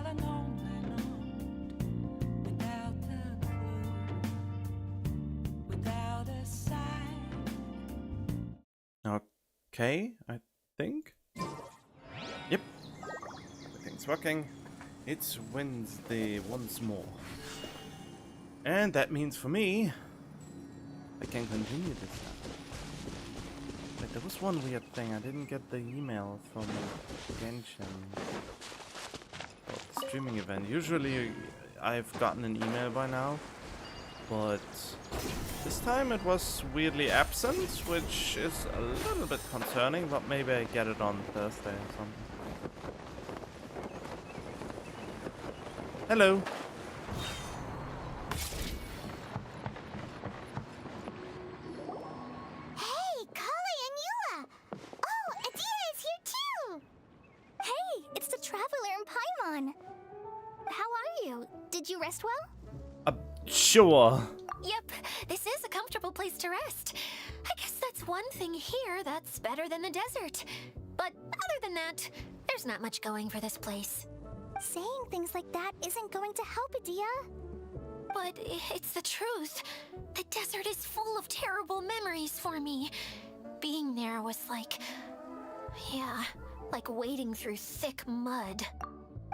an only note, without a clue, without a sign. Okay, I think. Yep, everything's working. It's Wednesday once more. And that means for me, I can continue this now. But there was one weird thing. I didn't get the email from Genshin about the streaming event. Usually I've gotten an email by now, but this time it was weirdly absent, which is a little bit concerning, but maybe I get it on Thursday or something. Hello. Hey, Kali and Eula! Oh, Adia is here too! Hey, it's the Traveler and Paimon. How are you? Did you rest well? Sure. Yep, this is a comfortable place to rest. I guess that's one thing here that's better than the desert. But other than that, there's not much going for this place. Saying things like that isn't going to help, Adia. But it's the truth. The desert is full of terrible memories for me. Being there was like... yeah, like wading through thick mud.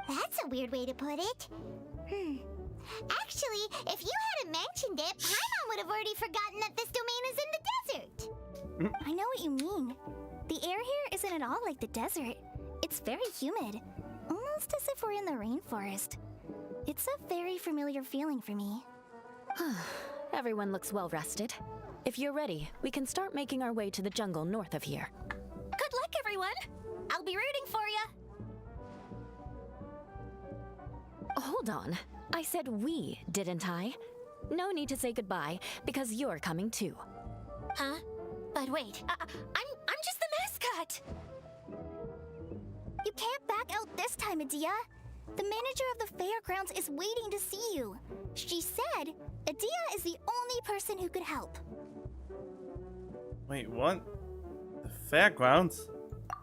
That's a weird way to put it. Actually, if you hadn't mentioned it, Paimon would have already forgotten that this domain is in the desert. I know what you mean. The air here isn't at all like the desert. It's very humid, almost as if we're in the rainforest. It's a very familiar feeling for me. Everyone looks well rested. If you're ready, we can start making our way to the jungle north of here. Good luck, everyone. I'll be rooting for you. Hold on. I said we, didn't I? No need to say goodbye, because you're coming too. Huh? But wait, I'm just the mascot. You can't back out this time, Adia. The manager of the fairgrounds is waiting to see you. She said Adia is the only person who could help. Wait, what? The fairgrounds?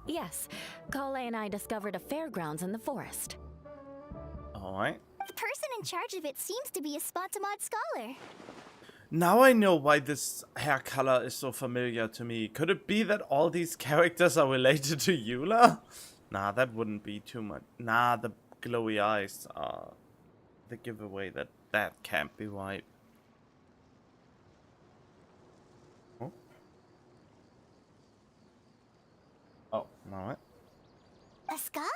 Yes, Kale and I discovered a fairgrounds in the forest. Alright. The person in charge of it seems to be a Spontamod scholar. Now I know why this hair color is so familiar to me. Could it be that all these characters are related to Eula? Nah, that wouldn't be too much. Nah, the glowy eyes are the giveaway that that can't be right. Oh, alright. A scholar?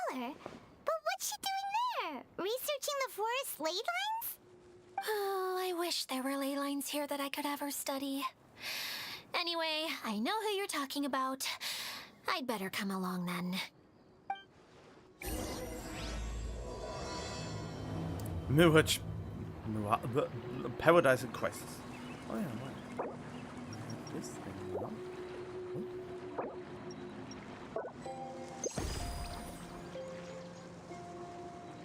But what's she doing there? Researching the forest ley lines? Oh, I wish there were ley lines here that I could ever study. Anyway, I know who you're talking about. I'd better come along then. Mirage... Paradise in Crisis. Oh yeah, right. This thing now.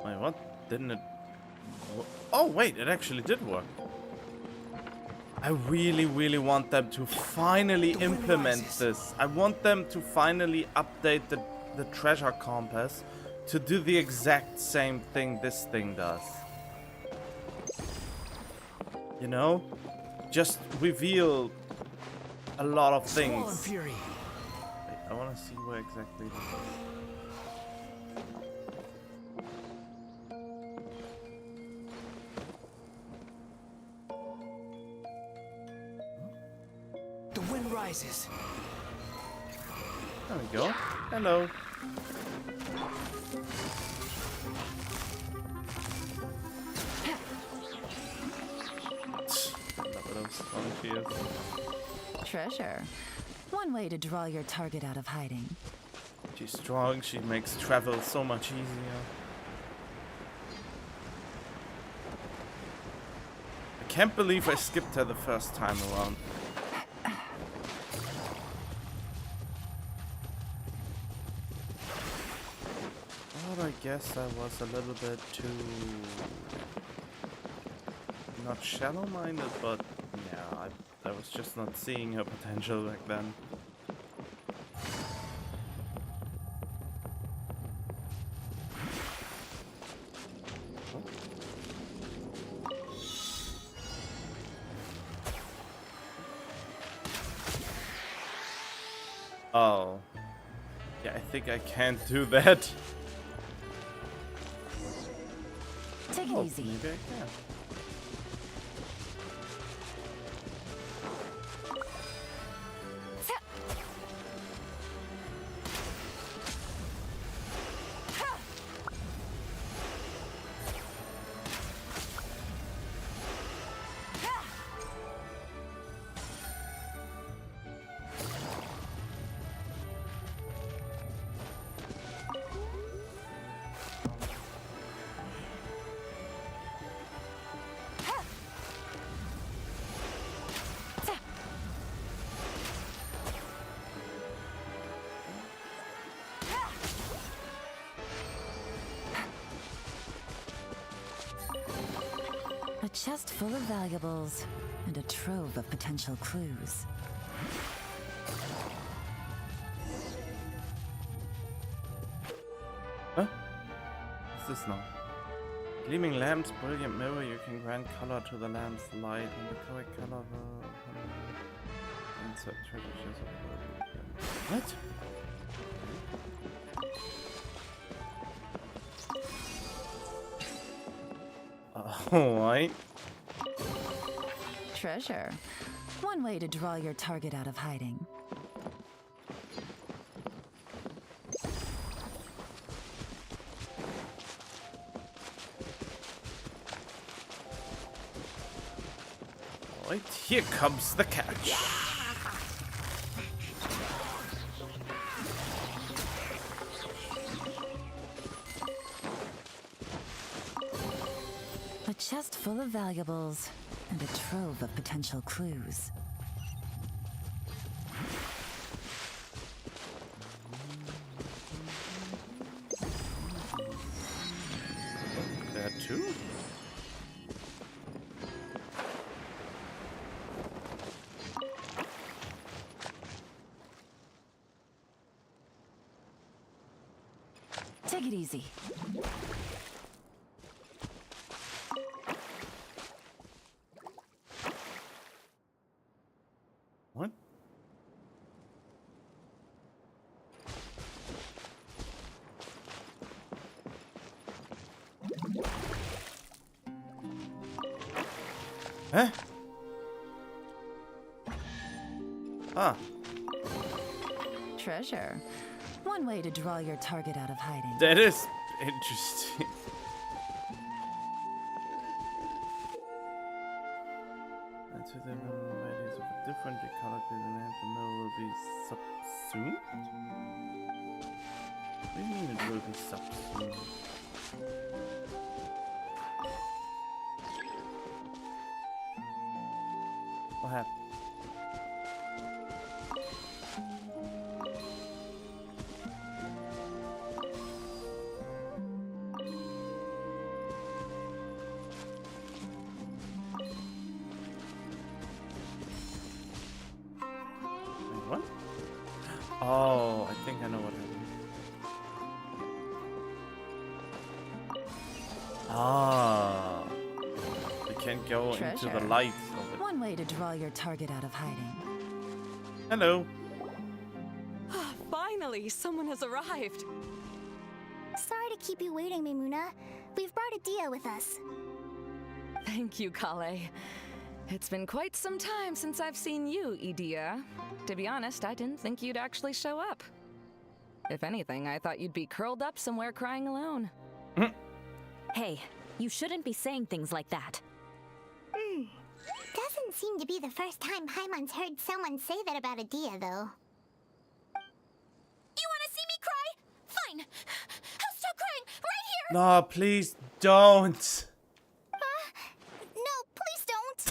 Wait, what? Didn't it... Oh, wait, it actually did work. I really, really want them to finally implement this. I want them to finally update the treasure compass to do the exact same thing this thing does. You know? Just reveal a lot of things. Wait, I want to see where exactly this is. The wind rises. There we go. Hello. Treasure. One way to draw your target out of hiding. She's strong, she makes travel so much easier. I can't believe I skipped her the first time around. But I guess I was a little bit too... not shallow-minded, but yeah, I was just not seeing her potential back then. Oh. Yeah, I think I can't do that. Take it Oh, easy. maybe I can. A chest full of valuables and a trove of potential clues. Huh? What's this now? Gleaming lamps, brilliant mirror, you can grant color to the lamp's light and the correct color will insert treasures of what? Alright. Treasure. One way to draw your target out of hiding. Alright, here comes the catch. A chest full of valuables and a trove of potential clues. There are two? Take it easy. What? Huh? Ah, Treasure. One way to draw your target out of hiding. that is interesting. And to the varieties of a differently colored green lamp, the mirror will be subsumed? What do you mean it will be subsumed? What happened? Wait, what? Oh, I think I know what happened. Ah, we can't go into the Treasure. light of it. One way to draw your target out of hiding. Hello. Finally, someone has arrived. Sorry to keep you waiting, Mimuna. We've brought Adia with us. Thank you, Kale. It's been quite some time since I've seen you, Idia. To be honest, I didn't think you'd actually show up. If anything, I thought you'd be curled up somewhere crying alone. Hey, you shouldn't be saying things like that. Doesn't seem to be the first time Paimon's heard someone say that about Adia, though. You want to see me cry? Fine. I'll stop crying right here. No, please don't. No, please don't.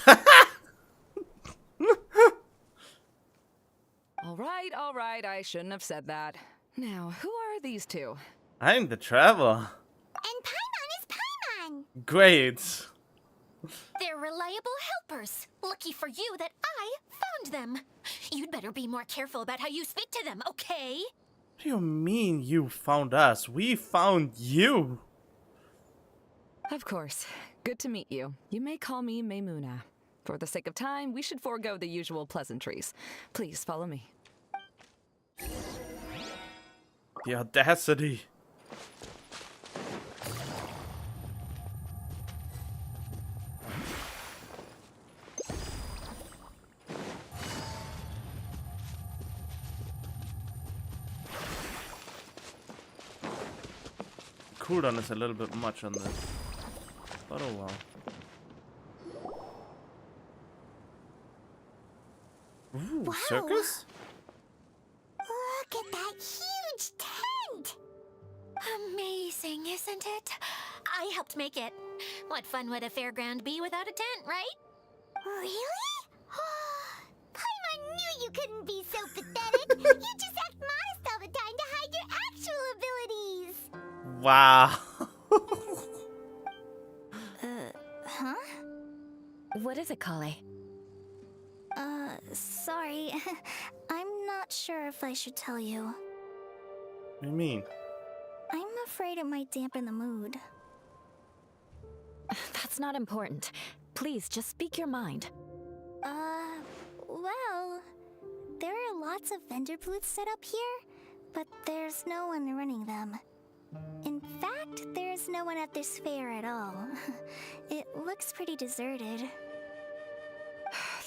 All right, I shouldn't have said that. Now, who are these two? I'm the traveler. And Paimon is Paimon. Great. They're reliable helpers. Lucky for you that I found them. You'd better be more careful about how you speak to them, okay? What do you mean you found us? We found you. Of course. Good to meet you. You may call me Maymuna. For the sake of time, we should forego the usual pleasantries. Please follow me. The audacity. Cooldown is a little bit much on this, but oh well. Ooh, Wow. circus? Look at that huge tent! Amazing, isn't it? I helped make it. What fun would a fairground be without a tent, right? Really? Paimon knew you couldn't be so pathetic. You just act modest all the time to hide your actual abilities. Wow. Huh? What is it, Kale? Sorry. I'm not sure if I should tell you. What do you mean? I'm afraid it might dampen the mood. That's not important. Please, just speak your mind. Well, there are lots of vendor booths set up here, but there's no one running them. In fact, there's no one at this fair at all. It looks pretty deserted.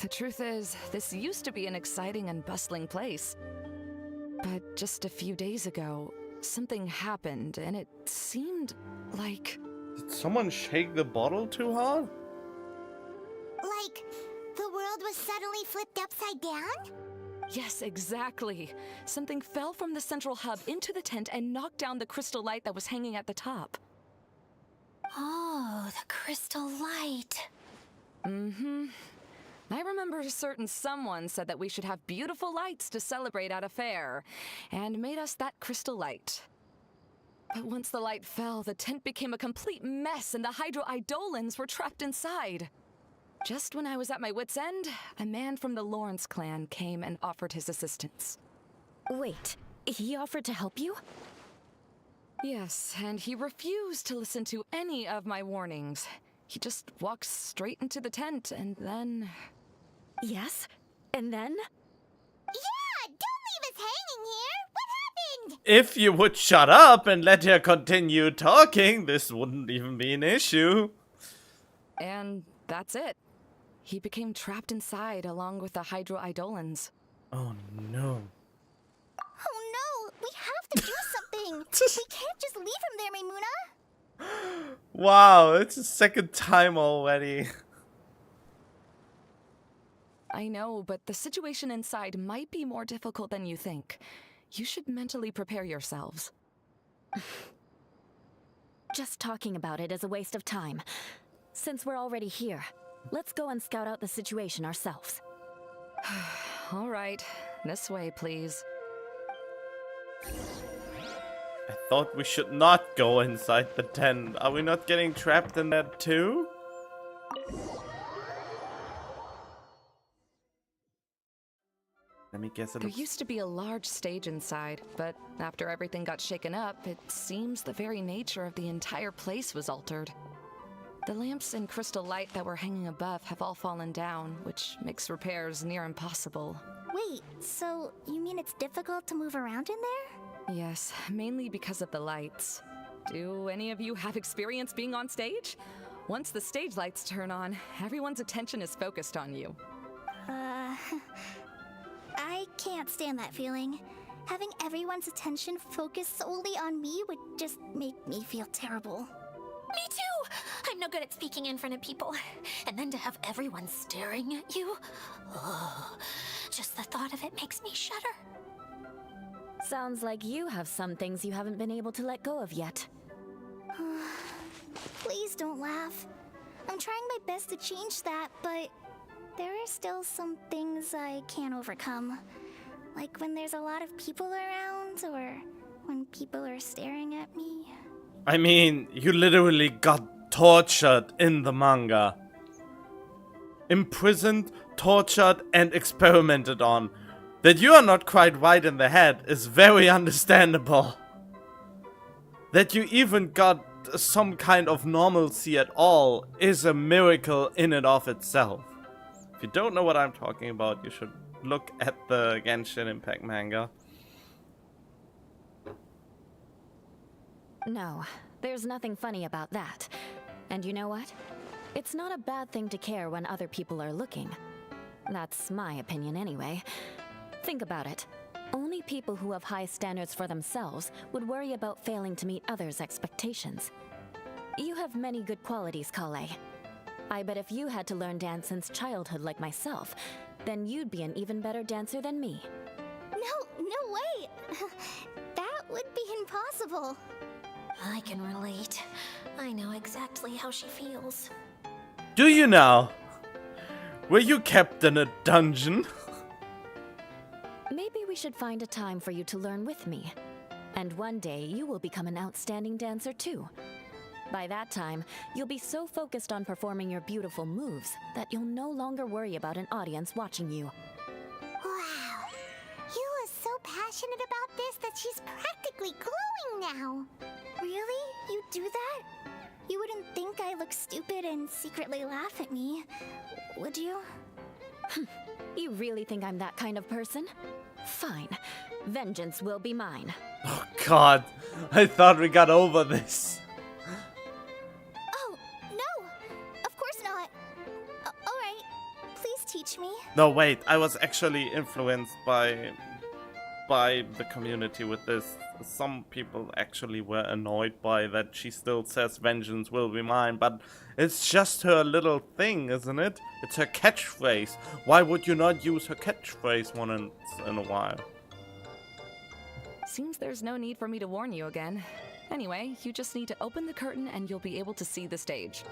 The truth is, this used to be an exciting and bustling place. But just a few days ago, something happened, and it seemed like... Did someone shake the bottle too hard? Like, the world was suddenly flipped upside down? Yes, exactly. Something fell from the central hub into the tent and knocked down the crystal light that was hanging at the top. Oh, the crystal light. Mm-hmm. I remember a certain someone said that we should have beautiful lights to celebrate at a fair, and made us that crystal light. But once the light fell, the tent became a complete mess and the Hydro-Eidolons were trapped inside. Just when I was at my wit's end, a man from the Lawrence clan came and offered his assistance. Wait, he offered to help you? Yes, and he refused to listen to any of my warnings. He just walked straight into the tent and then... Yes? And then? Yeah, don't leave us hanging here. What happened? If you would shut up and let her continue talking, this wouldn't even be an issue. And that's it. He became trapped inside along with the Hydro-Eidolons. Oh no. Oh no, we have to do something. We can't just leave him there, Maimuna. Wow, it's the second time already. I know, but the situation inside might be more difficult than you think. You should mentally prepare yourselves. Just talking about it is a waste of time. Since we're already here, let's go and scout out the situation ourselves. All right, this way, please. I thought we should not go inside the tent. Are we not getting trapped in that too? Let me guess it There looks... used to be a large stage inside, but after everything got shaken up, it seems the very nature of the entire place was altered. The lamps and crystal light that were hanging above have all fallen down, which makes repairs near impossible. Wait, so you mean it's difficult to move around in there? Yes, mainly because of the lights. Do any of you have experience being on stage? Once the stage lights turn on, everyone's attention is focused on you. I can't stand that feeling. Having everyone's attention focused solely on me would just make me feel terrible. Me too! I'm no good at speaking in front of people. And then to have everyone staring at you? Oh, just the thought of it makes me shudder. Sounds like you have some things you haven't been able to let go of yet. Please don't laugh. I'm trying my best to change that, but there are still some things I can't overcome. Like when there's a lot of people around, or when people are staring at me. I mean, you literally got tortured in the manga. Imprisoned, tortured, and experimented on. That you are not quite right in the head is very understandable. That you even got some kind of normalcy at all is a miracle in and of itself. If you don't know what I'm talking about, you should look at the Genshin Impact manga. No, there's nothing funny about that. And you know what? It's not a bad thing to care when other people are looking. That's my opinion anyway. Think about it. Only people who have high standards for themselves would worry about failing to meet others' expectations. You have many good qualities, Kale. I bet if you had to learn dance since childhood like myself, then you'd be an even better dancer than me. No way! That would be impossible. I can relate. I know exactly how she feels. Do you now? Were you kept in a dungeon? Maybe we should find a time for you to learn with me. And one day you will become an outstanding dancer too. By that time, you'll be so focused on performing your beautiful moves that you'll no longer worry about an audience watching you. Wow. Yu is so passionate about this that she's practically glowing now. Really? You do that? You wouldn't think I look stupid and secretly laugh at me, would you? You really think I'm that kind of person? Fine. Vengeance will be mine. Oh god, I thought we got over this. Oh, no! Of course not. Alright, please teach me. No, wait, I was actually influenced by the community with this. Some people actually were annoyed by that she still says vengeance will be mine, but it's just her little thing, isn't it? It's her catchphrase. Why would you not use her catchphrase once in a while? Seems there's no need for me to warn you again. Anyway, you just need to open the curtain and you'll be able to see the stage.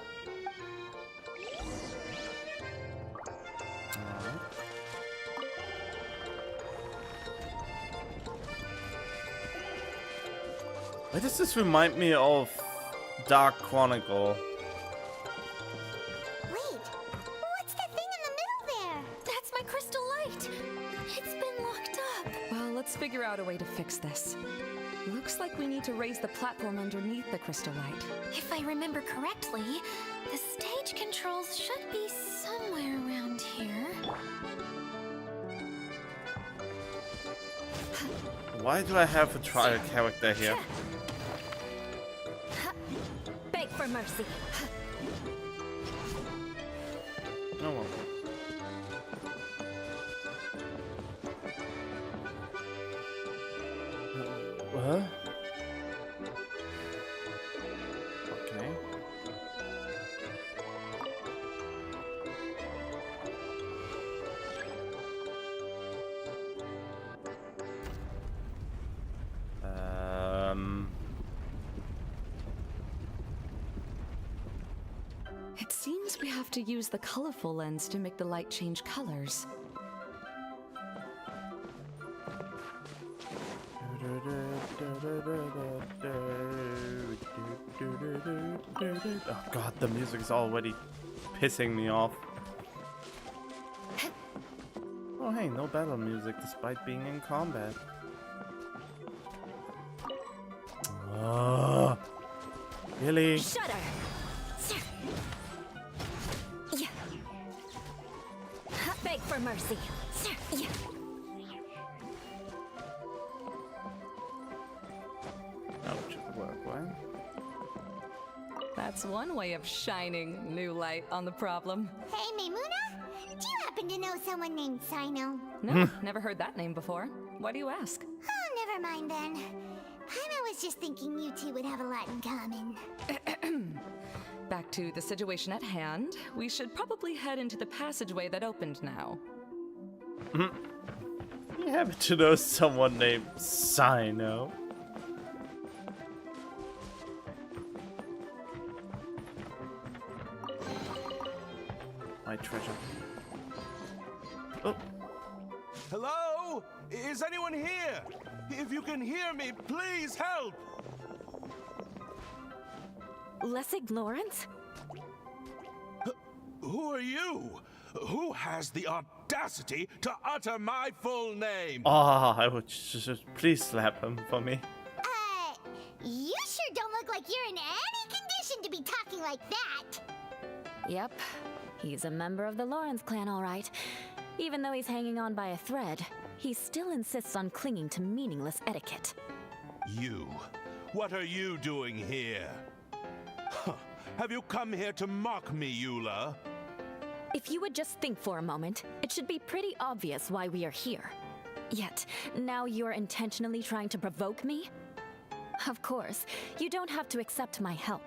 Why does this remind me of Dark Chronicle? Wait, what's that thing in the middle there? That's my crystal light. It's been locked up. Well, let's figure out a way to fix this. Looks like we need to raise the platform underneath the crystal light. If I remember correctly, the stage controls should be somewhere around here. Why do I have a trial character here? Beg for mercy. Oh well. What? Okay. It seems we have to use the colorful lens to make the light change colors. Oh god, the music is already pissing me off. Oh hey, no battle music despite being in combat. Oh, really? Shudder! Yeah. Beg for mercy. Yeah. That should work, right? That's one way of shining new light on the problem. Hey, Maymuna? Do you happen to know someone named Sino? No, never heard that name before. Why do you ask? Oh, never mind then. I was just thinking you two would have a lot in common. Back to the situation at hand. We should probably head into the passageway that opened now. You happen to know someone named Sino? My treasure. Oh, Hello? Is anyone here? If you can hear me, please help! Lessig Lawrence? Who are you? Who has the audacity to utter my full name? I would just please slap him for me. You sure don't look like you're in any condition to be talking like that. Yep. He's a member of the Lawrence clan, all right. Even though he's hanging on by a thread, he still insists on clinging to meaningless etiquette. You. What are you doing here? Huh. Have you come here to mock me, Eula? If you would just think for a moment, it should be pretty obvious why we are here. Yet, now you're intentionally trying to provoke me? Of course, you don't have to accept my help.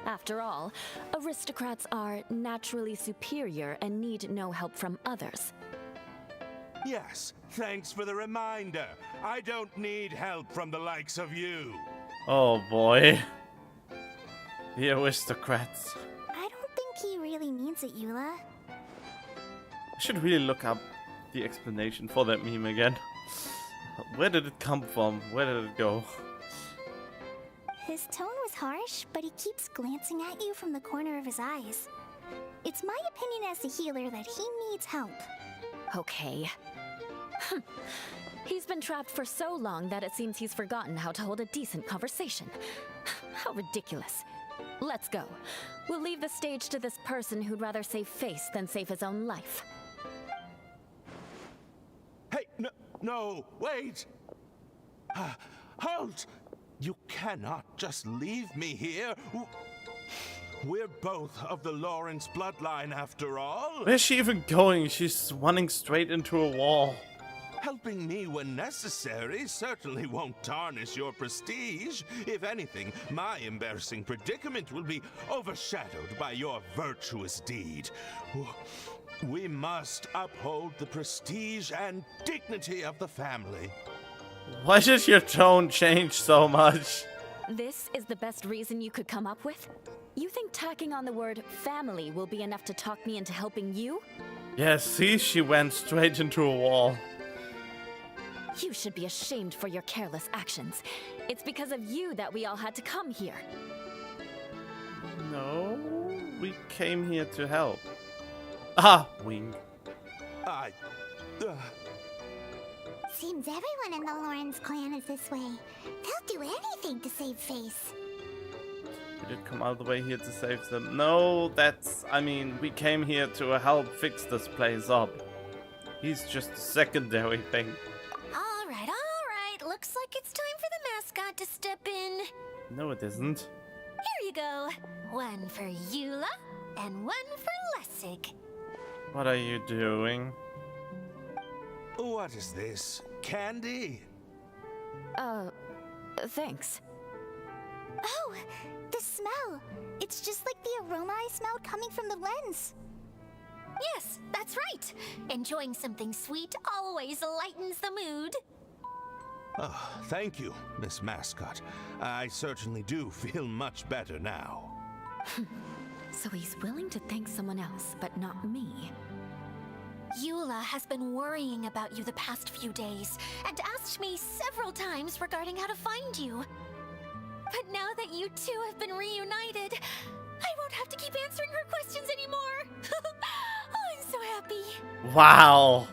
After all, aristocrats are naturally superior and need no help from others. Yes, thanks for the reminder. I don't need help from the likes of you. Oh boy. The aristocrats. I don't think he really means it, Eula. I should really look up the explanation for that meme again. Where did it come from? Where did it go? His tone was harsh, but he keeps glancing at you from the corner of his eyes. It's my opinion as the healer that he needs help. Okay. He's been trapped for so long that it seems he's forgotten how to hold a decent conversation. How ridiculous. Let's go. We'll leave the stage to this person who'd rather save face than save his own life. Hey, no, wait! Halt! You cannot just leave me here. We're both of the Lawrence bloodline after all. Where's she even going? She's running straight into a wall. Helping me when necessary certainly won't tarnish your prestige. If anything, my embarrassing predicament will be overshadowed by your virtuous deed. We must uphold the prestige and dignity of the family. Why did your tone change so much? This is the best reason you could come up with? You think tacking on the word family will be enough to talk me into helping you? Yeah, see, she went straight into a wall. You should be ashamed for your careless actions. It's because of you that we all had to come here. No, we came here to help. Ah, wink. Seems everyone in the Lawrence clan is this way. They'll do anything to save face. We did come all the way here to save them. No, I mean, we came here to help fix this place up. He's just a secondary thing. All right. Looks like it's time for the mascot to step in. No, it isn't. Here you go. One for Eula and one for Lessig. What are you doing? What is this? Candy? Thanks. Oh, the smell. It's just like the aroma I smelled coming from the lens. Yes, that's right. Enjoying something sweet always lightens the mood. Oh, thank you, Miss Mascot. I certainly do feel much better now. So he's willing to thank someone else, but not me. Eula has been worrying about you the past few days and asked me several times regarding how to find you. But now that you two have been reunited, I won't have to keep answering her questions anymore. Oh, I'm so happy. Wow.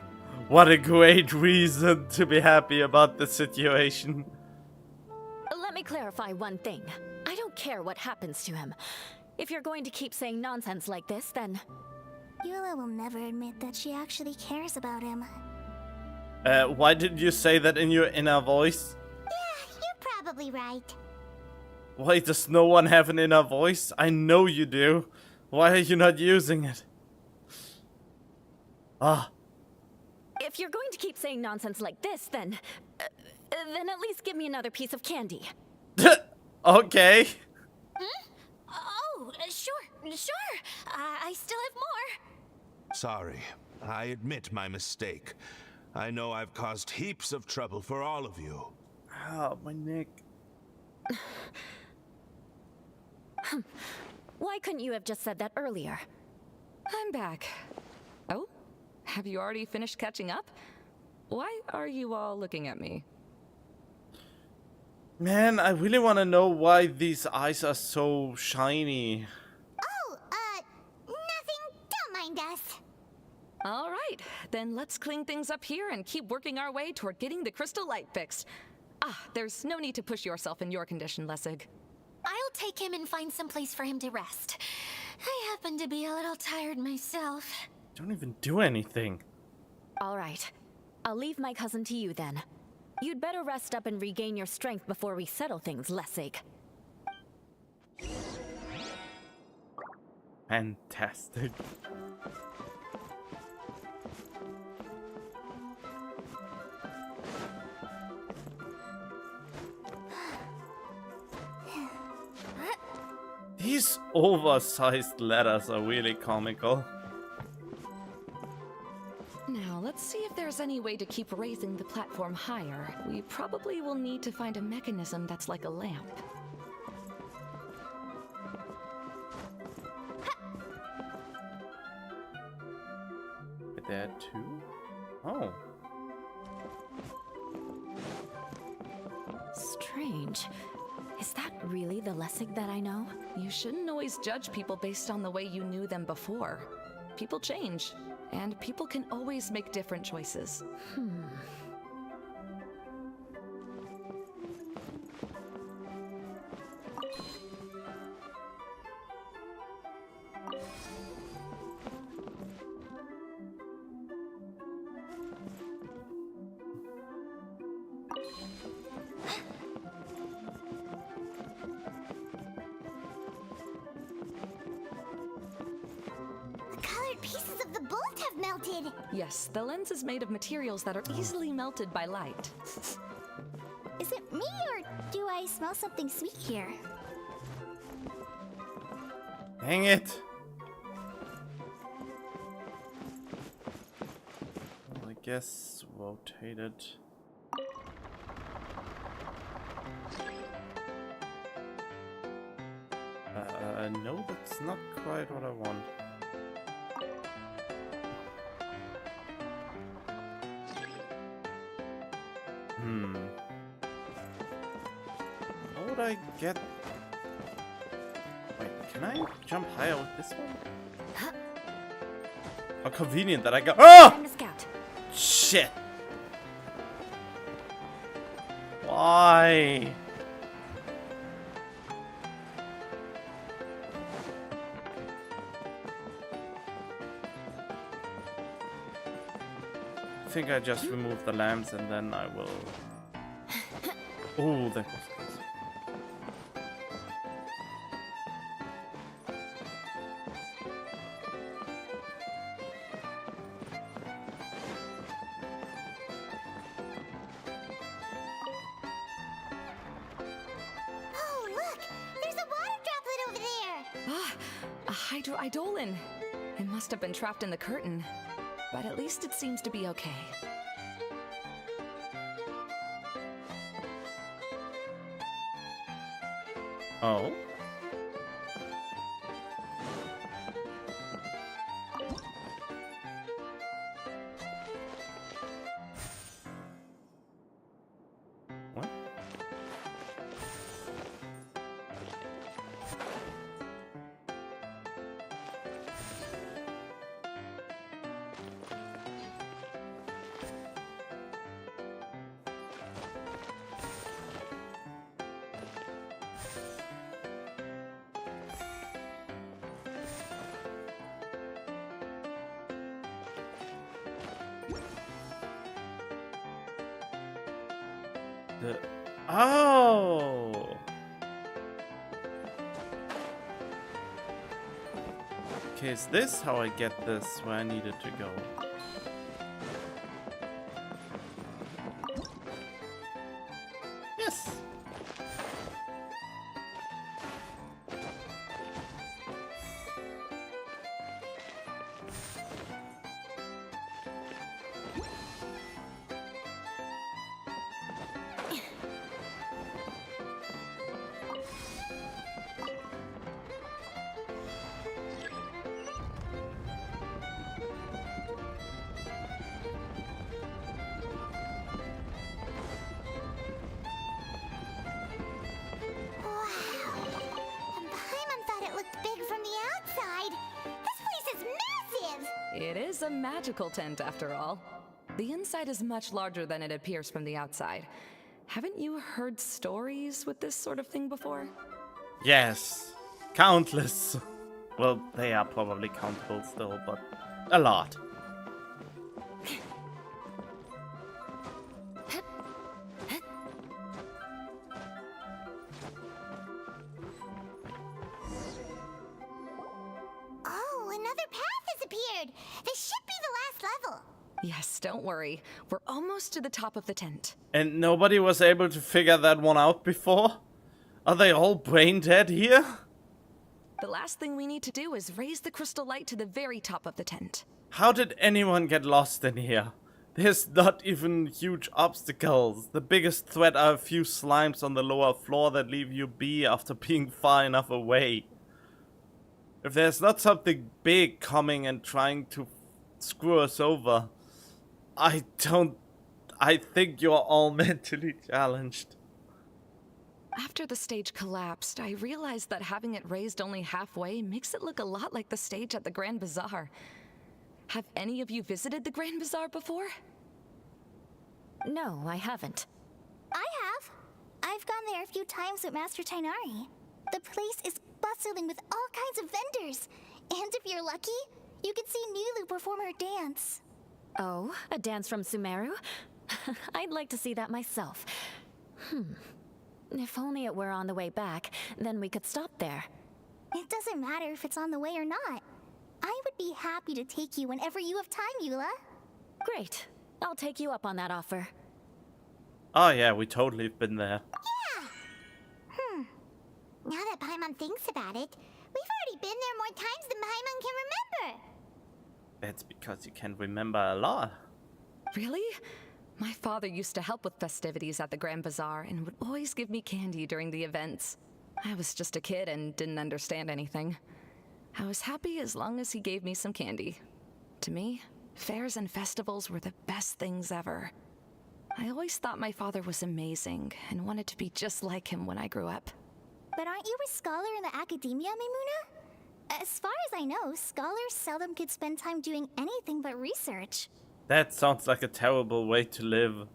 What a great reason to be happy about the situation. Let me clarify one thing. I don't care what happens to him. If you're going to keep saying nonsense like this, then... Eula will never admit that she actually cares about him. Why didn't you say that in your inner voice? Yeah, you're probably right. Why does no one have an inner voice? I know you do. Why are you not using it? Ah. If you're going to keep saying nonsense like this, then at least give me another piece of candy. Okay. Oh, sure. I still have more. Sorry, I admit my mistake. I know I've caused heaps of trouble for all of you. Ah, my neck. Why couldn't you have just said that earlier? I'm back. Oh? Have you already finished catching up? Why are you all looking at me? Man, I really want to know why these eyes are so shiny. Oh, nothing. Don't mind us. All right, then let's clean things up here and keep working our way toward getting the crystal light fixed. There's no need to push yourself in your condition, Lessig. I'll take him and find some place for him to rest. I happen to be a little tired myself. Don't even do anything. All right. I'll leave my cousin to you then. You'd better rest up and regain your strength before we settle things, Lessig. Fantastic. These oversized letters are really comical. Now, let's see if there's any way to keep raising the platform higher. We probably will need to find a mechanism that's like a lamp. There too? Oh. Strange. Is that really the Lessig that I know? You shouldn't always judge people based on the way you knew them before. People change, and people can always make different choices. The colored pieces of the bolt have melted. Yes, the lens is made of materials that are easily melted by light. Is it me or do I smell something sweet here? Dang it! Well, I guess rotate it. No, that's not quite what I want. How would I get... Wait, can I jump higher with this one? How convenient that I got... Oh! Time to scout. Shit! Why? I think I just remove the lamps and then I will... Oh, that was close. Oh, look! There's a water droplet over there! Ah, a hydroidolin. It must have been trapped in the curtain. But at least it seems to be okay. Oh? What? Oh! Okay, is this how I get this where I needed to go? Yes! It is a magical tent, after all. The inside is much larger than it appears from the outside. Haven't you heard stories with this sort of thing before? Yes. Countless. Well, they are probably countable still, but a lot. Yes, don't worry. We're almost to the top of the tent. And nobody was able to figure that one out before? Are they all brain dead here? The last thing we need to do is raise the crystal light to the very top of the tent. How did anyone get lost in here? There's not even huge obstacles. The biggest threat are a few slimes on the lower floor that leave you be after being far enough away. If there's not something big coming and trying to screw us over, I think you're all mentally challenged. After the stage collapsed, I realized that having it raised only halfway makes it look a lot like the stage at the Grand Bazaar. Have any of you visited the Grand Bazaar before? No, I haven't. I have. I've gone there a few times with Master Tainari. The place is bustling with all kinds of vendors. And if you're lucky, you can see Nilu perform her dance. Oh, a dance from Sumeru? I'd like to see that myself. If only it were on the way back, then we could stop there. It doesn't matter if it's on the way or not. I would be happy to take you whenever you have time, Eula. Great. I'll take you up on that offer. Oh yeah, we totally have been there. Yeah. Now that Paimon thinks about it, we've already been there more times than Paimon can remember. That's because you can remember a lot. Really? My father used to help with festivities at the Grand Bazaar and would always give me candy during the events. I was just a kid and didn't understand anything. I was happy as long as he gave me some candy. To me, fairs and festivals were the best things ever. I always thought my father was amazing and wanted to be just like him when I grew up. But aren't you a scholar in the academia, Maimuna? As far as I know, scholars seldom could spend time doing anything but research. That sounds like a terrible way to live.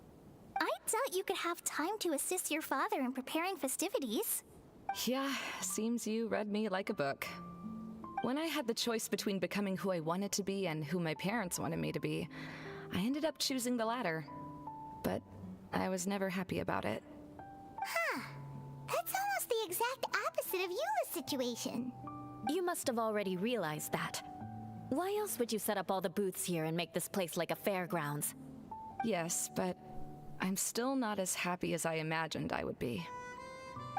I doubt you could have time to assist your father in preparing festivities. Yeah, seems you read me like a book. When I had the choice between becoming who I wanted to be and who my parents wanted me to be, I ended up choosing the latter. But I was never happy about it. Huh. That's almost the exact opposite of Eula's situation. You must have already realized that. Why else would you set up all the booths here and make this place like a fairgrounds? Yes, but I'm still not as happy as I imagined I would be.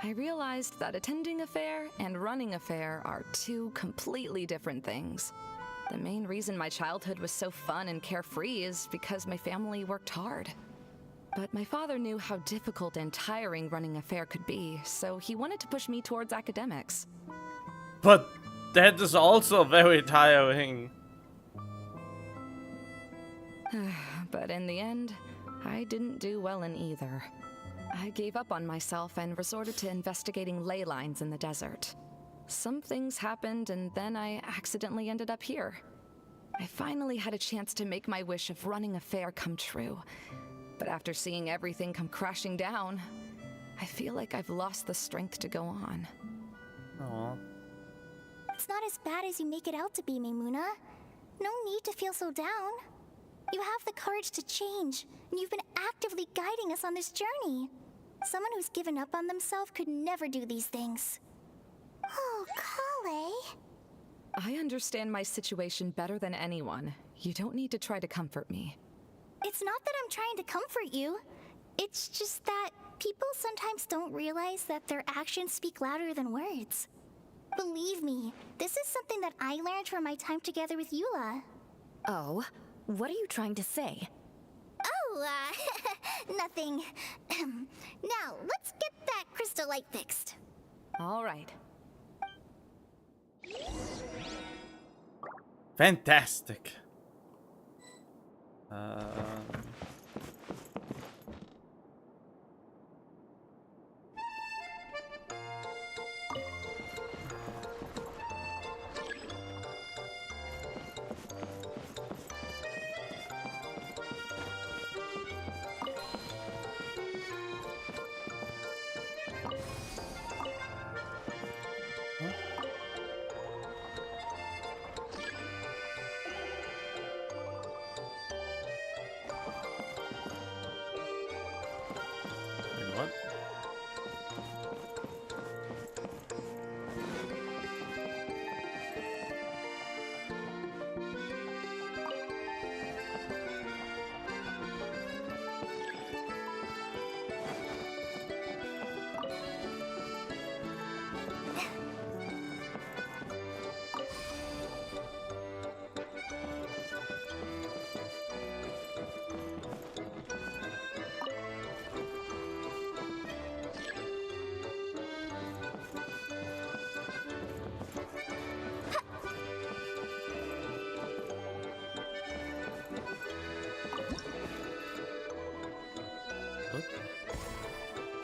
I realized that attending a fair and running a fair are two completely different things. The main reason my childhood was so fun and carefree is because my family worked hard. But my father knew how difficult and tiring running a fair could be, so he wanted to push me towards academics. But that is also very tiring. But in the end, I didn't do well in either. I gave up on myself and resorted to investigating ley lines in the desert. Some things happened, and then I accidentally ended up here. I finally had a chance to make my wish of running a fair come true. But after seeing everything come crashing down, I feel like I've lost the strength to go on. Aww. It's not as bad as you make it out to be, Maimuna. No need to feel so down. You have the courage to change, and you've been actively guiding us on this journey. Someone who's given up on themselves could never do these things. Oh, Kale. I understand my situation better than anyone. You don't need to try to comfort me. It's not that I'm trying to comfort you. It's just that people sometimes don't realize that their actions speak louder than words. Believe me, this is something that I learned from my time together with Eula. Oh, what are you trying to say? Oh, nothing. Now, let's get that crystal light fixed. All right. Fantastic.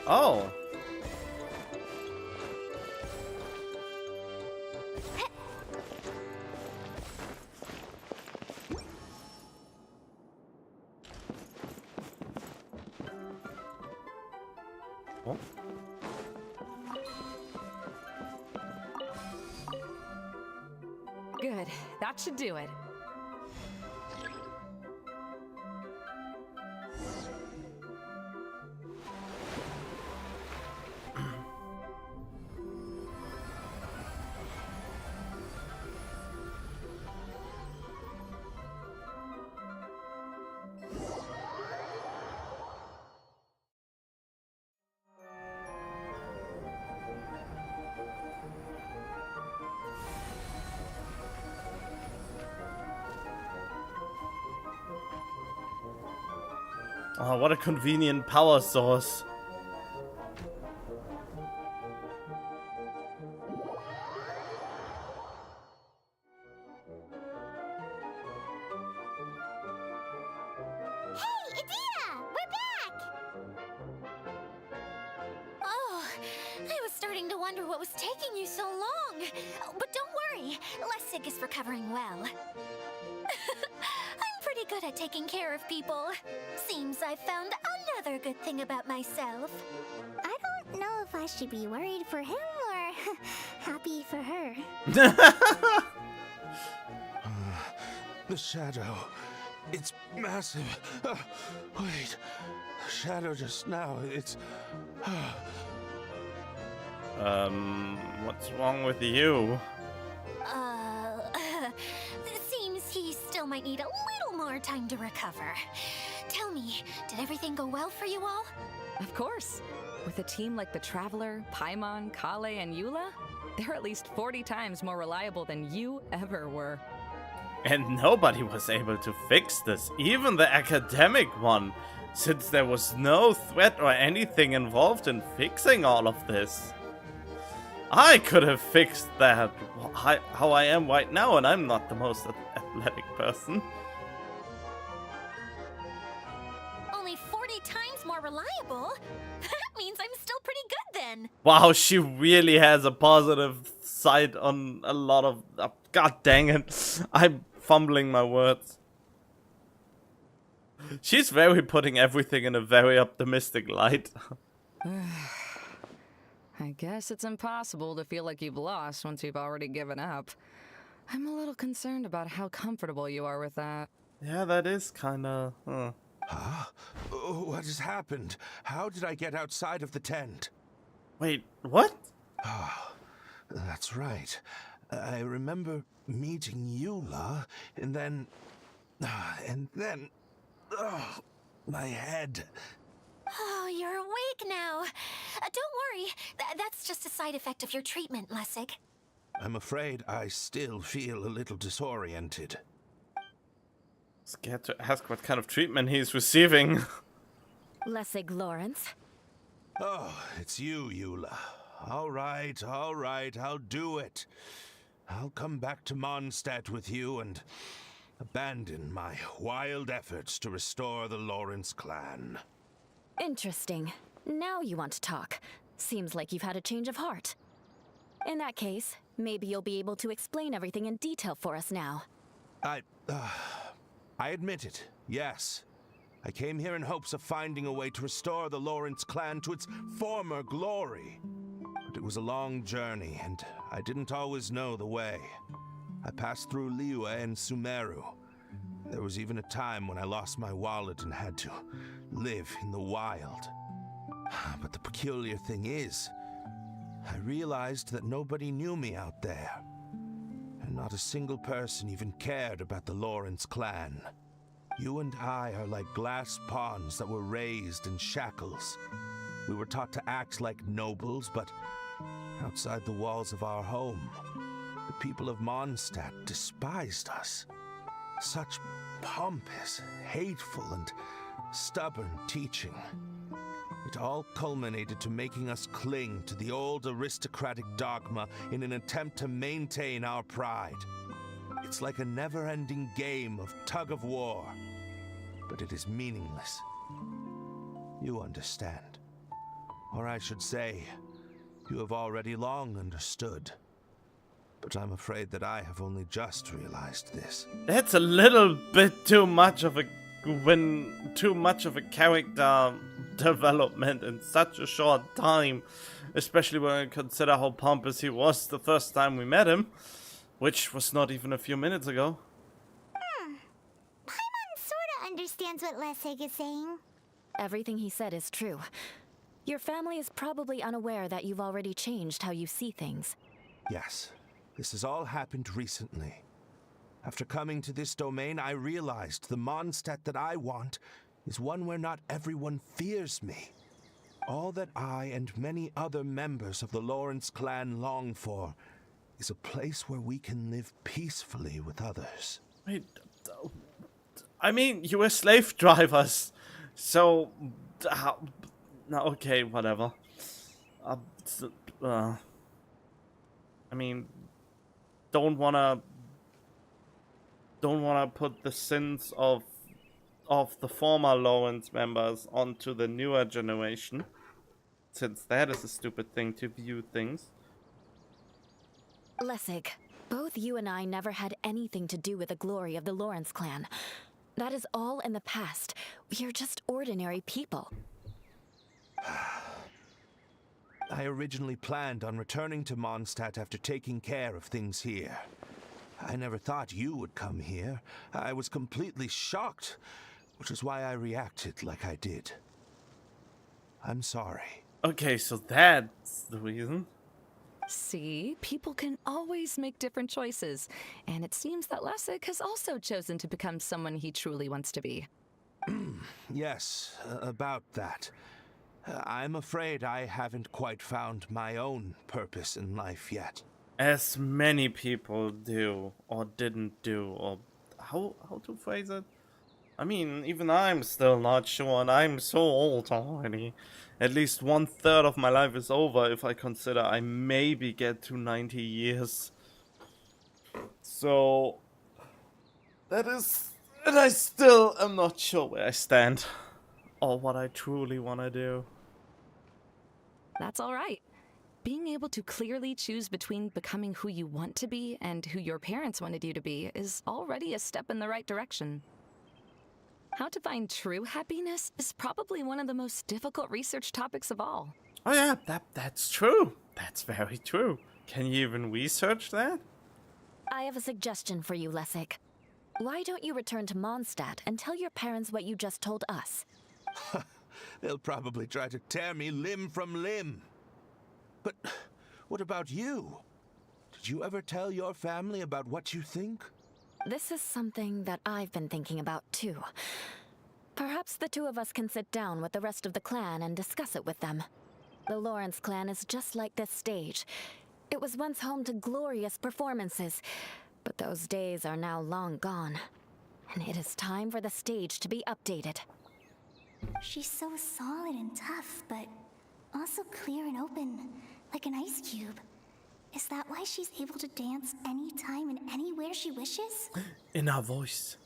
Oh. Oh. Good. That should do it. Oh, what a convenient power source. Hey, Adina! We're back! Oh, I was starting to wonder what was taking you so long. Oh, but don't worry, Lessig is recovering well. I'm pretty good at taking care of people. Seems I've found another good thing about myself. I don't know if I should be worried for him or happy for her. The shadow. It's massive. Wait. The shadow just now. It's. What's wrong with you? It seems he still might need a little more time to recover. Tell me, did everything go well for you all? Of course. With a team like the Traveler, Paimon, Kale, and Eula, they're at least 40 times more reliable than you ever were. And nobody was able to fix this, even the academic one, since there was no threat or anything involved in fixing all of this. I could have fixed that, how I am right now, and I'm not the most athletic person. Only 40 times more reliable? That means I'm still pretty good then. Wow, she really has a positive side on a lot of... God dang it. I'm fumbling my words. She's very putting everything in a very optimistic light. I guess it's impossible to feel like you've lost once you've already given up. I'm a little concerned about how comfortable you are with that. Yeah, that is kinda... Huh? What has happened? How did I get outside of the tent? Wait, what? That's right. I remember meeting Eula, and then... my head. Oh, you're awake now. Don't worry. That's just a side effect of your treatment, Lessig. I'm afraid I still feel a little disoriented. Scared to ask what kind of treatment he's receiving. Lessig Lawrence. Oh, it's you, Eula. All right, I'll do it. I'll come back to Mondstadt with you and abandon my wild efforts to restore the Lawrence clan. Interesting. Now you want to talk. Seems like you've had a change of heart. In that case, maybe you'll be able to explain everything in detail for us now. I admit it, yes. I came here in hopes of finding a way to restore the Lawrence clan to its former glory. But it was a long journey, and I didn't always know the way. I passed through Liyue and Sumeru. There was even a time when I lost my wallet and had to live in the wild. But the peculiar thing is, I realized that nobody knew me out there. And not a single person even cared about the Lawrence clan. You and I are like glass pawns that were raised in shackles. We were taught to act like nobles, but outside the walls of our home, the people of Mondstadt despised us. Such pompous, hateful, and stubborn teaching. It all culminated to making us cling to the old aristocratic dogma in an attempt to maintain our pride. It's like a never-ending game of tug-of-war, but it is meaningless. You understand. Or I should say, you have already long understood. But I'm afraid that I have only just realized this. That's a little bit too much of a character development in such a short time, especially when I consider how pompous he was the first time we met him, which was not even a few minutes ago. Paimon sorta understands what Lessig is saying. Everything he said is true. Your family is probably unaware that you've already changed how you see things. Yes, this has all happened recently. After coming to this domain, I realized the Mondstadt that I want is one where not everyone fears me. All that I and many other members of the Lawrence clan long for is a place where we can live peacefully with others. Wait, I mean, you were slave drivers, so how? No, okay, whatever. I mean, don't wanna put the sins of the former Lawrence members onto the newer generation, since that is a stupid thing to view things. Lessig, both you and I never had anything to do with the glory of the Lawrence clan. That is all in the past. We are just ordinary people. I originally planned on returning to Mondstadt after taking care of things here. I never thought you would come here. I was completely shocked, which is why I reacted like I did. I'm sorry. Okay, so that's the reason. See, people can always make different choices, and it seems that Lessig has also chosen to become someone he truly wants to be. Yes, about that. I'm afraid I haven't quite found my own purpose in life yet. As many people do, or didn't do, or how to phrase it? I mean, even I'm still not sure, and I'm so old already. At least 1/3 of my life is over if I consider I maybe get to 90 years. So, that is... And I still am not sure where I stand, or what I truly want to do. That's all right. Being able to clearly choose between becoming who you want to be and who your parents wanted you to be is already a step in the right direction. How to find true happiness is probably one of the most difficult research topics of all. Oh yeah, that's true. That's very true. Can you even research that? I have a suggestion for you, Lessig. Why don't you return to Mondstadt and tell your parents what you just told us? They'll probably try to tear me limb from limb. But what about you? Did you ever tell your family about what you think? This is something that I've been thinking about too. Perhaps the two of us can sit down with the rest of the clan and discuss it with them. The Lawrence clan is just like this stage. It was once home to glorious performances, but those days are now long gone. And it is time for the stage to be updated. She's so solid and tough, but also clear and open, like an ice cube. Is that why she's able to dance anytime and anywhere she wishes? In our voice.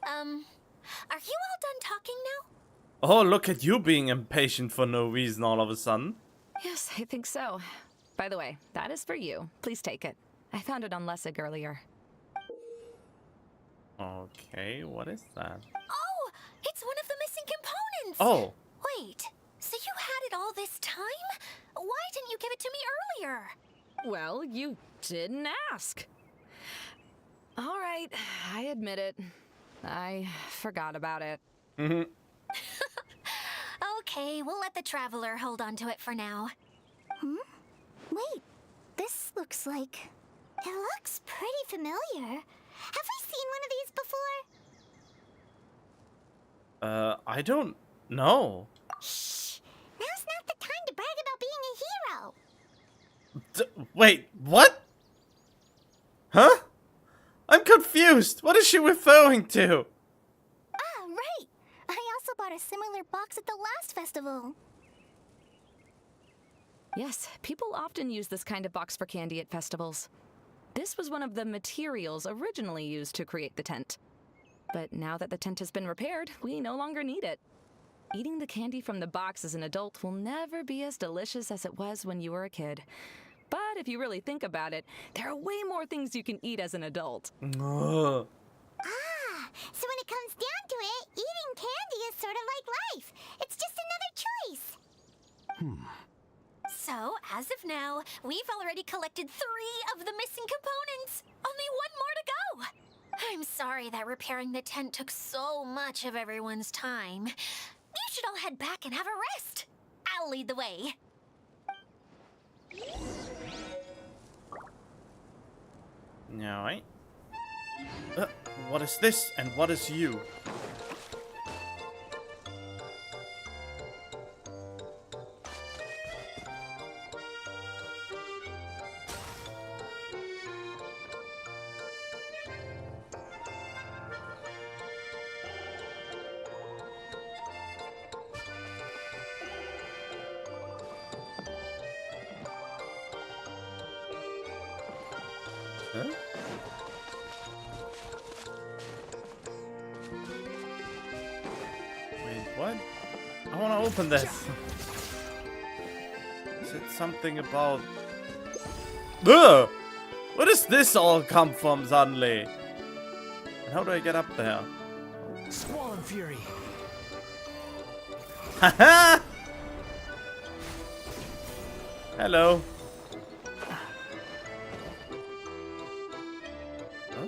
Are you all done talking now? Oh, look at you being impatient for no reason all of a sudden. Yes, I think so. By the way, that is for you. Please take it. I found it on Lessig earlier. Okay, what is that? Oh, it's one of the missing components! Oh, Wait, so you had it all this time? Why didn't you give it to me earlier? Well, you didn't ask. All right, I admit it. I forgot about it. Okay, we'll let the Traveler hold on to it for now. Wait, this looks like... It looks pretty familiar. Have we seen one of these before? I don't know. Shh! Now's not the time to brag about being a hero! Wait, what? Huh? I'm confused. What is she referring to? Ah, right! I also bought a similar box at the last festival. Yes, people often use this kind of box for candy at festivals. This was one of the materials originally used to create the tent. But now that the tent has been repaired, we no longer need it. Eating the candy from the box as an adult will never be as delicious as it was when you were a kid. But if you really think about it, there are way more things you can eat as an adult. Ugh. So when it comes down to it, eating candy is sort of like life. It's just another choice. So, as of now, we've already collected 3 of the missing components. Only 1 more to go. I'm sorry that repairing the tent took so much of everyone's time. You should all head back and have a rest. I'll lead the way. Alright. What is this and what is you? Huh? Wait, what? I want to open this. Is it something about... Ugh! Where does this all come from suddenly? And how do I get up there? Squall and Fury. Haha! Hello. Huh?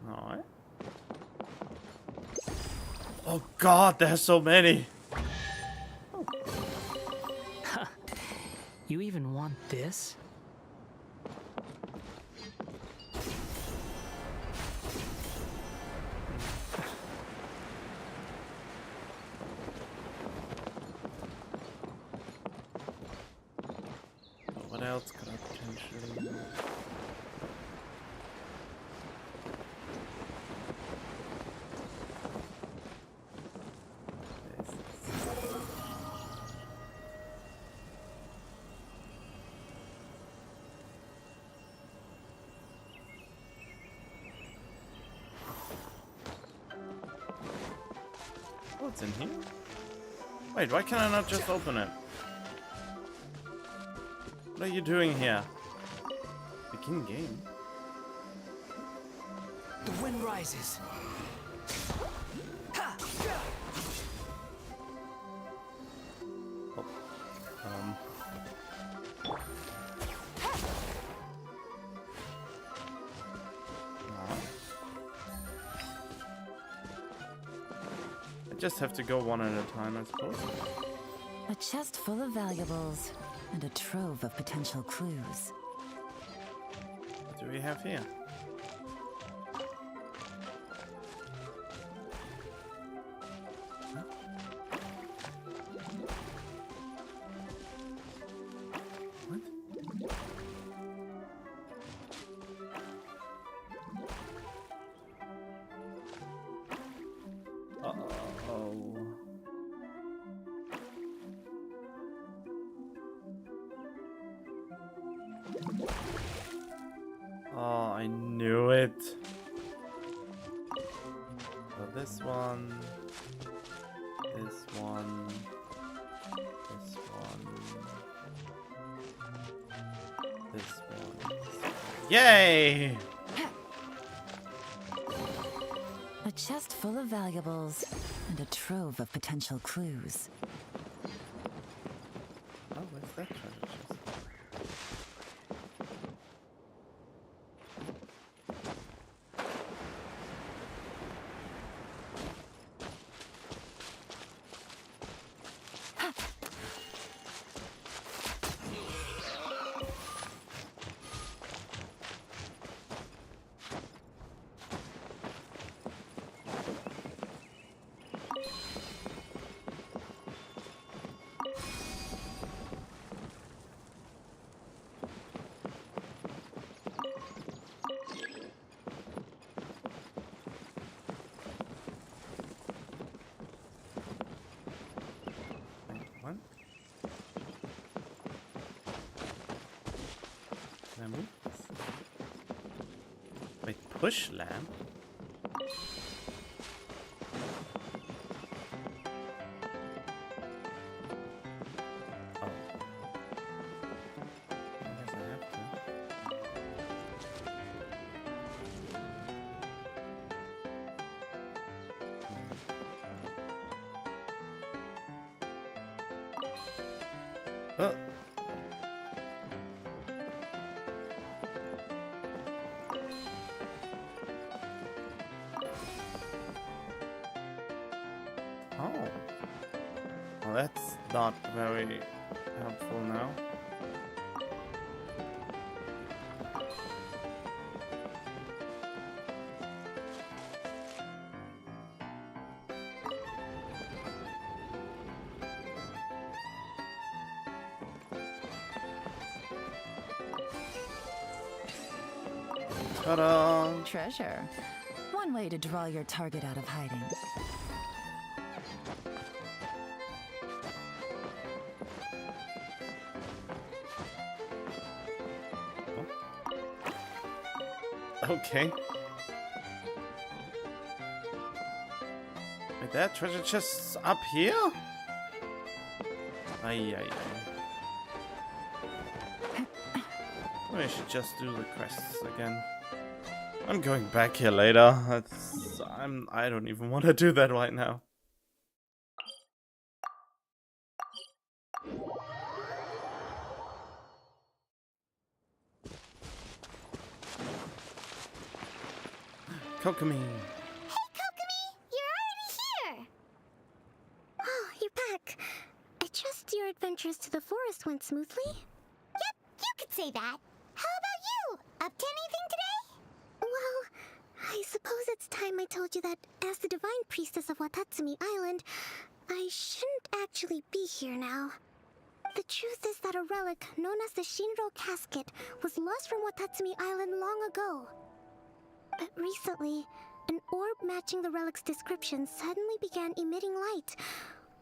Alright. Oh god, there's so many. You even want this? What else could I potentially... What's in here? Wait, why can I not just open it? What are you doing here? Begin game. The wind rises. Ha! Oh. I just have to go one at a time, I suppose. A chest full of valuables and a trove of potential clues. What do we have here? Huh? What? Uh-oh. Oh, I knew it. So this one, this one, this one, this one. Yay! A chest full of valuables and a trove of potential clues. Oh, where's that treasure chest? bush lamp. Oh. I guess I have to. Oh. Oh. Well, that's not very helpful now. Ta-da! Treasure. One way to draw your target out of hiding. Okay. Wait, that treasure chest's up here? Ay, ay, ay. I should just do the quests again. I'm going back here later. I don't even want to do that right now. Kokomi. Hey, Kokomi! You're already here! Oh, you're back. I trust your adventures to the forest went smoothly? Yep, you could say that. How about you? Up to anything today? Well, I suppose it's time I told you that as the divine priestess of Watatsumi Island, I shouldn't actually be here now. The truth is that a relic known as the Shinro Casket was lost from Watatsumi Island long ago. But recently, an orb matching the relic's description suddenly began emitting light,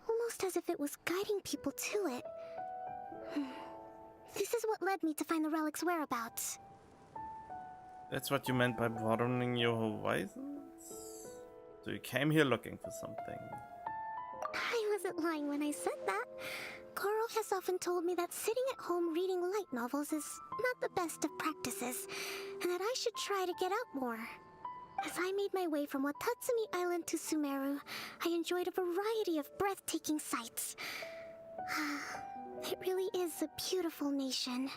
almost as if it was guiding people to it. This is what led me to find the relic's whereabouts. That's what you meant by broadening your horizons? So you came here looking for something. I wasn't lying when I said that. Koro has often told me that sitting at home reading light novels is not the best of practices, and that I should try to get out more. As I made my way from Watatsumi Island to Sumeru, I enjoyed a variety of breathtaking sights. It really is a beautiful nation.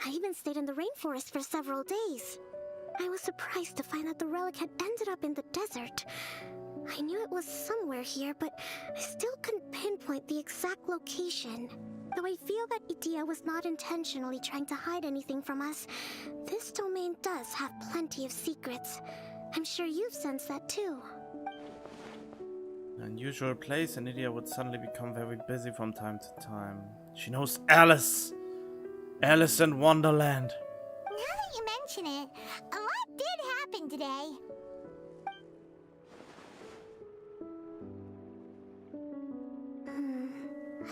I even stayed in the rainforest for several days. I was surprised to find that the relic had ended up in the desert. I knew it was somewhere here, but I still couldn't pinpoint the exact location. Though I feel that Idia was not intentionally trying to hide anything from us, this domain does have plenty of secrets. I'm sure you've sensed that too. An unusual place, and Lydia would suddenly become very busy from time to time. She knows Alice! Alice in Wonderland! Now that you mention it, a lot did happen today.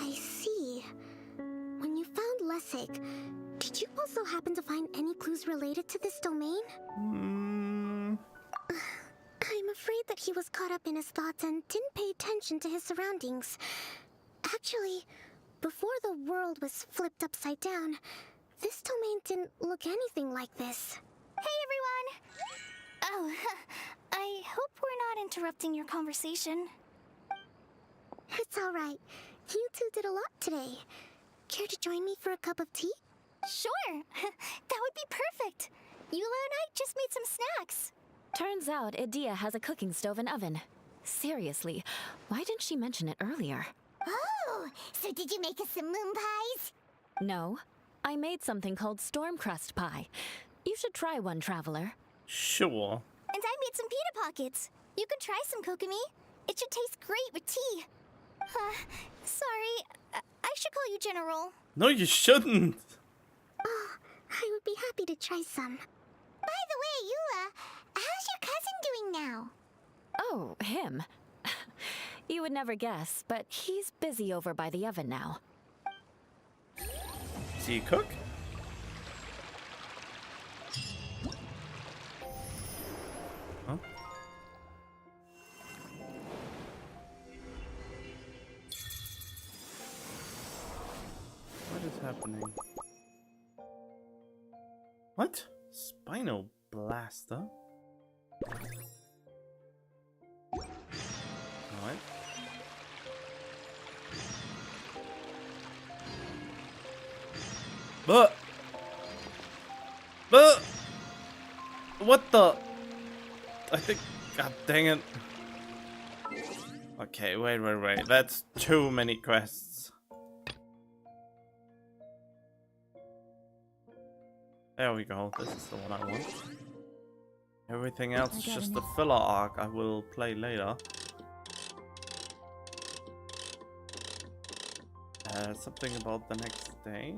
I see. When you found Lessig, did you also happen to find any clues related to this domain? I'm afraid that he was caught up in his thoughts and didn't pay attention to his surroundings. Actually, before the world was flipped upside down, this domain didn't look anything like this. Hey, everyone! Oh, I hope we're not interrupting your conversation. It's alright. You two did a lot today. Care to join me for a cup of tea? Sure! That would be perfect! Eula and I just made some snacks. Turns out Idia has a cooking stove and oven. Seriously, why didn't she mention it earlier? Oh, so did you make us some moon pies? No, I made something called storm crust pie. You should try one, traveler. Sure. And I made some pita pockets. You could try some, Kokomi. It should taste great with tea. Sorry, I should call you General. No, you shouldn't! Oh, I would be happy to try some. By the way, Eula, how's your cousin doing now? Oh, him. You would never guess, but he's busy over by the oven now. See you cook? Huh? What is happening? What? Spinal blaster? Alright. But what the? I think. God dang it. Okay, wait. That's too many quests. There we go. This is the one I want. Everything else is just a filler arc I will play later. Something about the next day.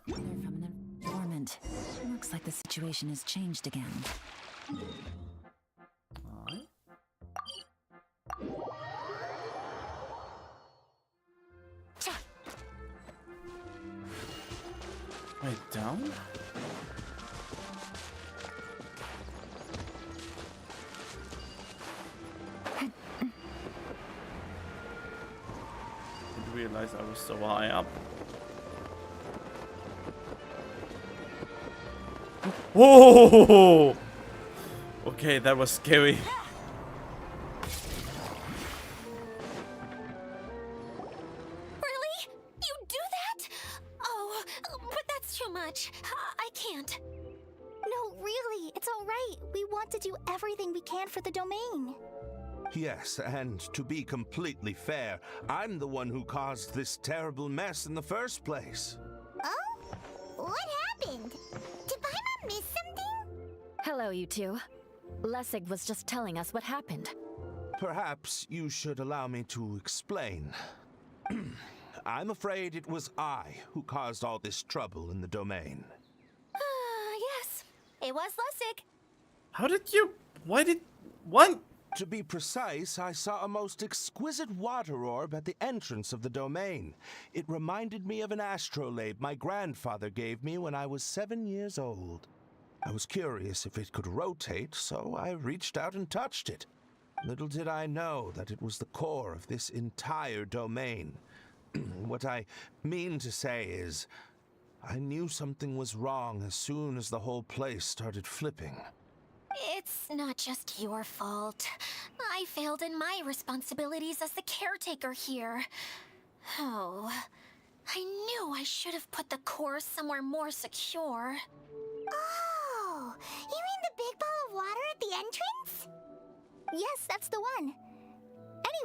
They're from an informant. Looks like the situation has changed again. Alright. Wait, down? Didn't realize I was so high up. Whoa! Okay, that was scary. Really? You do that? Oh, but that's too much. I can't. No, really, it's all right. We want to do everything we can for the domain. Yes, and to be completely fair, I'm the one who caused this terrible mess in the first place. Oh? What happened? Did Paimon miss something? Hello, you two. Lessig was just telling us what happened. Perhaps you should allow me to explain. I'm afraid it was I who caused all this trouble in the domain. Yes. It was Lessig. How did you... Why did... What? To be precise, I saw a most exquisite water orb at the entrance of the domain. It reminded me of an astrolabe my grandfather gave me when I was 7 years old. I was curious if it could rotate, so I reached out and touched it. Little did I know that it was the core of this entire domain. What I mean to say is, I knew something was wrong as soon as the whole place started flipping. It's not just your fault. I failed in my responsibilities as the caretaker here. Oh, I knew I should have put the core somewhere more secure. Oh, you mean the big ball of water at the entrance? Yes, that's the one.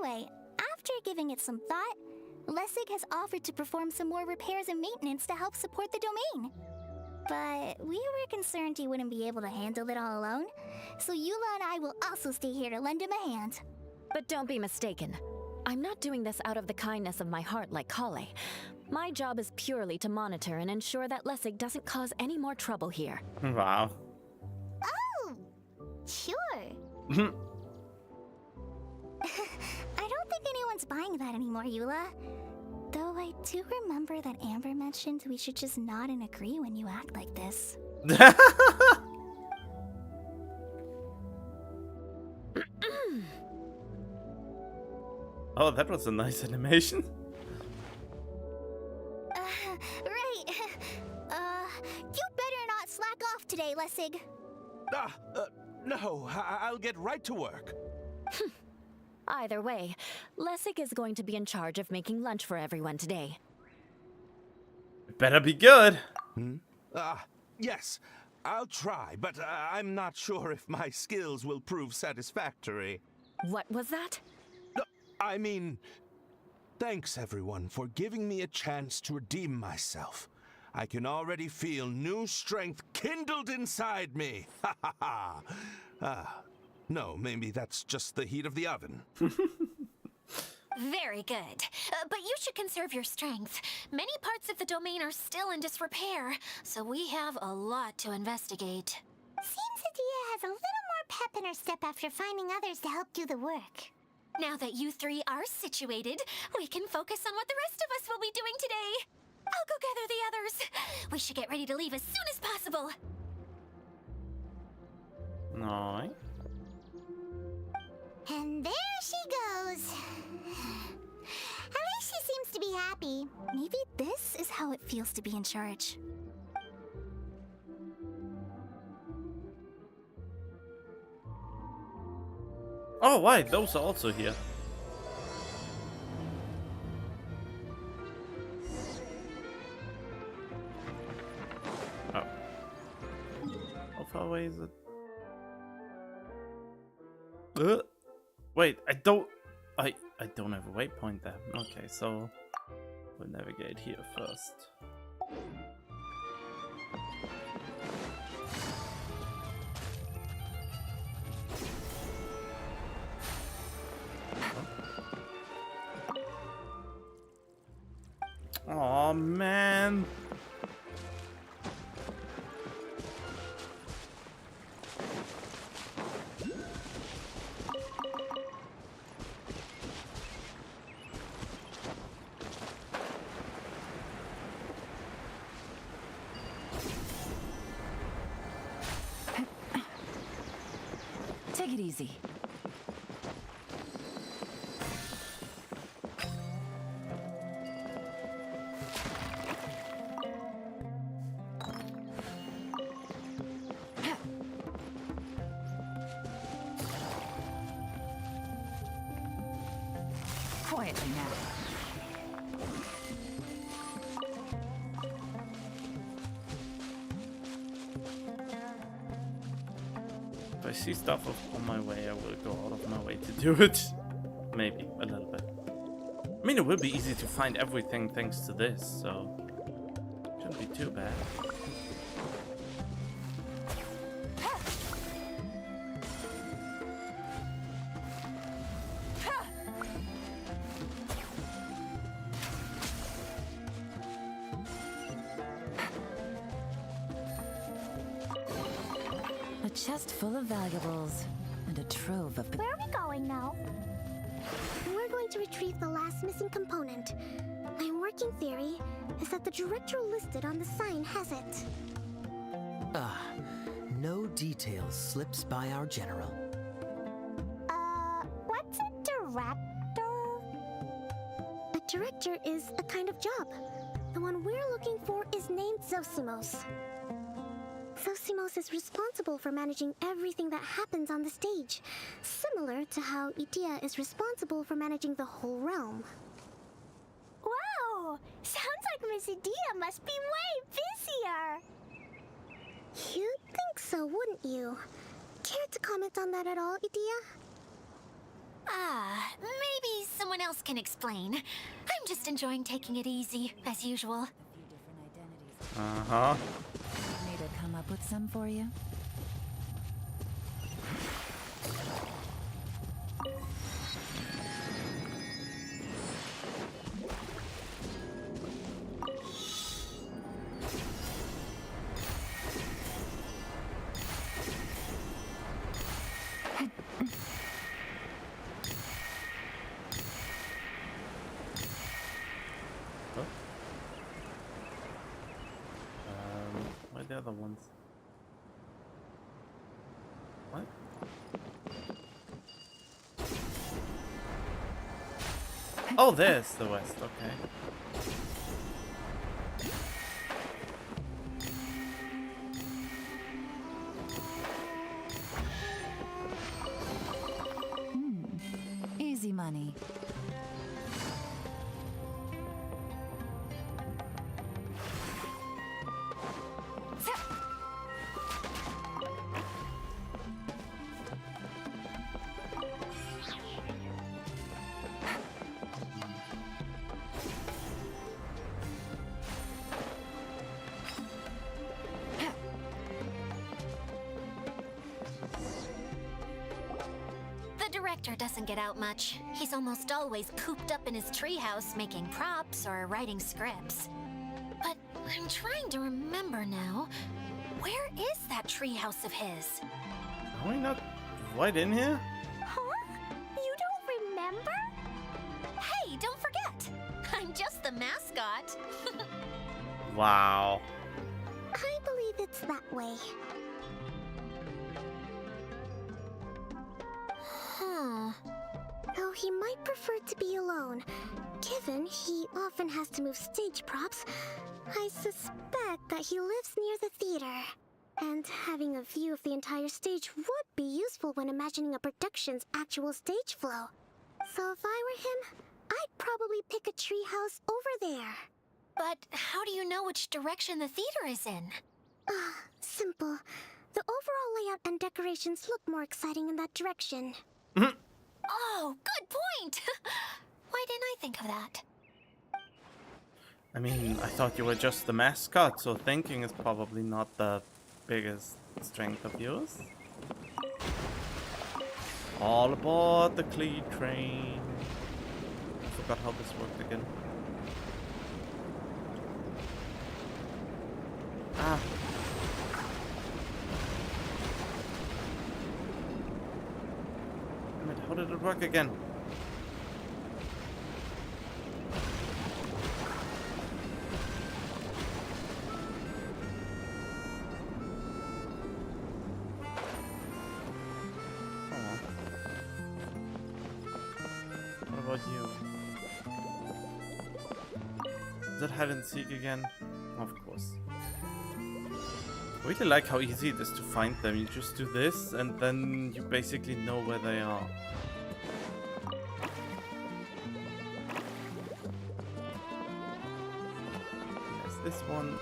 Anyway, after giving it some thought, Lessig has offered to perform some more repairs and maintenance to help support the domain. But we were concerned he wouldn't be able to handle it all alone, so Eula and I will also stay here to lend him a hand. But don't be mistaken. I'm not doing this out of the kindness of my heart like Kale. My job is purely to monitor and ensure that Lessig doesn't cause any more trouble here. Wow. Oh, sure. I don't think anyone's buying that anymore, Eula. Though I do remember that Amber mentioned we should just nod and agree when you act like this. Oh, that was a nice animation. Right. You better not slack off today, Lessig. No, I'll get right to work. Either way, Lessig is going to be in charge of making lunch for everyone today. It better be good. Yes, I'll try, but I'm not sure if my skills will prove satisfactory. What was that? I mean, thanks everyone for giving me a chance to redeem myself. I can already feel new strength kindled inside me. Ha ha ha. No, maybe that's just the heat of the oven. Very good. But you should conserve your strength. Many parts of the domain are still in disrepair, so we have a lot to investigate. Seems Adia has a little more pep in her step after finding others to help do the work. Now that you three are situated, we can focus on what the rest of us will be doing today. I'll go gather the others. We should get ready to leave as soon as possible. Alright. And there she goes. At least she seems to be happy. Maybe this is how it feels to be in charge. Oh, why? Those are also here. Oh. How far away is it? Wait, I don't have a waypoint there. Okay, so we'll navigate here first. Oh man. Take it easy. Quietly now. If I see stuff on my way, I will go out of my way to do it. Maybe a little bit. I mean, it will be easy to find everything thanks to this, so shouldn't be too bad. A chest full of valuables and a trove of... Where are we going now? We're going to retrieve the last missing component. My working theory is that the director listed on the sign has it. No details slips by our general. What's a director? A director is a kind of job. The one we're looking for is named Zosimos. Zosimos is responsible for managing everything that happens on the stage, similar to how Idia is responsible for managing the whole realm. Wow! Sounds like Miss Idia must be way busier! You'd think so, wouldn't you? Care to comment on that at all, Idia? Maybe someone else can explain. I'm just enjoying taking it easy, as usual. Uh-huh. Want me to come up with some for you? Where are the other ones? What? Oh, there's the west, okay. Easy money. actor doesn't get out much. He's almost always cooped up in his treehouse making props or writing scripts. But I'm trying to remember now. Where is that treehouse of his? Are we not right in here? Huh? You don't remember? Hey, don't forget! I'm just the mascot. Wow. I believe it's that way. Huh. Though he might prefer to be alone, given he often has to move stage props, I suspect that he lives near the theater. And having a view of the entire stage would be useful when imagining a production's actual stage flow. So if I were him, I'd probably pick a treehouse over there. But how do you know which direction the theater is in? Simple. The overall layout and decorations look more exciting in that direction. Oh, good point! Why didn't I think of that? I mean, I thought you were just the mascot, so thinking is probably not the biggest strength of yours. All aboard the Clee train. I forgot how this worked again. Ah. Damn it, how did it work again? What about you? Is that hide and seek again? Of course. I really like how easy it is to find them. You just do this and then you basically know where they are. There's this one.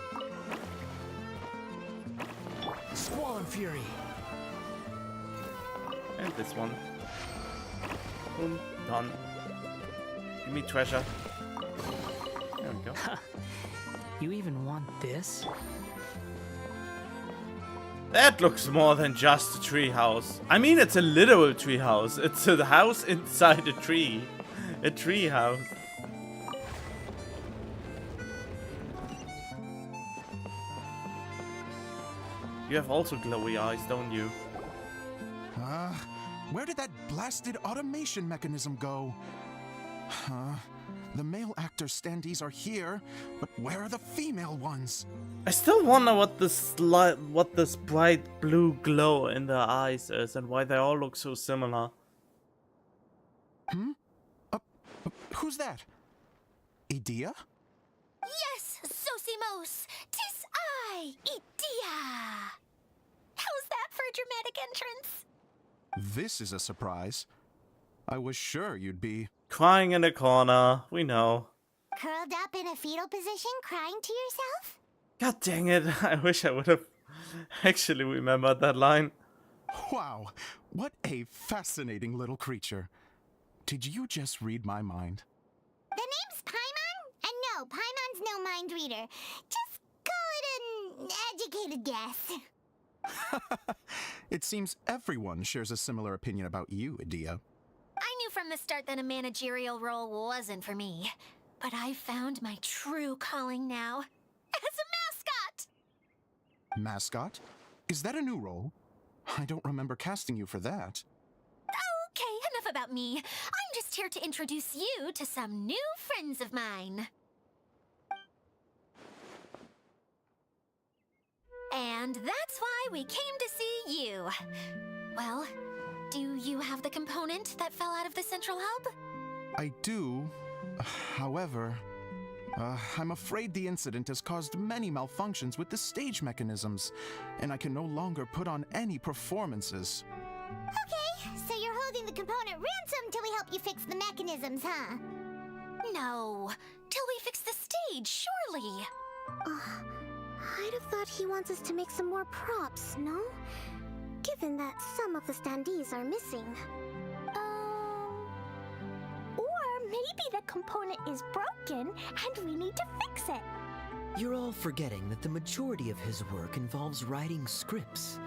Squall Fury. And this one. Boom. Done. Give me treasure. There we go. You even want this? That looks more than just a tree house. I mean, it's a literal tree house. It's a house inside a tree. A tree house. You have also glowy eyes, don't you? Where did that blasted automation mechanism go? The male actor standees are here, but where are the female ones? I still wonder what this bright blue glow in their eyes is and why they all look so similar. Who's that? Idea? Yes, Sosimos! 'Tis I, Idea! How's that for a dramatic entrance? This is a surprise. I was sure you'd be... Crying in a corner, we know. Curled up in a fetal position, crying to yourself? God dang it, I wish I would have actually remembered that line. Wow, what a fascinating little creature. Did you just read my mind? The name's Paimon? And no, Paimon's no mind reader. Just call it an educated guess. It seems everyone shares a similar opinion about you, Idea. I knew from the start that a managerial role wasn't for me. But I found my true calling now. As a mascot! Mascot? Is that a new role? I don't remember casting you for that. Okay, enough about me. I'm just here to introduce you to some new friends of mine. And that's why we came to see you. Well, do you have the component that fell out of the central hub? I do. However, I'm afraid the incident has caused many malfunctions with the stage mechanisms, and I can no longer put on any performances. Okay, so you're holding the component ransom till we help you fix the mechanisms, huh? No, till we fix the stage, surely. I'd have thought he wants us to make some more props, no? Given that some of the standees are missing. Or maybe the component is broken and we need to fix it. You're all forgetting that the majority of his work involves writing scripts.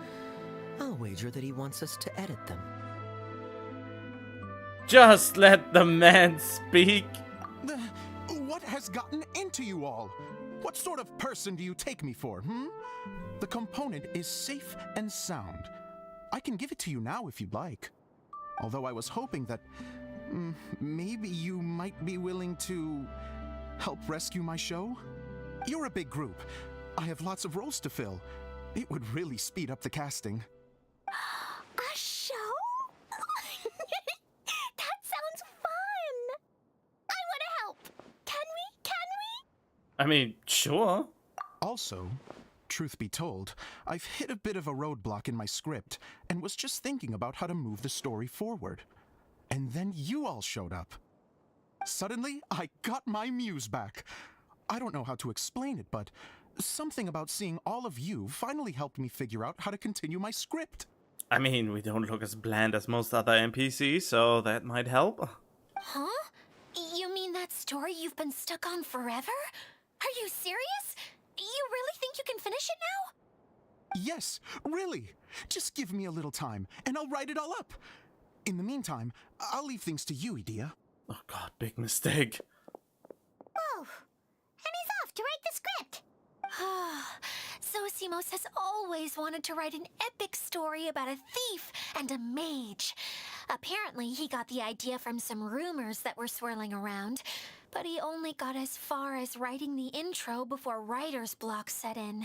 I'll wager that he wants us to edit them. Just let the man speak. What has gotten into you all? What sort of person do you take me for, hmm? The component is safe and sound. I can give it to you now if you'd like. Although I was hoping that maybe you might be willing to help rescue my show? You're a big group. I have lots of roles to fill. It would really speed up the casting. A show? That sounds fun! I want to help! Can we? Can we? I mean, sure. Also, truth be told, I've hit a bit of a roadblock in my script and was just thinking about how to move the story forward. And then you all showed up. Suddenly, I got my muse back. I don't know how to explain it, but something about seeing all of you finally helped me figure out how to continue my script. I mean, we don't look as bland as most other NPCs, so that might help. Huh? You mean that story you've been stuck on forever? Are you serious? You really think you can finish it now? Yes, really. Just give me a little time, and I'll write it all up. In the meantime, I'll leave things to you, Edea. Oh god, big mistake. Whoa! And he's off to write the script! Zosimos has always wanted to write an epic story about a thief and a mage. Apparently, he got the idea from some rumors that were swirling around, but he only got as far as writing the intro before writer's block set in.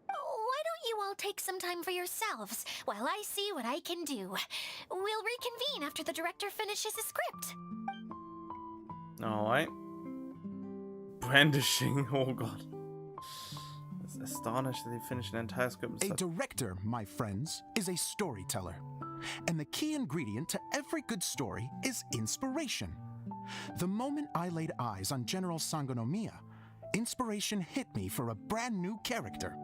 Why don't you all take some time for yourselves while I see what I can do? We'll reconvene after the director finishes his script. Alright. Brandishing, oh god. It's astonished that he finished an entire script. A director, my friends, is a storyteller. And the key ingredient to every good story is inspiration. The moment I laid eyes on General Sangonomiya, inspiration hit me for a brand new character.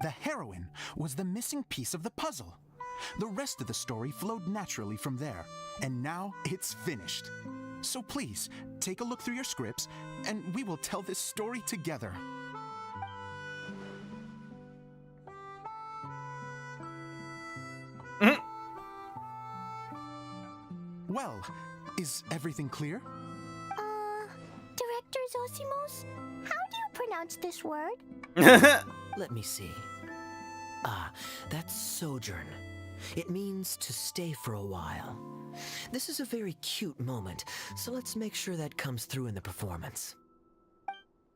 The heroine was the missing piece of the puzzle. The rest of the story flowed naturally from there, and now it's finished. So please, take a look through your scripts, and we will tell this story together. Well, is everything clear? Director Zosimos, how do you pronounce this word? Let me see. Ah, that's sojourn. It means to stay for a while. This is a very cute moment, so let's make sure that comes through in the performance.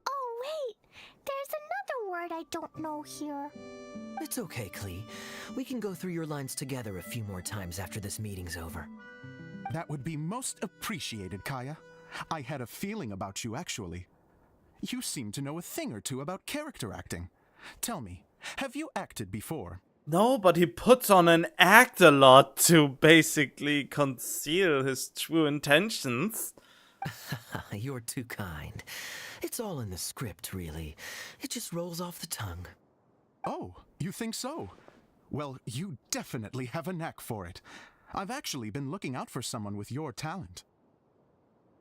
Oh, wait! There's another word I don't know here. It's okay, Klee. We can go through your lines together a few more times after this meeting's over. That would be most appreciated, Kaya. I had a feeling about you, actually. You seem to know a thing or two about character acting. Tell me, have you acted before? No, but he puts on an act a lot to basically conceal his true intentions. You're too kind. It's all in the script, really. It just rolls off the tongue. Oh, you think so? Well, you definitely have a knack for it. I've actually been looking out for someone with your talent.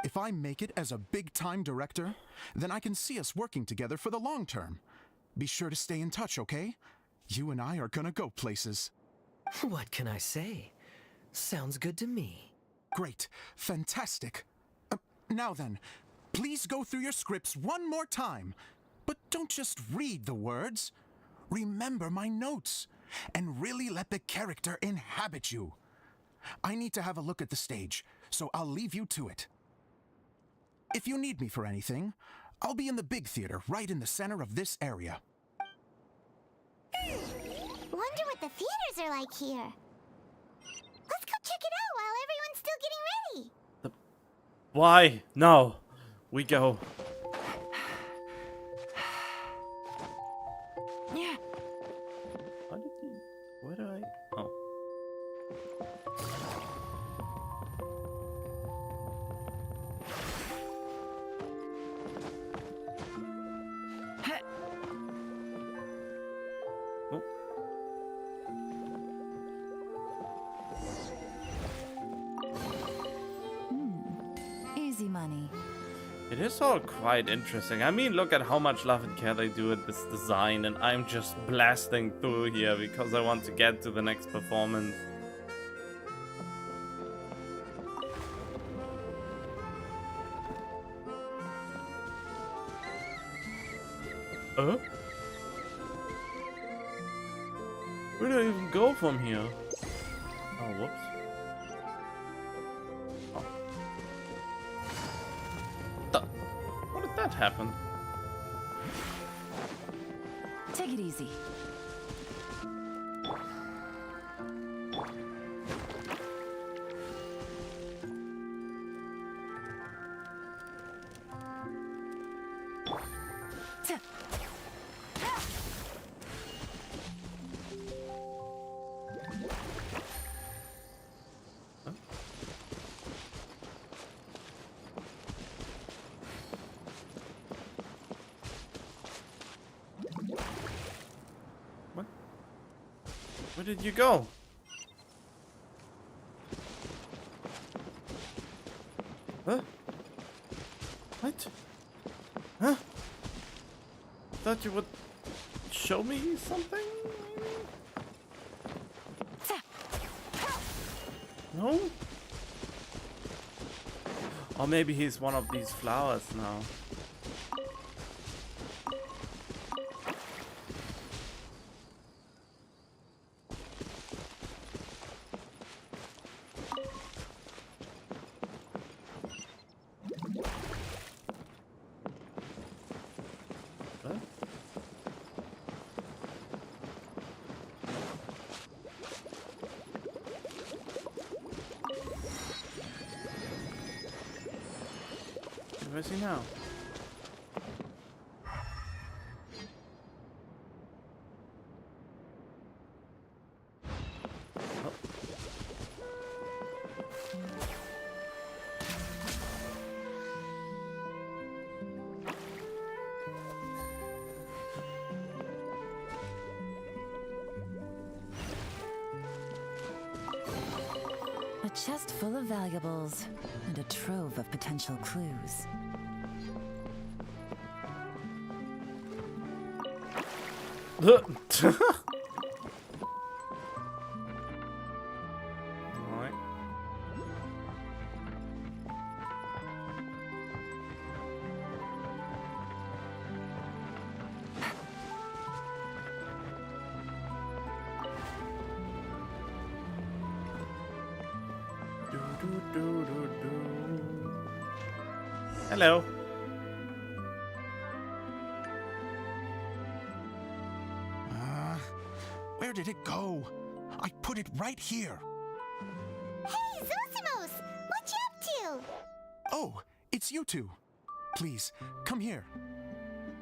If I make it as a big-time director, then I can see us working together for the long term. Be sure to stay in touch, okay? You and I are gonna go places. What can I say? Sounds good to me. Great. Fantastic. Now then, please go through your scripts one more time. But don't just read the words. Remember my notes. And really let the character inhabit you. I need to have a look at the stage, so I'll leave you to it. If you need me for anything, I'll be in the big theater right in the center of this area. Wonder what the theaters are like here. Let's go check it out while everyone's still getting ready. Why? No. We go. Yeah. What did he... Where do I... Oh. Oh. Easy money. It is all quite interesting. I mean, look at how much love and care they do at this design, and I'm just blasting through here because I want to get to the next performance. Where do I even go from here? Oh, whoops. Oh. How did that happen? Take it easy. What? Where did you go? Huh? What? Huh? Thought you would show me something? No? Or maybe he's one of these flowers now. Huh? Where's he now? Oh. A chest full of valuables and a trove of potential clues. Alright. Hello. Where did it go? I put it right here. Hey, Zosimos! What you up to? Oh, it's you two. Please, come here.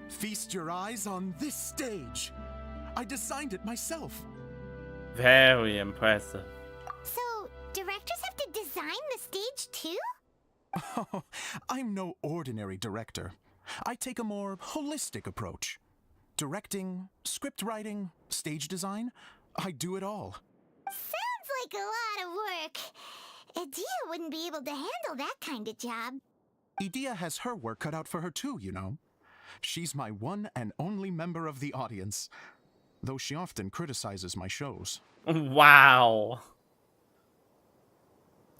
Feast your eyes on this stage. I designed it myself. Very impressive. So, directors have to design the stage too? Oh, I'm no ordinary director. I take a more holistic approach. Directing, script writing, stage design, I do it all. Sounds like a lot of work. Adia wouldn't be able to handle that kind of job. Idia has her work cut out for her too, you know. She's my one and only member of the audience, though she often criticizes my shows. Wow.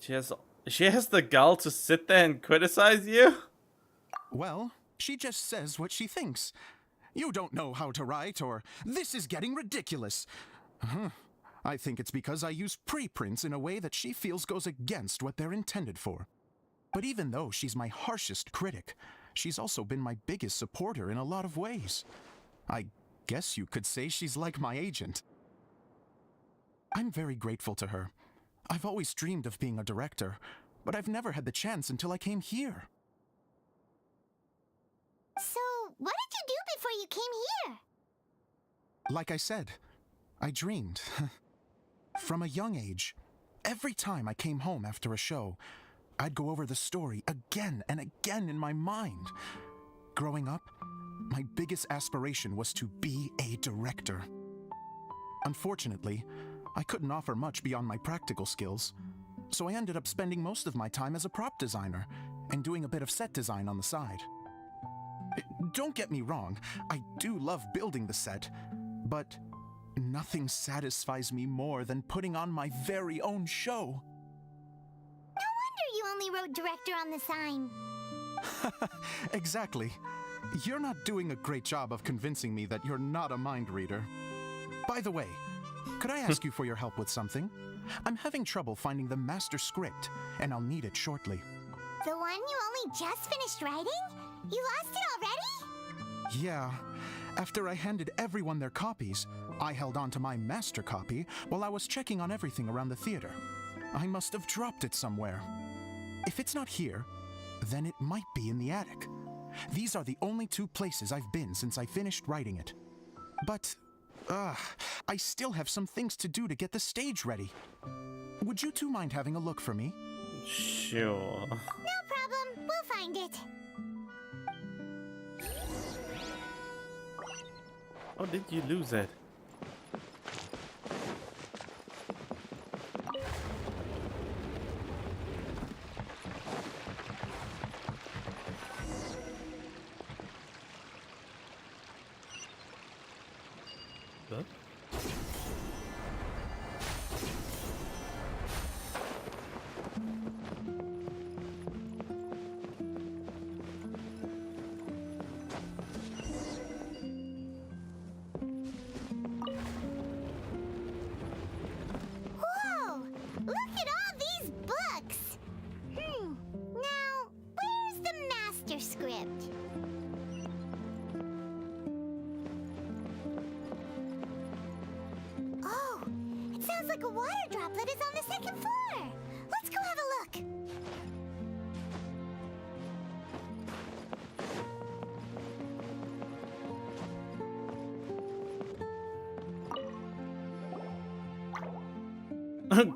She has the gall to sit there and criticize you? Well, she just says what she thinks. You don't know how to write, or this is getting ridiculous. I think it's because I use preprints in a way that she feels goes against what they're intended for. But even though she's my harshest critic, she's also been my biggest supporter in a lot of ways. I guess you could say she's like my agent. I'm very grateful to her. I've always dreamed of being a director, but I've never had the chance until I came here. So, what did you do before you came here? Like I said, I dreamed. From a young age, every time I came home after a show, I'd go over the story again and again in my mind. Growing up, my biggest aspiration was to be a director. Unfortunately, I couldn't offer much beyond my practical skills, so I ended up spending most of my time as a prop designer and doing a bit of set design on the side. Don't get me wrong, I do love building the set, but nothing satisfies me more than putting on my very own show. No wonder you only wrote director on the sign. Exactly. You're not doing a great job of convincing me that you're not a mind reader. By the way, could I ask you for your help with something? I'm having trouble finding the master script, and I'll need it shortly. The one you only just finished writing? You lost it already? Yeah. After I handed everyone their copies, I held on to my master copy while I was checking on everything around the theater. I must have dropped it somewhere. If it's not here, then it might be in the attic. These are the only two places I've been since I finished writing it. But, I still have some things to do to get the stage ready. Would you two mind having a look for me? Sure. No problem. We'll find it. How did you lose it? Huh? Whoa! Look at all these books! Now, where's the master script? Oh, it sounds like a water droplet is on the second floor. Let's go have a look.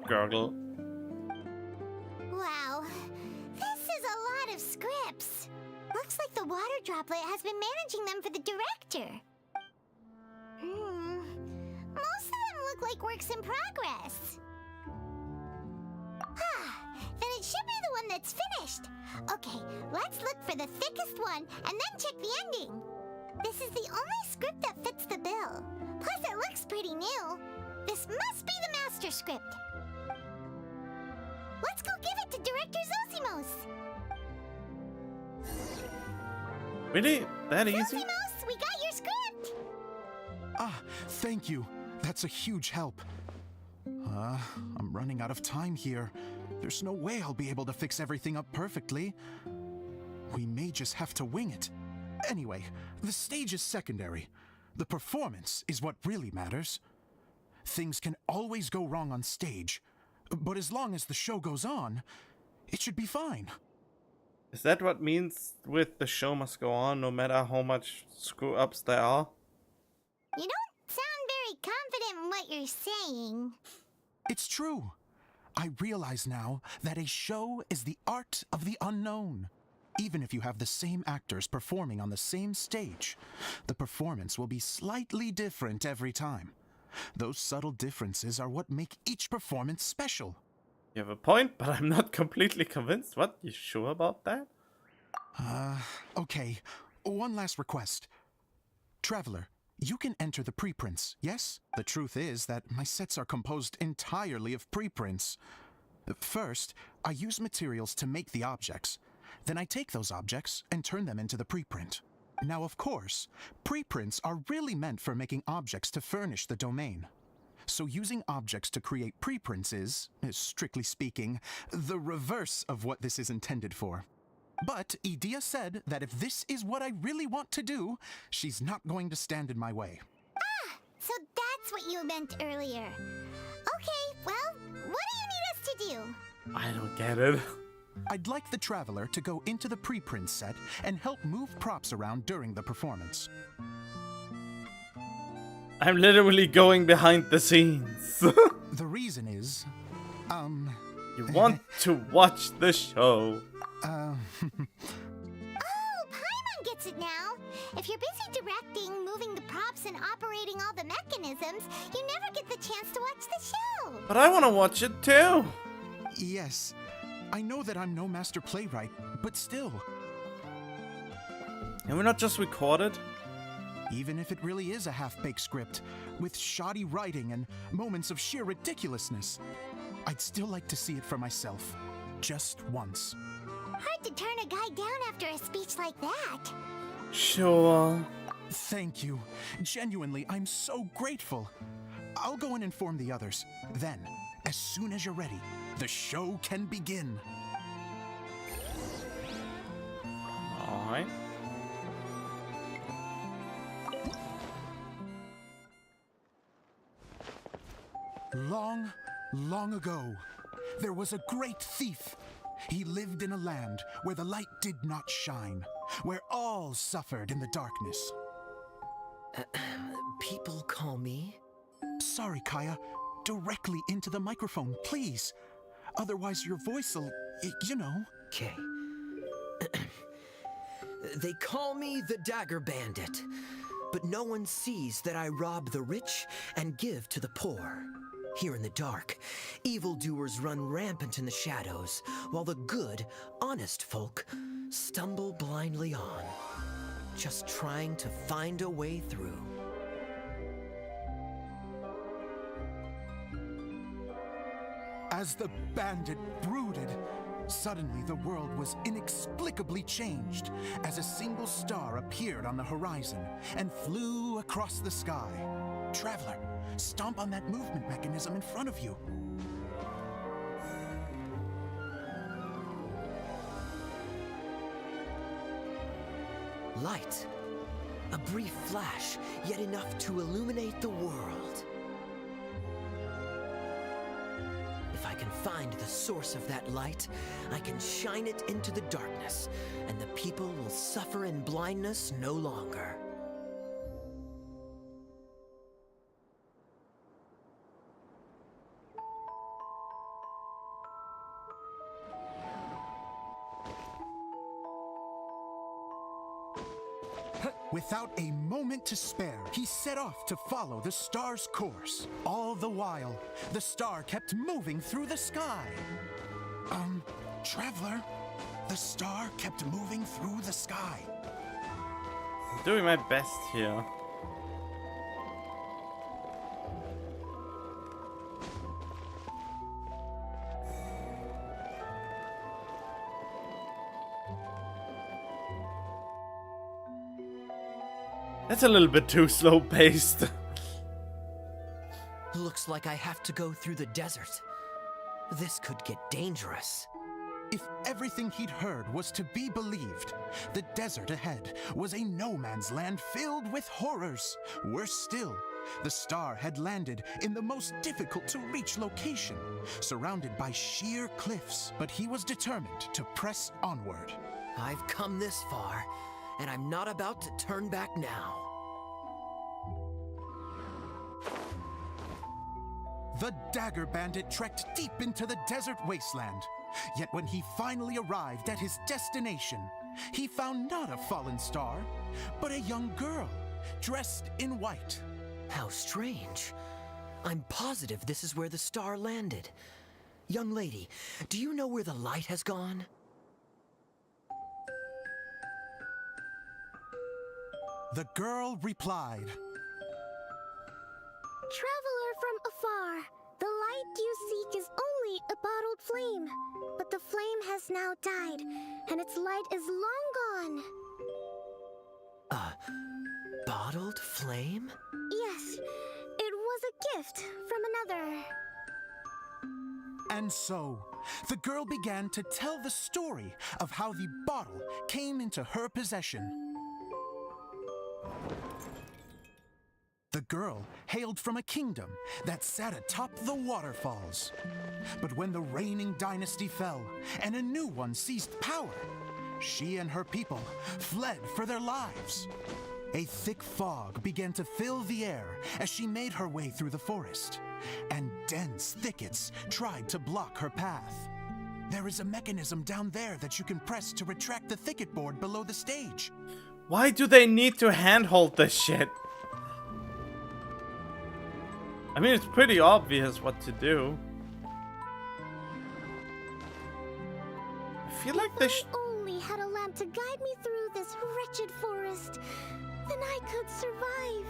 Gurgle. Wow, this is a lot of scripts. Looks like the water droplet has been managing them for the director. Most of them look like works in progress. Then it should be the one that's finished. Okay, let's look for the thickest one and then check the ending. This is the only script that fits the bill. Plus, it looks pretty new. This must be the master script. Let's go give it to Director Zosimos. Really? That easy? Zosimos, we got your script. Thank you. That's a huge help. I'm running out of time here. There's no way I'll be able to fix everything up perfectly. We may just have to wing it. Anyway, the stage is secondary. The performance is what really matters. Things can always go wrong on stage, but as long as the show goes on, it should be fine. Is that what means with the show must go on no matter how much screw-ups there are? You don't sound very confident in what you're saying. It's true. I realize now that a show is the art of the unknown. Even if you have the same actors performing on the same stage, the performance will be slightly different every time. Those subtle differences are what make each performance special. You have a point, but I'm not completely convinced. What? You sure about that? Okay. One last request. Traveler, you can enter the preprints, yes? The truth is that my sets are composed entirely of preprints. First, I use materials to make the objects. Then I take those objects and turn them into the preprint. Now, of course, preprints are really meant for making objects to furnish the domain. So using objects to create preprints is, strictly speaking, the reverse of what this is intended for. But Edea said that if this is what I really want to do, she's not going to stand in my way. So that's what you meant earlier. Okay, well, what do you need us to do? I don't get it. I'd like the Traveler to go into the preprint set and help move props around during the performance. I'm literally going behind the scenes. The reason is, You want to watch the show. Oh, Paimon gets it now. If you're busy directing, moving the props, and operating all the mechanisms, you never get the chance to watch the show. But I want to watch it too. Yes, I know that I'm no master playwright, but still. And we're not just recorded. Even if it really is a half-baked script, with shoddy writing and moments of sheer ridiculousness, I'd still like to see it for myself. Just once. Hard to turn a guy down after a speech like that. Sure. Thank you. Genuinely, I'm so grateful. I'll go and inform the others. Then, as soon as you're ready, the show can begin. Alright. Long, long ago, there was a great thief. He lived in a land where the light did not shine, where all suffered in the darkness. People call me? Sorry, Kaya. Directly into the microphone, please. Otherwise, your voice'll, you know. Okay. They call me the Dagger Bandit, but no one sees that I rob the rich and give to the poor. Here in the dark, evildoers run rampant in the shadows, while the good, honest folk stumble blindly on, just trying to find a way through. As the bandit brooded, suddenly the world was inexplicably changed as a single star appeared on the horizon and flew across the sky. Traveler, stomp on that movement mechanism in front of you. Light. A brief flash, yet enough to illuminate the world. If I can find the source of that light, I can shine it into the darkness, and the people will suffer in blindness no longer. Without a moment to spare, he set off to follow the star's course. All the while, the star kept moving through the sky. Traveler, the star kept moving through the sky. I'm doing my best here. That's a little bit too slow paced. Looks like I have to go through the desert. This could get dangerous. If everything he'd heard was to be believed, the desert ahead was a no-man's land filled with horrors. Worse still, the star had landed in the most difficult-to-reach location, surrounded by sheer cliffs, but he was determined to press onward. I've come this far, and I'm not about to turn back now. The Dagger Bandit trekked deep into the desert wasteland. Yet when he finally arrived at his destination, he found not a fallen star, but a young girl, dressed in white. How strange. I'm positive this is where the star landed. Young lady, do you know where the light has gone? The girl replied, Traveler from afar, the light you seek is only a bottled flame. But the flame has now died, and its light is long gone. Bottled flame? Yes, it was a gift from another. and so the girl began to tell the story of how the bottle came into her possession. The girl hailed from a kingdom that sat atop the waterfalls. But when the reigning dynasty fell and a new one seized power, she and her people fled for their lives. A thick fog began to fill the air as she made her way through the forest, and dense thickets tried to block her path. There is a mechanism down there that you can press to retract the thicket board below the stage. Why do they need to handhold this shit? I mean, it's pretty obvious what to do. I feel like they If I only had a lamp to guide me through this wretched forest, then I could survive.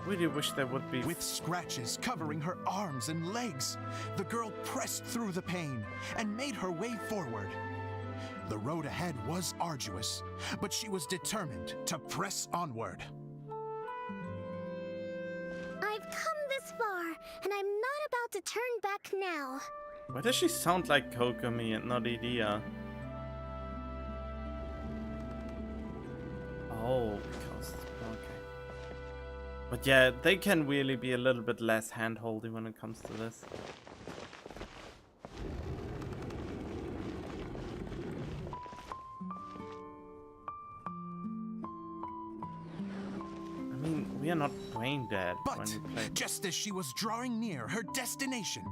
really wish there would be. With scratches covering her arms and legs, the girl pressed through the pain and made her way forward. The road ahead was arduous, but she was determined to press onward. I've come this far, and I'm not about to turn back now. Why does she sound like Kokomi and not Idea? Oh, because okay. But yeah, they can really be a little bit less hand-holdy when it comes to this. I mean, we are not brain dead when But we play. just as she was drawing near her destination,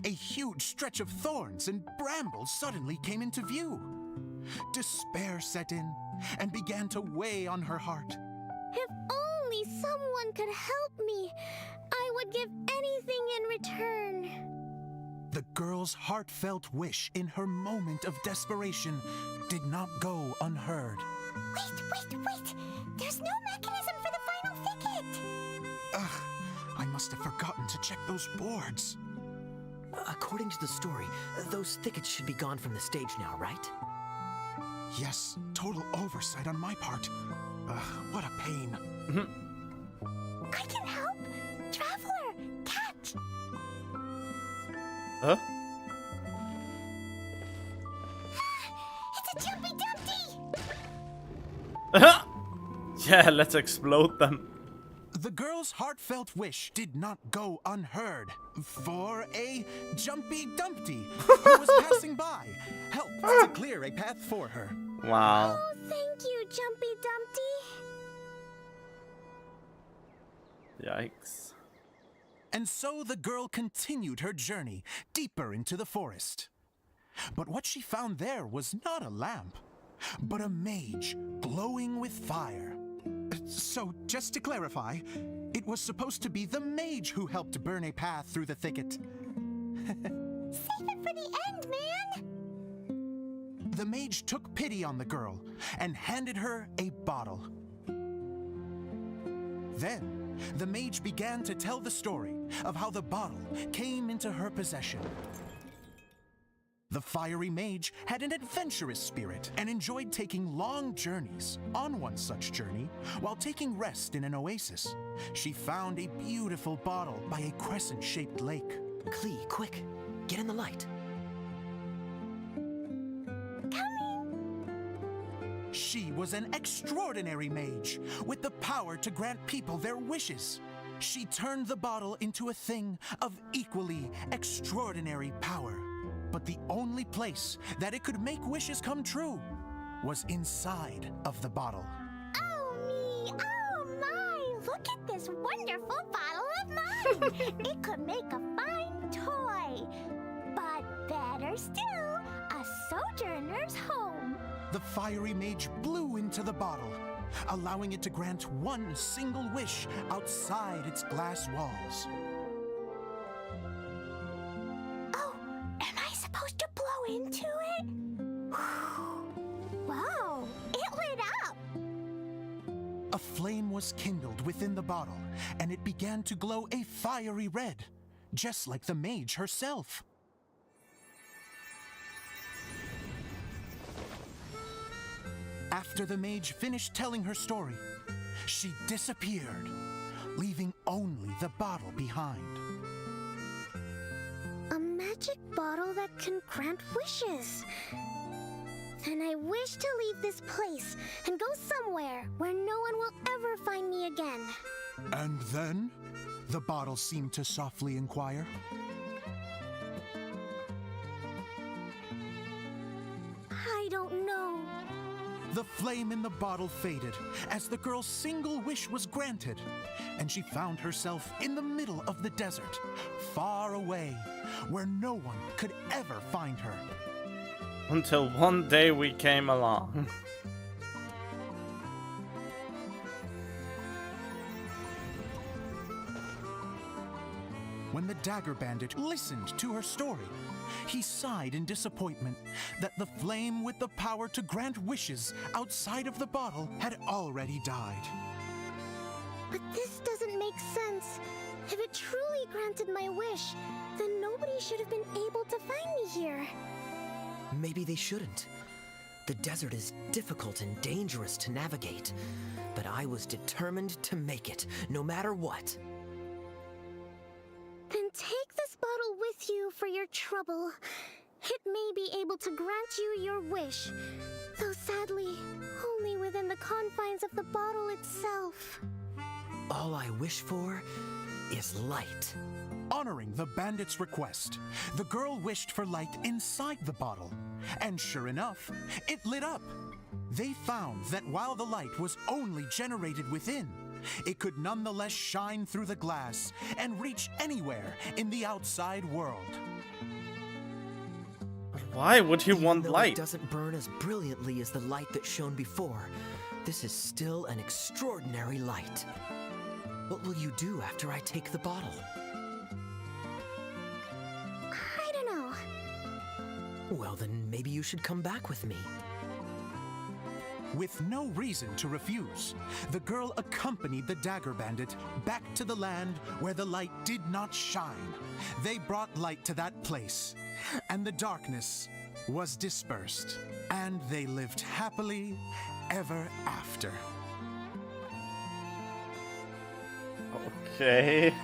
a huge stretch of thorns and brambles suddenly came into view. Despair set in and began to weigh on her heart. If only someone could help me, I would give anything in return. The girl's heartfelt wish in her moment of desperation did not go unheard. Wait! There's no mechanism for the final thicket! Ugh, I must have forgotten to check those boards. According to the story, those thickets should be gone from the stage now, right? Yes, total oversight on my part. What a pain. I can help! Traveler, catch! Huh? It's a Jumpy Dumpty! Yeah, let's explode them. The girl's heartfelt wish did not go unheard, for a Jumpy Dumpty who was passing by helped to clear a path for her. Wow. Oh, thank you, Jumpy Dumpty! Yikes. And so the girl continued her journey deeper into the forest. But what she found there was not a lamp, but a mage glowing with fire. So, just to clarify, it was supposed to be the mage who helped burn a path through the thicket. Save it for the end, man! The mage took pity on the girl and handed her a bottle. Then, the mage began to tell the story of how the bottle came into her possession. The fiery mage had an adventurous spirit and enjoyed taking long journeys. On one such journey, while taking rest in an oasis, she found a beautiful bottle by a crescent-shaped lake. Klee, quick, get in the light. She was an extraordinary mage with the power to grant people their wishes. She turned the bottle into a thing of equally extraordinary power. But the only place that it could make wishes come true was inside of the bottle. Oh me! Oh my! Look at this wonderful bottle of mine! It could make a fine toy! But better still, a sojourner's home! The fiery mage blew into the bottle, allowing it to grant one single wish outside its glass walls. Oh, am I supposed to blow into it? Wow, it lit up! A flame was kindled within the bottle, and it began to glow a fiery red, just like the mage herself. After the mage finished telling her story, she disappeared, leaving only the bottle behind. A magic bottle that can grant wishes. And I wish to leave this place and go somewhere where no one will ever find me again. And then, the bottle seemed to softly inquire. I don't know. The flame in the bottle faded as the girl's single wish was granted, and she found herself in the middle of the desert, far away, where no one could ever find her. Until one day we came along. When the dagger bandit listened to her story, he sighed in disappointment that the flame with the power to grant wishes outside of the bottle had already died. But this doesn't make sense. If it truly granted my wish, then nobody should have been able to find me here. Maybe they shouldn't. The desert is difficult and dangerous to navigate, but I was determined to make it, no matter what. Then take this bottle with you for your trouble. It may be able to grant you your wish, though sadly, only within the confines of the bottle itself. All I wish for is light. Honoring the bandit's request, the girl wished for light inside the bottle, and sure enough, it lit up. They found that while the light was only generated within, it could nonetheless shine through the glass and reach anywhere in the outside world. Why would you want Even though light? It doesn't burn as brilliantly as the light that shone before. This is still an extraordinary light. What will you do after I take the bottle? I don't know. Well, then maybe you should come back with me. With no reason to refuse, the girl accompanied the dagger bandit back to the land where the light did not shine. They brought light to that place, and the darkness was dispersed, and they lived happily ever after. Okay.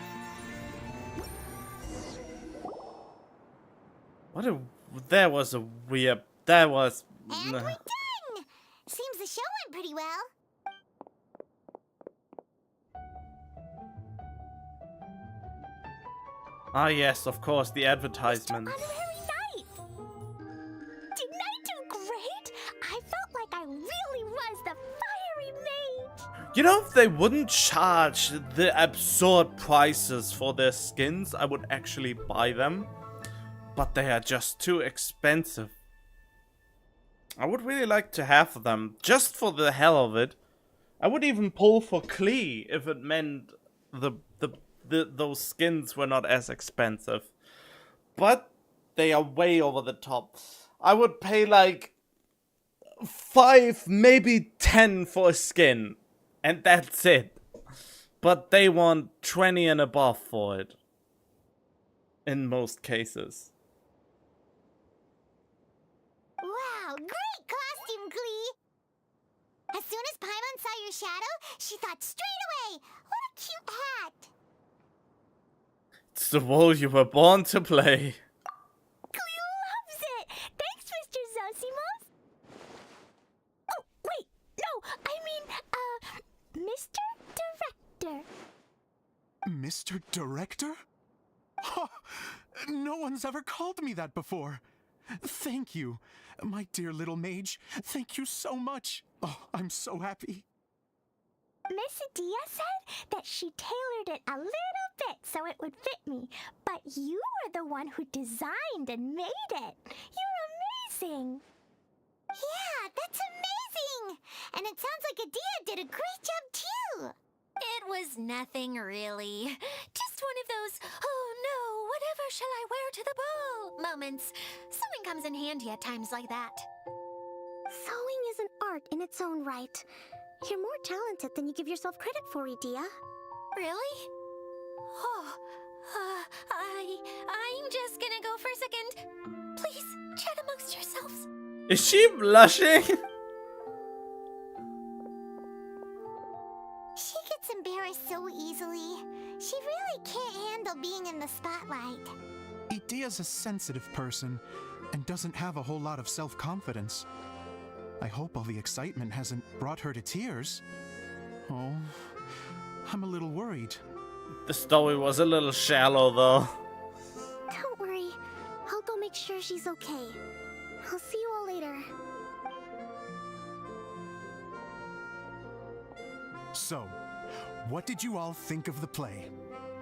That was a weird. That was. And we're done! Seems the show went pretty well. Ah, yes, of course, the advertisement. Honorary Knight! Didn't I do great? I felt like I really was the fiery mage! You know, if they wouldn't charge the absurd prices for their skins, I would actually buy them. But they are just too expensive. I would really like to have them, just for the hell of it. I would even pull for Klee if it meant those skins were not as expensive. But they are way over the top. I would pay like 5, maybe 10 for a skin. And that's it. But they want 20 and above for it. In most cases. Wow, great costume, Klee! As soon as Paimon saw your shadow, she thought straight away, what a cute hat! It's the role you were born to play. Klee loves it! Thanks, Mr. Zosimos! Oh, wait, no, I mean, Mr. Director. Mr. Director? Ha! No one's ever called me that before. Thank you, my dear little mage. Thank you so much. Oh, I'm so happy. Miss Adia said that she tailored it a little bit so it would fit me, but you are the one who designed and made it. You're amazing. Yeah, that's amazing. And it sounds like Adia did a great job too. It was nothing really. Just one of those, oh no, whatever shall I wear to the ball moments. Sewing comes in handy at times like that. Sewing is an art in its own right. You're more talented than you give yourself credit for, Adia. Really? Oh, I'm just gonna go for a second. Please, chat amongst yourselves. Is she blushing? She gets embarrassed so easily. She really can't handle being in the spotlight. Idia's a sensitive person and doesn't have a whole lot of self-confidence. I hope all the excitement hasn't brought her to tears. Oh, I'm a little worried. The story was a little shallow though. Don't worry. I'll go make sure she's okay. I'll see you all later. So, what did you all think of the play?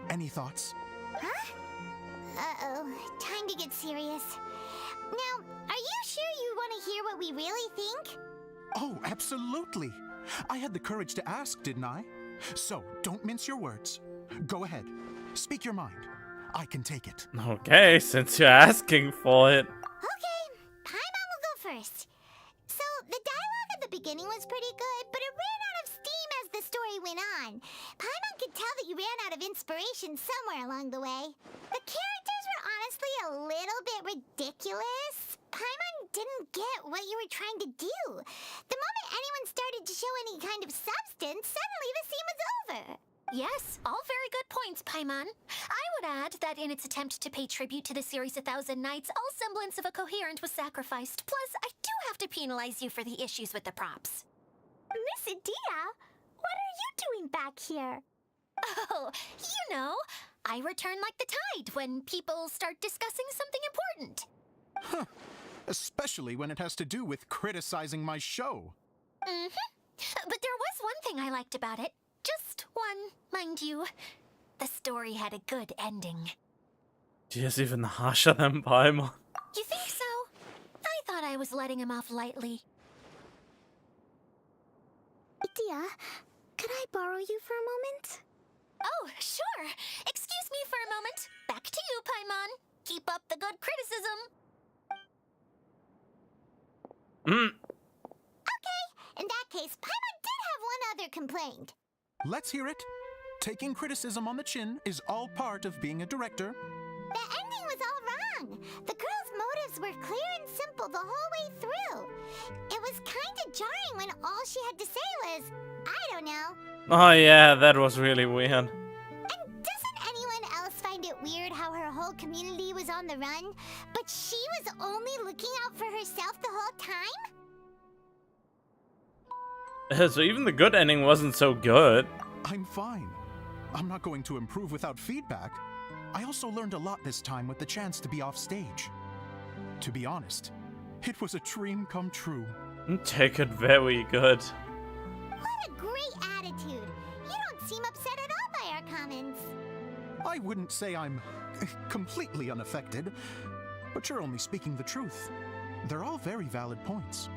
Any thoughts? Huh? Uh-oh. Time to get serious. Now, are you sure you want to hear what we really think? Oh, absolutely. I had the courage to ask, didn't I? So, don't mince your words. Go ahead. Speak your mind. I can take it. Okay, since you're asking for it. Okay, Paimon will go first. So, the dialogue at the beginning was pretty good, but it ran out of steam as the story went on. Paimon could tell that you ran out of inspiration somewhere along the way. The characters were honestly a little bit ridiculous. Paimon didn't get what you were trying to do. The moment anyone started to show any kind of substance, suddenly the scene was over. Yes, all very good points, Paimon. I would add that in its attempt to pay tribute to the series 1,000 Nights, all semblance of a coherent was sacrificed. Plus, I do have to penalize you for the issues with the props. Miss Adia, what are you doing back here? Oh, you know, I return like the tide when people start discussing something important. Huh. Especially when it has to do with criticizing my show. But there was one thing I liked about it. Just one, mind you. The story had a good ending. She is even harsher than Paimon. You think so? I thought I was letting him off lightly. Adia, could I borrow you for a moment? Oh, sure. Excuse me for a moment. Back to you, Paimon. Keep up the good criticism. Okay, in that case, Paimon did have one other complaint. Let's hear it. Taking criticism on the chin is all part of being a director. The ending was all wrong. The girl's motives were clear and simple the whole way through. It was kind of jarring when all she had to say was, I don't know. Oh yeah, that was really weird. And doesn't anyone else find it weird how her whole community was on the run, but she was only looking out for herself the whole time? So even the good ending wasn't so good. I'm fine. I'm not going to improve without feedback. I also learned a lot this time with the chance to be off stage. To be honest, it was a dream come true. Take it very good. What a great attitude. You don't seem upset at all by our comments. I wouldn't say I'm completely unaffected, but you're only speaking the truth. They're all very valid points.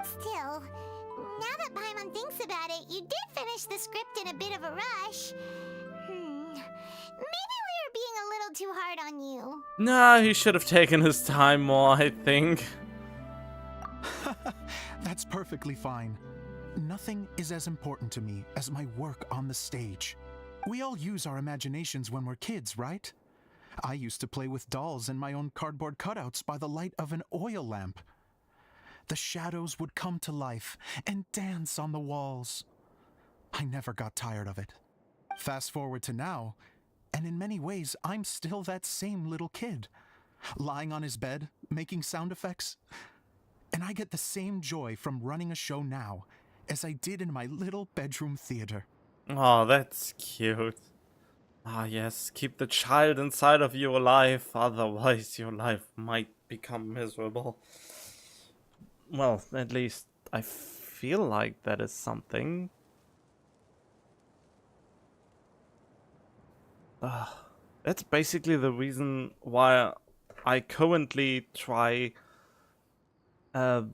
Still, now that Paimon thinks about it, you did finish the script in a bit of a rush. Maybe we were being a little too hard on you. Nah, he should have taken his time more, I think. That's perfectly fine. Nothing is as important to me as my work on the stage. We all use our imaginations when we're kids, right? I used to play with dolls and my own cardboard cutouts by the light of an oil lamp. The shadows would come to life and dance on the walls. I never got tired of it. Fast forward to now, and in many ways, I'm still that same little kid, lying on his bed, making sound effects. And I get the same joy from running a show now as I did in my little bedroom theater. Oh, that's cute. Ah, yes, keep the child inside of you alive, otherwise your life might become miserable. Well, at least I feel like that is something. That's basically the reason why I currently try to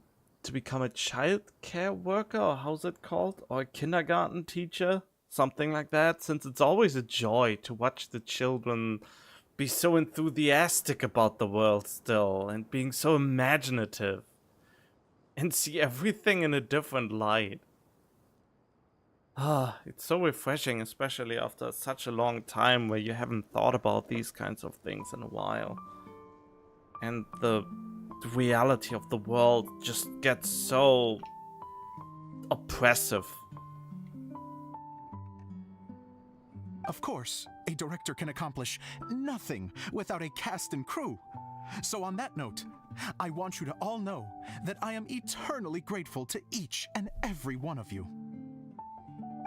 become a child care worker, or how's it called? Or a kindergarten teacher? Something like that, since it's always a joy to watch the children be so enthusiastic about the world still, and being so imaginative, and see everything in a different light. It's so refreshing, especially after such a long time where you haven't thought about these kinds of things in a while. And the reality of the world just gets so oppressive. Of course, a director can accomplish nothing without a cast and crew. So on that note, I want you to all know that I am eternally grateful to each and every one of you.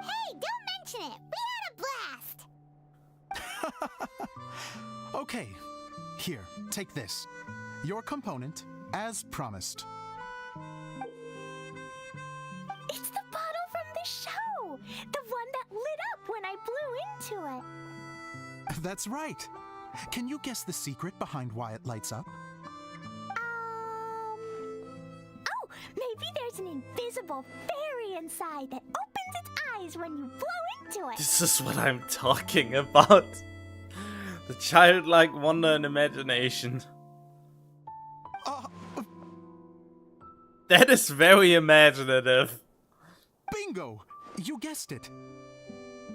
Hey, don't mention it. We had a blast. Okay, here, take this. Your component, as promised. It's the bottle from the show. The one that lit up when I blew into it. That's right. Can you guess the secret behind why it lights up? Oh, maybe there's an invisible fairy inside that opens its eyes when you blow into it. This is what I'm talking about. The childlike wonder and imagination. That is very imaginative. Bingo! You guessed it.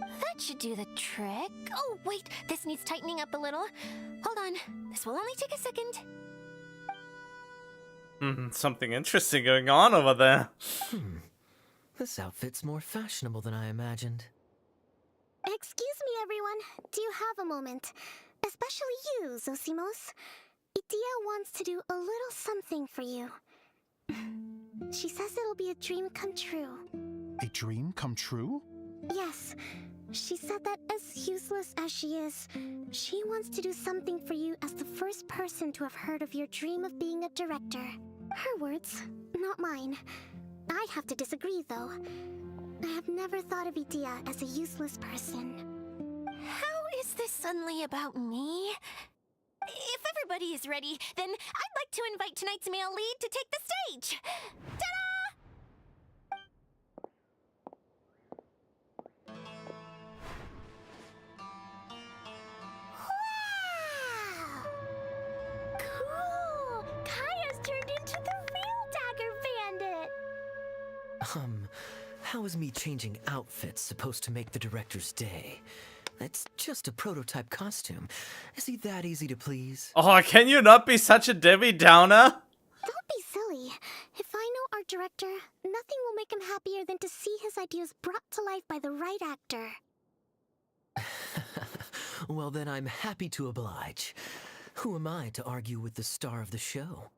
That should do the trick. Oh, wait, this needs tightening up a little. Hold on, this will only take a second. Something interesting going on over there. This outfit's more fashionable than I imagined. Excuse me, everyone. Do you have a moment? Especially you, Zosimos. Idia wants to do a little something for you. She says it'll be a dream come true. A dream come true? Yes. She said that as useless as she is, she wants to do something for you as the first person to have heard of your dream of being a director. Her words, not mine. I have to disagree, though. I have never thought of Idia as a useless person. How is this suddenly about me? If everybody is ready, then I'd like to invite tonight's male lead to take the stage. Ta-da! Wow! Cool! Kaya's turned into the real Dagger Bandit! How is me changing outfits supposed to make the director's day? It's just a prototype costume. Is he that easy to please? Oh, can you not be such a Debbie Downer? Don't be silly. If I know our director, nothing will make him happier than to see his ideas brought to life by the right actor. Well, then I'm happy to oblige. Who am I to argue with the star of the show?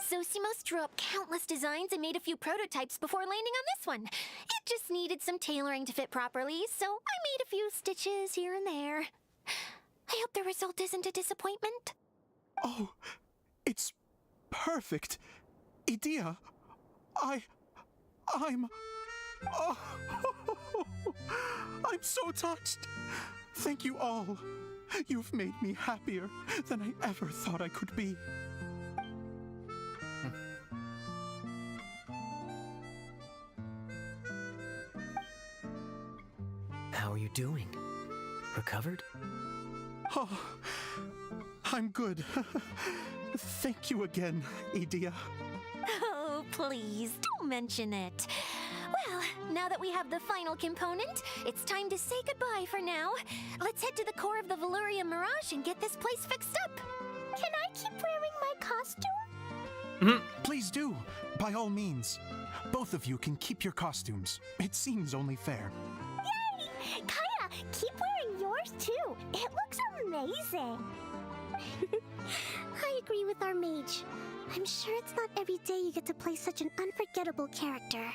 Zosimos drew up countless designs and made a few prototypes before landing on this one. It just needed some tailoring to fit properly, so I made a few stitches here and there. I hope the result isn't a disappointment. Oh, it's perfect. Idia, I'm... Oh, I'm so touched. Thank you all. You've made me happier than I ever thought I could be. How are you doing? Recovered? Oh, I'm good. Thank you again, Idia. Oh, please, don't mention it. Well, now that we have the final component, it's time to say goodbye for now. Let's head to the core of the Valuria Mirage and get this place fixed up. Can I keep wearing my costume? Please do, by all means. Both of you can keep your costumes. It seems only fair. Yay! Kaya, keep wearing yours too. It looks amazing. I agree with our mage. I'm sure it's not every day you get to play such an unforgettable character.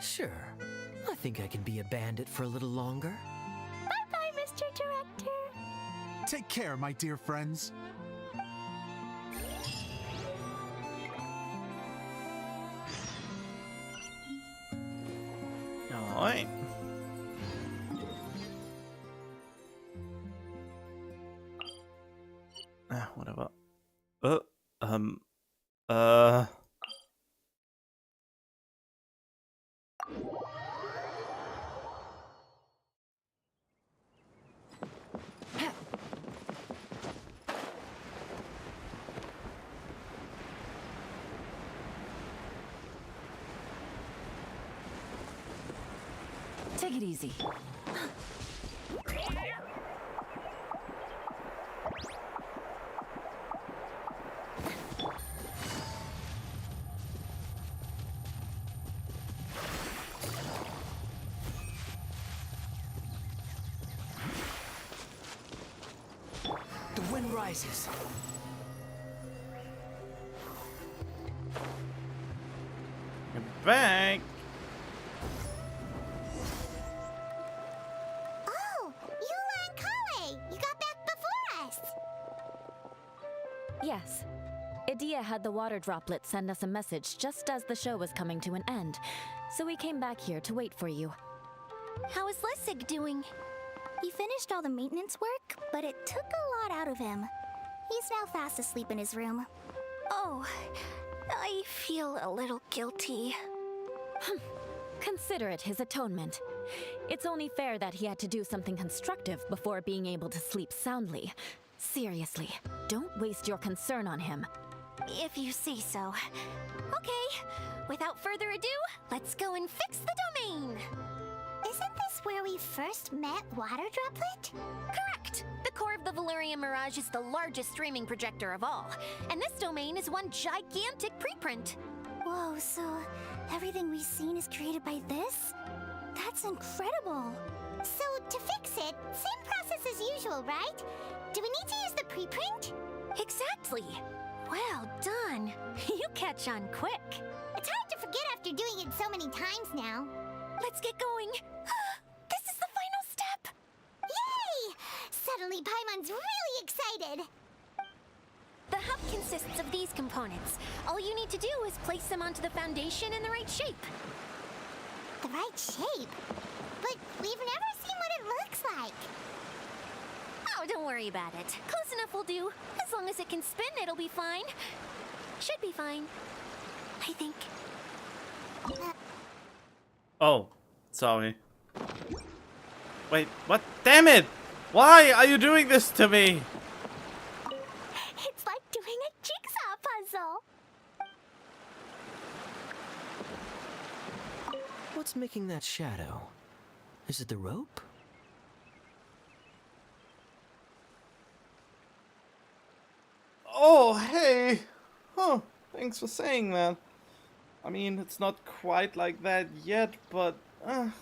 Sure. I think I can be a bandit for a little longer. Bye-bye, Mr. Director. Take care, my dear friends. Alright. Whatever. Take it easy. The wind rises. Get back. Oh, Eula and Kale! You got back before us! Yes. Idia had the water droplet send us a message just as the show was coming to an end, so we came back here to wait for you. How is Lessig doing? He finished all the maintenance work, but it took a lot out of him. He's now fast asleep in his room. Oh, I feel a little guilty. Consider it his atonement. It's only fair that he had to do something constructive before being able to sleep soundly. Seriously, don't waste your concern on him. If you say so. Okay, without further ado, let's go and fix the domain. Isn't this where we first met Water Droplet? Correct. The core of the Valerian Mirage is the largest streaming projector of all, and this domain is one gigantic preprint. Whoa, so everything we've seen is created by this? That's incredible. So to fix it, same process as usual, right? Do we need to use the preprint? Exactly. Well done. You catch on quick. It's hard to forget after doing it so many times now. Let's get going. This is the final step. Yay! Suddenly Paimon's really excited. The hub consists of these components. All you need to do is place them onto the foundation in the right shape. The right shape? But we've never seen what it looks like. Oh, don't worry about it. Close enough will do. As long as it can spin, it'll be fine. Should be fine. I think. Oh, sorry. Wait, what? Damn it! Why are you doing this to me? It's like doing a jigsaw puzzle. What's making that shadow? Is it the rope? Oh, hey! Oh, thanks for saying that. I mean, it's not quite like that yet, but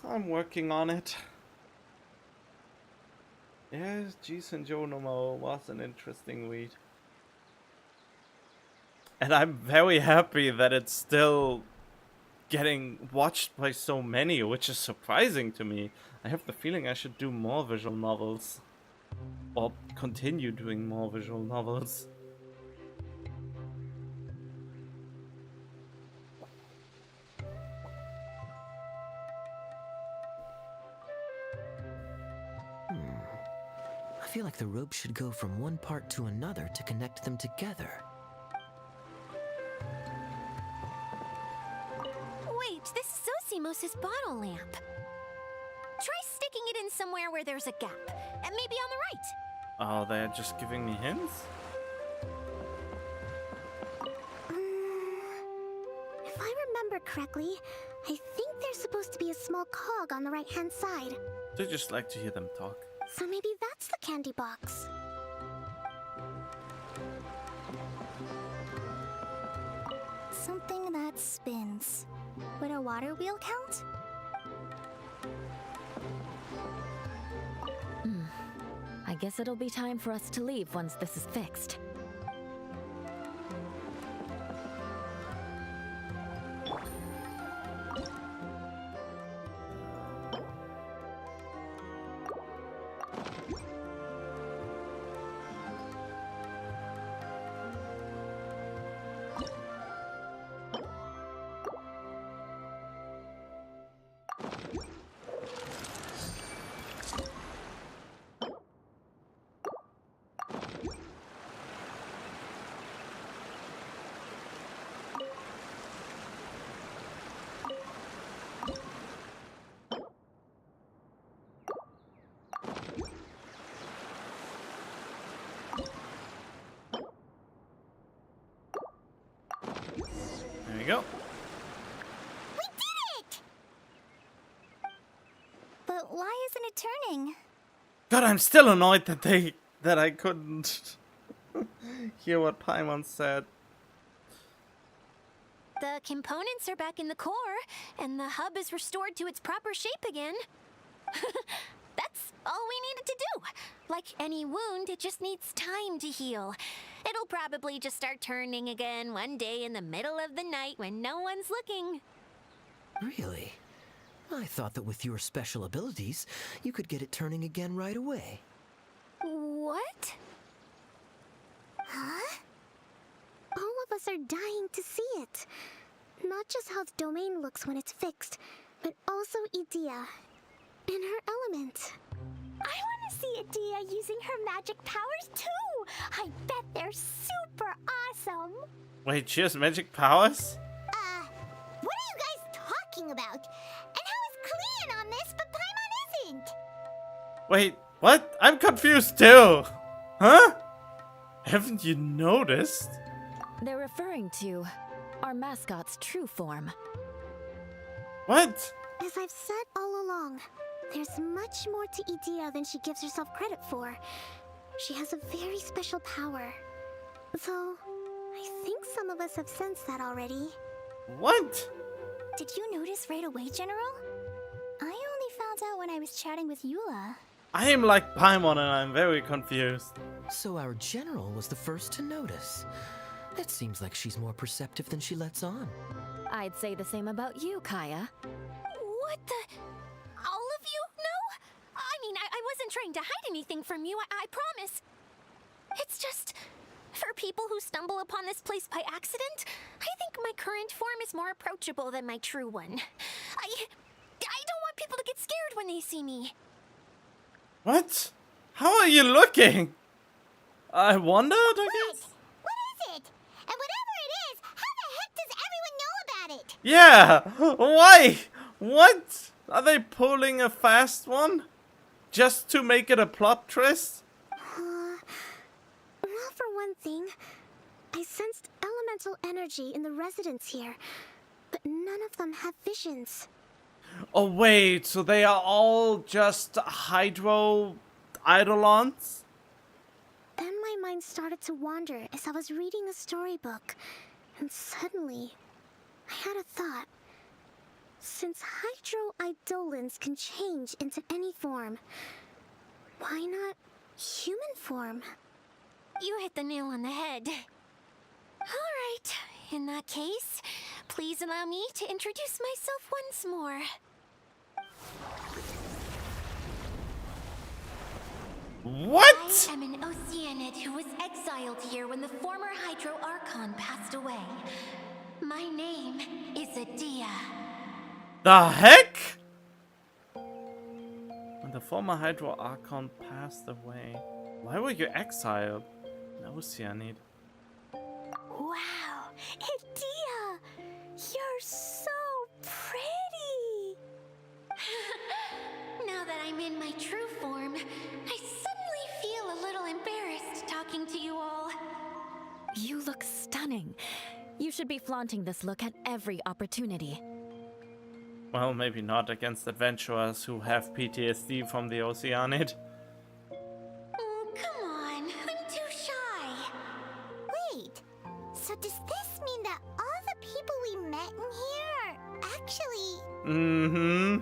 I'm working on it. Yes, Genshin Jonomo was an interesting read. And I'm very happy that it's still getting watched by so many, which is surprising to me. I have the feeling I should do more visual novels. Or continue doing more visual novels. I feel like the rope should go from one part to another to connect them together. Wait, this is Zosimos' bottle lamp. Try sticking it in somewhere where there's a gap. And maybe on the right. Oh, they're just giving me hints? If I remember correctly, I think there's supposed to be a small cog on the right-hand side. They just like to hear them talk. So maybe that's the candy box. Something that spins. Would a water wheel count? I guess it'll be time for us to leave once this is fixed. There we go. We did it! But why isn't it turning? God, I'm still annoyed that I couldn't hear what Paimon said. The components are back in the core, and the hub is restored to its proper shape again. That's all we needed to do. Like any wound, it just needs time to heal. It'll probably just start turning again one day in the middle of the night when no one's looking. Really? I thought that with your special abilities, you could get it turning again right away. What? Huh? All of us are dying to see it. Not just how the domain looks when it's fixed, but also Idea. In her element. I want to see Idea using her magic powers too! I bet they're super awesome! Wait, she has magic powers? What are you guys talking about? And how is Kleon on this, but Paimon isn't? Wait, what? I'm confused too! Huh? Haven't you noticed? They're referring to our mascot's true form. What? As I've said all along, there's much more to Idea than she gives herself credit for. She has a very special power. Though, I think some of us have sensed that already. What? Did you notice right away, General? I only found out when I was chatting with Eula. I am like Paimon and I'm very confused. So our general was the first to notice. It seems like she's more perceptive than she lets on. I'd say the same about you, Kaya. What the? All of you? No? I mean, I wasn't trying to hide anything from you, I promise. It's just, for people who stumble upon this place by accident, I think my current form is more approachable than my true one. I don't want people to get scared when they see me. What? How are you looking? I wondered, I guess? What is it? And whatever it is, how the heck does everyone know about it? Yeah! Why? What? Are they pulling a fast one? Just to make it a plot twist? Well, for one thing, I sensed elemental energy in the residents here, but none of them have visions. Oh wait, so they are all just hydro eidolons? Then my mind started to wander as I was reading a storybook, and suddenly, I had a thought. Since hydro-eidolons can change into any form, why not human form? You hit the nail on the head. Alright, in that case, please allow me to introduce myself once more. What? I am an Oceanid who was exiled here when the former Hydro Archon passed away. My name is Adia. The heck? When the former Hydro Archon passed away. Why were you exiled? No, Oceanid. Wow, Adia! You're so pretty! Now that I'm in my true form, I suddenly feel a little embarrassed talking to you all. You look stunning. You should be flaunting this look at every opportunity. Well, maybe not against adventurers who have PTSD from the Oceanid. Oh, come on. I'm too shy. Wait, so does this mean that all the people we met in here are actually... Mm-hmm.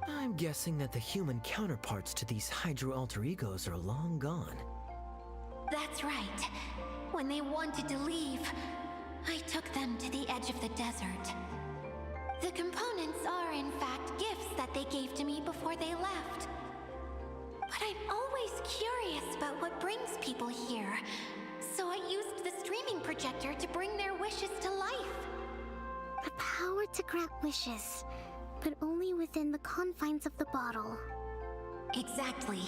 I'm guessing that the human counterparts to these hydro alter egos are long gone. That's right. When they wanted to leave, I took them to the edge of the desert. The components are, in fact, gifts that they gave to me before they left. But I'm always curious about what brings people here, so I used the streaming projector to bring their wishes to life. The power to grant wishes, but only within the confines of the bottle. Exactly.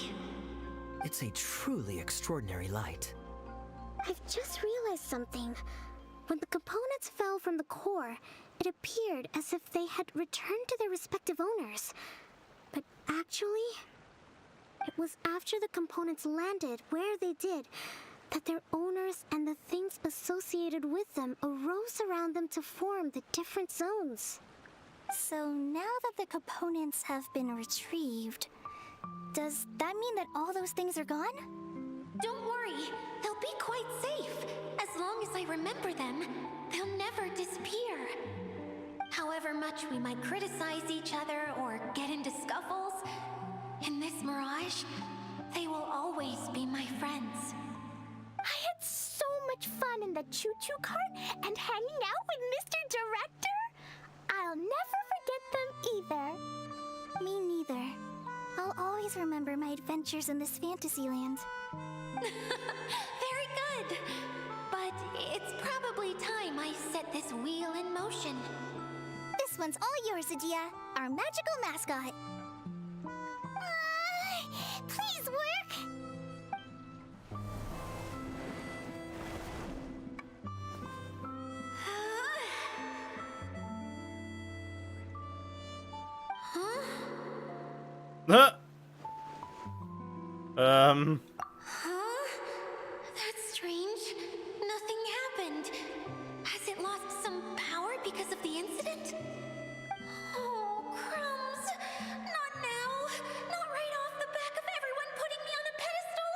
It's a truly extraordinary light. I've just realized something. When the components fell from the core, it appeared as if they had returned to their respective owners. But actually, it was after the components landed where they did that their owners and the things associated with them arose around them to form the different zones. So now that the components have been retrieved, does that mean that all those things are gone? Don't worry, they'll be quite safe. As long as I remember them, they'll never disappear. However much we might criticize each other or get into scuffles, in this mirage, they will always be my friends. I had so much fun in the choo-choo cart and hanging out with Mr. Director. I'll never forget them either. Me neither. I'll always remember my adventures in this Fantasyland. Very good. But it's probably time I set this wheel in motion. This one's all yours, Adia, our magical mascot. Please work. Huh? Huh? That's strange. Nothing happened. Has it lost some power because of the incident? Oh, crumbs. Not now. Not right off the back of everyone putting me on a pedestal.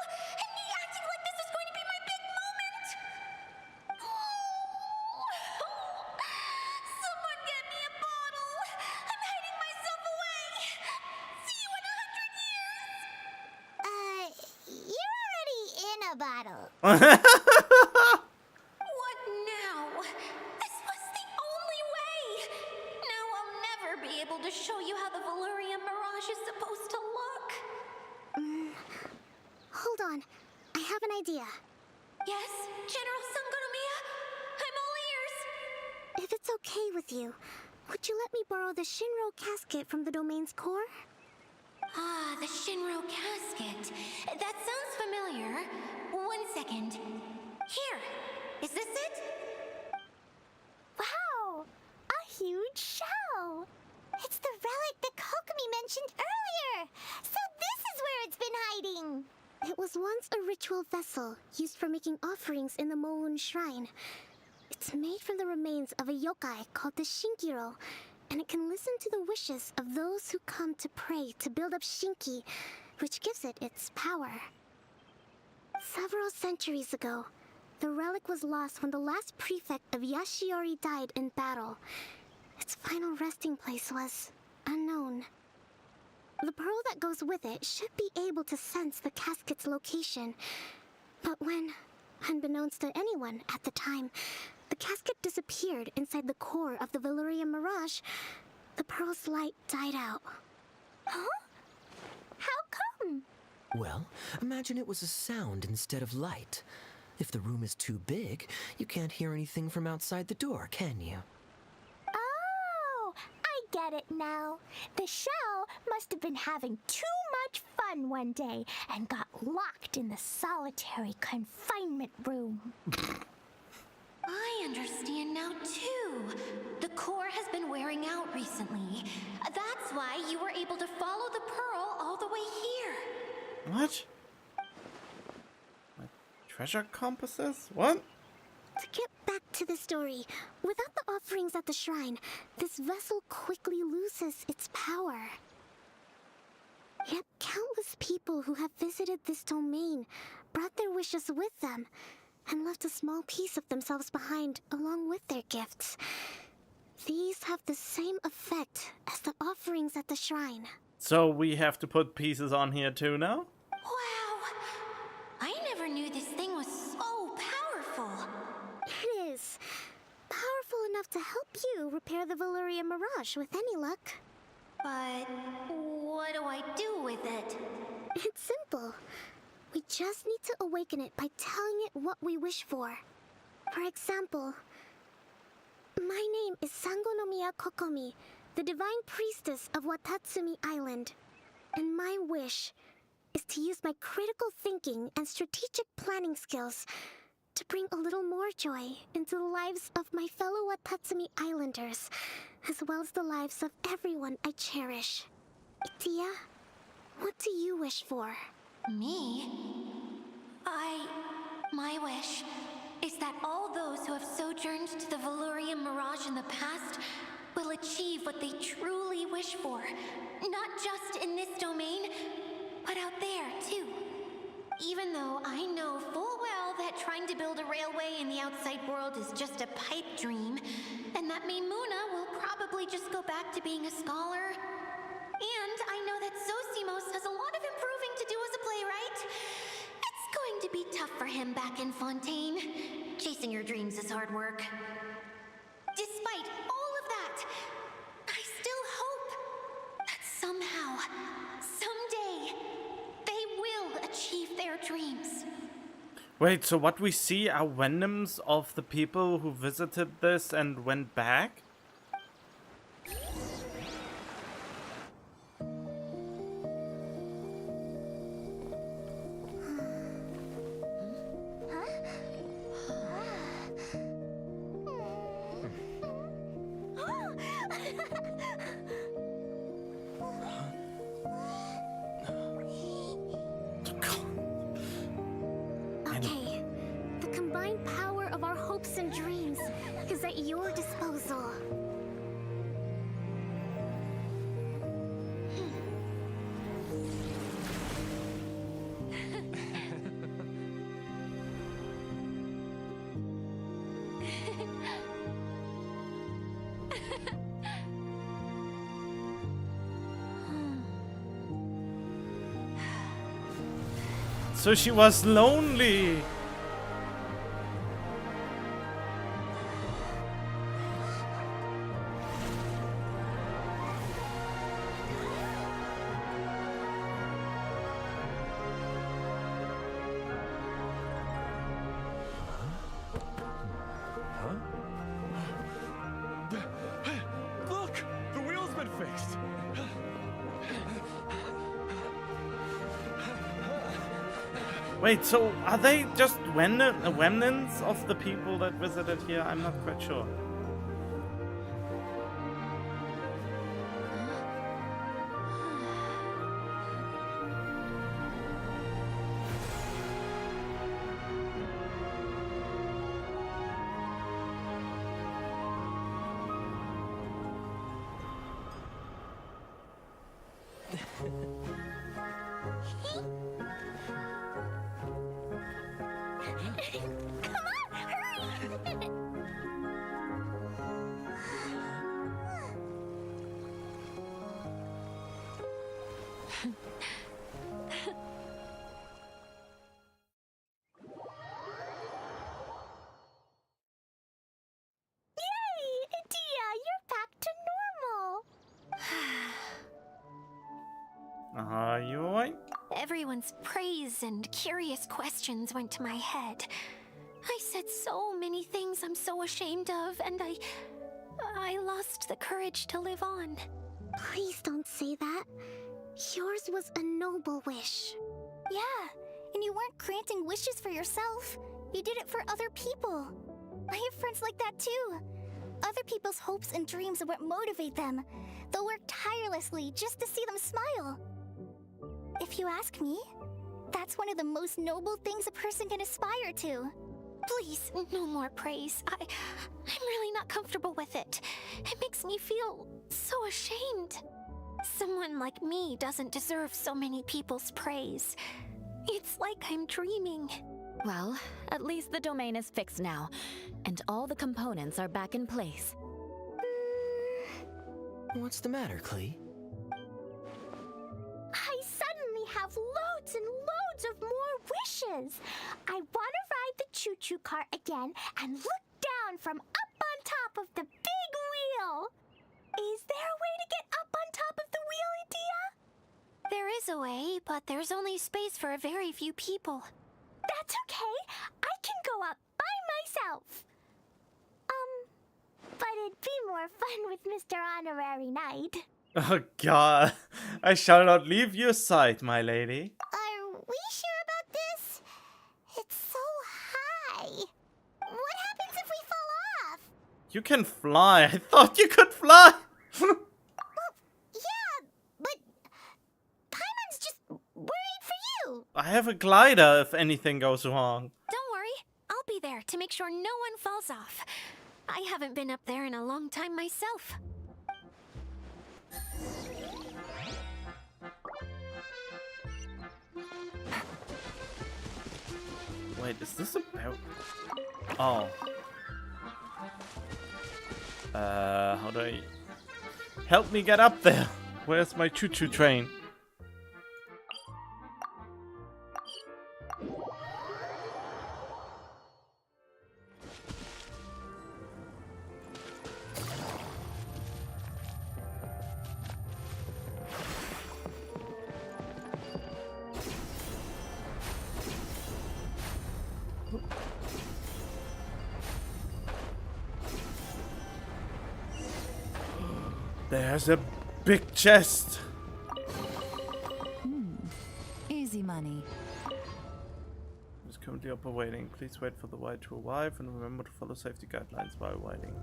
bottle. What now? This was the only way! Now I'll never be able to show you how the Valurian Mirage is supposed to look. Hold on. I have an idea. Yes, General Sangonomiya? I'm all ears! If it's okay with you, would you let me borrow the Shinro casket from the domain's core? Ah, the Shinro casket. That sounds familiar. 1 second. Here. Is this it? Wow! A huge shell! It's the relic that Kokomi mentioned earlier! So this is where it's been hiding! It was once a ritual vessel used for making offerings in the Moon Shrine. It's made from the remains of a yokai called the Shinkiro, and it can listen to the wishes of those who come to pray to build up Shinki, which gives it its power. Several centuries ago, the relic was lost when the last prefect of Yashiori died in battle. Its final resting place was unknown. The pearl that goes with it should be able to sense the casket's location. But when, unbeknownst to anyone at the time, the casket disappeared inside the core of the Valurian Mirage, the pearl's light died out. Huh? How come? Well, imagine it was a sound instead of light. If the room is too big, you can't hear anything from outside the door, can you? Oh, I get it now. The shell must have been having too much fun one day and got locked in the solitary confinement room. I understand now, too. The core has been wearing out recently. That's why you were able to follow the pearl all the way here. What? My treasure compasses? What? To get back to the story, without the offerings at the shrine, this vessel quickly loses its power. Yet countless people who have visited this domain brought their wishes with them and left a small piece of themselves behind along with their gifts. These have the same effect as the offerings at the shrine. So we have to put pieces on here too now? Wow! I never knew this thing was so powerful. It is. Powerful enough to help you repair the Valurian Mirage with any luck. But what do I do with it? It's simple. We just need to awaken it by telling it what we wish for. For example, my name is Sangonomiya Kokomi, the divine priestess of Watatsumi Island. And my wish is to use my critical thinking and strategic planning skills to bring a little more joy into the lives of my fellow Watatsumi Islanders, as well as the lives of everyone I cherish. Itia, what do you wish for? Me? My wish is that all those who have sojourned to the Valurian Mirage in the past will achieve what they truly wish for. Not just in this domain, but out there, too. Even though I know full well that trying to build a railway in the outside world is just a pipe dream, and that Mimuna will probably just go back to being a scholar. And I know that Zosimos has a lot of improving to do as a playwright. It's going to be tough for him back in Fontaine. Chasing your dreams is hard work. Despite all of that, I still hope that somehow, someday, they will achieve their dreams. Wait, so what we see are venoms of the people who visited this and went back? Okay, the combined power of our hopes and dreams is at your disposal. So she was lonely. Look! The wheel's been fixed! Wait, so are they just remnants of the people that visited here? I'm not quite sure. Come on, hurry! Yay! Dia, you're back to normal. Are you alright? Everyone's praise and curious questions went to my head. I said so many things I'm so ashamed of, and I lost the courage to live on. Please don't say that. Yours was a noble wish. Yeah, and you weren't granting wishes for yourself. You did it for other people. I have friends like that too. Other people's hopes and dreams are what motivate them. They'll work tirelessly just to see them smile. If you ask me, that's one of the most noble things a person can aspire to. Please, no more praise. I'm really not comfortable with it. It makes me feel so ashamed. Someone like me doesn't deserve so many people's praise. It's like I'm dreaming. Well, at least the domain is fixed now, and all the components are back in place. What's the matter, Klee? I suddenly have loads and loads of more wishes. I want to ride the choo-choo cart again and look down from up on top of the big wheel. Is there a way to get up on top of the wheel, Adia? There is a way, but there's only space for a very few people. That's okay. I can go up by myself. But it'd be more fun with Mr. Honorary Knight. Oh god. I shall not leave your side, my lady. Are we sure about this? It's so high. What happens if we fall off? You can fly. I thought you could fly. Well, yeah, but Paimon's just worried for you. I have a glider if anything goes wrong. Don't worry, I'll be there to make sure no one falls off. I haven't been up there in a long time myself. Wait, is this about... Oh. How do I... Help me get up there! Where's my choo-choo train? There's a big chest. Easy money. Is currently operating. Please wait for the ride to arrive and remember to follow safety guidelines while riding.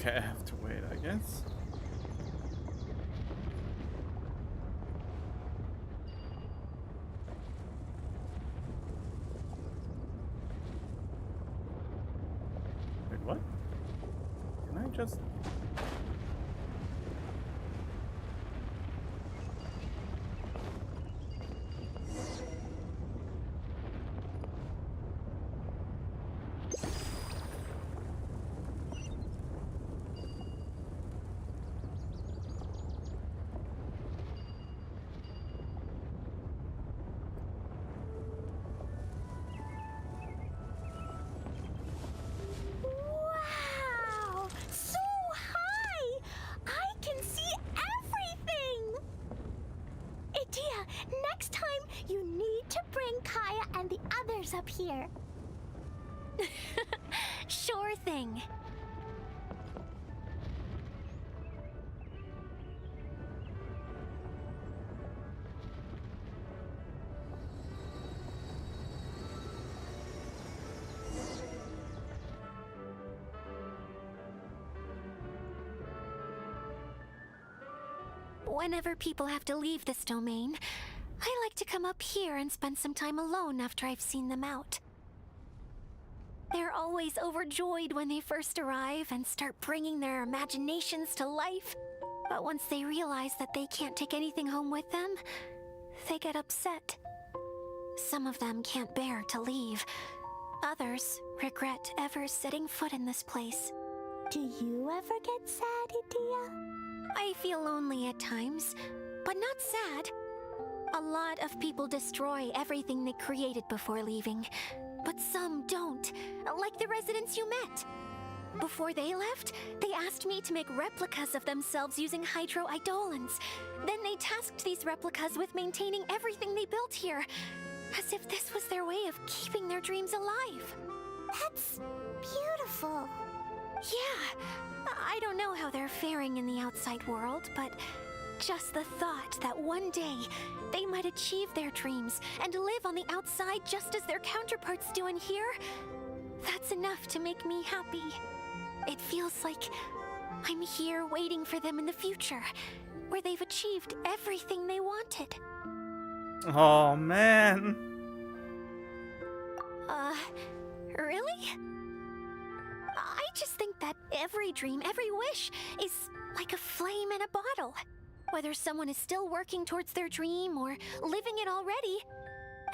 Okay, I have to wait, I guess. Wait, what? Can I just... up here. Sure thing. Whenever people have to leave this domain, I like to come up here and spend some time alone after I've seen them out. They're always overjoyed when they first arrive and start bringing their imaginations to life. But once they realize that they can't take anything home with them, they get upset. Some of them can't bear to leave. Others regret ever setting foot in this place. Do you ever get sad, Idia? I feel lonely at times, but not sad. A lot of people destroy everything they created before leaving, but some don't, like the residents you met. Before they left, they asked me to make replicas of themselves using hydro-eidolons. Then they tasked these replicas with maintaining everything they built here, as if this was their way of keeping their dreams alive. That's beautiful. Yeah, I don't know how they're faring in the outside world, but just the thought that one day they might achieve their dreams and live on the outside just as their counterparts do in here, that's enough to make me happy. It feels like I'm here waiting for them in the future, where they've achieved everything they wanted. Oh man. Really? I just think that every dream, every wish is like a flame in a bottle. Whether someone is still working towards their dream or living it already,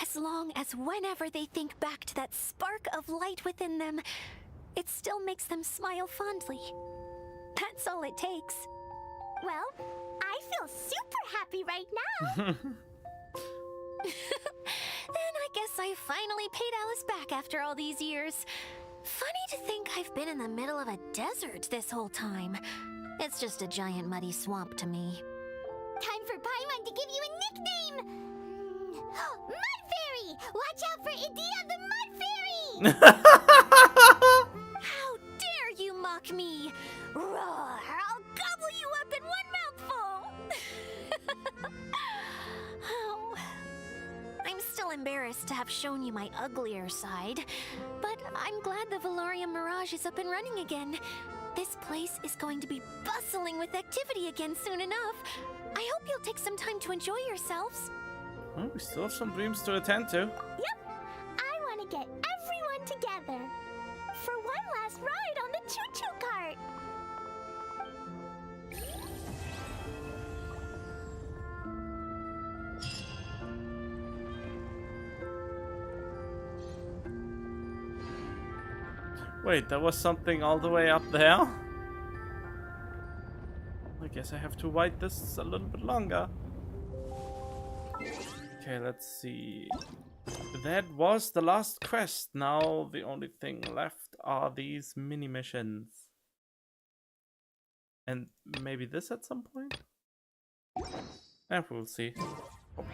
as long as whenever they think back to that spark of light within them, it still makes them smile fondly. That's all it takes. Well, I feel super happy right now. Then I guess I finally paid Alice back after all these years. Funny to think I've been in the middle of a desert this whole time. It's just a giant muddy swamp to me. Time for Paimon to give you a nickname! Mud Fairy! Watch out for Idia the Mud Fairy! How dare you mock me! Roar! I'll gobble you up in one mouthful! Oh. I'm still embarrassed to have shown you my uglier side, but I'm glad the Valorium Mirage is up and running again. This place is going to be bustling with activity again soon enough. I hope you'll take some time to enjoy yourselves. Well, we still have some dreams to attend to. Yep, I want to get everyone together for one last ride on the choo-choo cart. Wait, there was something all the way up there? I guess I have to wait this a little bit longer. Okay, let's see. That was the last quest. Now the only thing left are these mini missions. And maybe this at some point? And we'll see. Oh,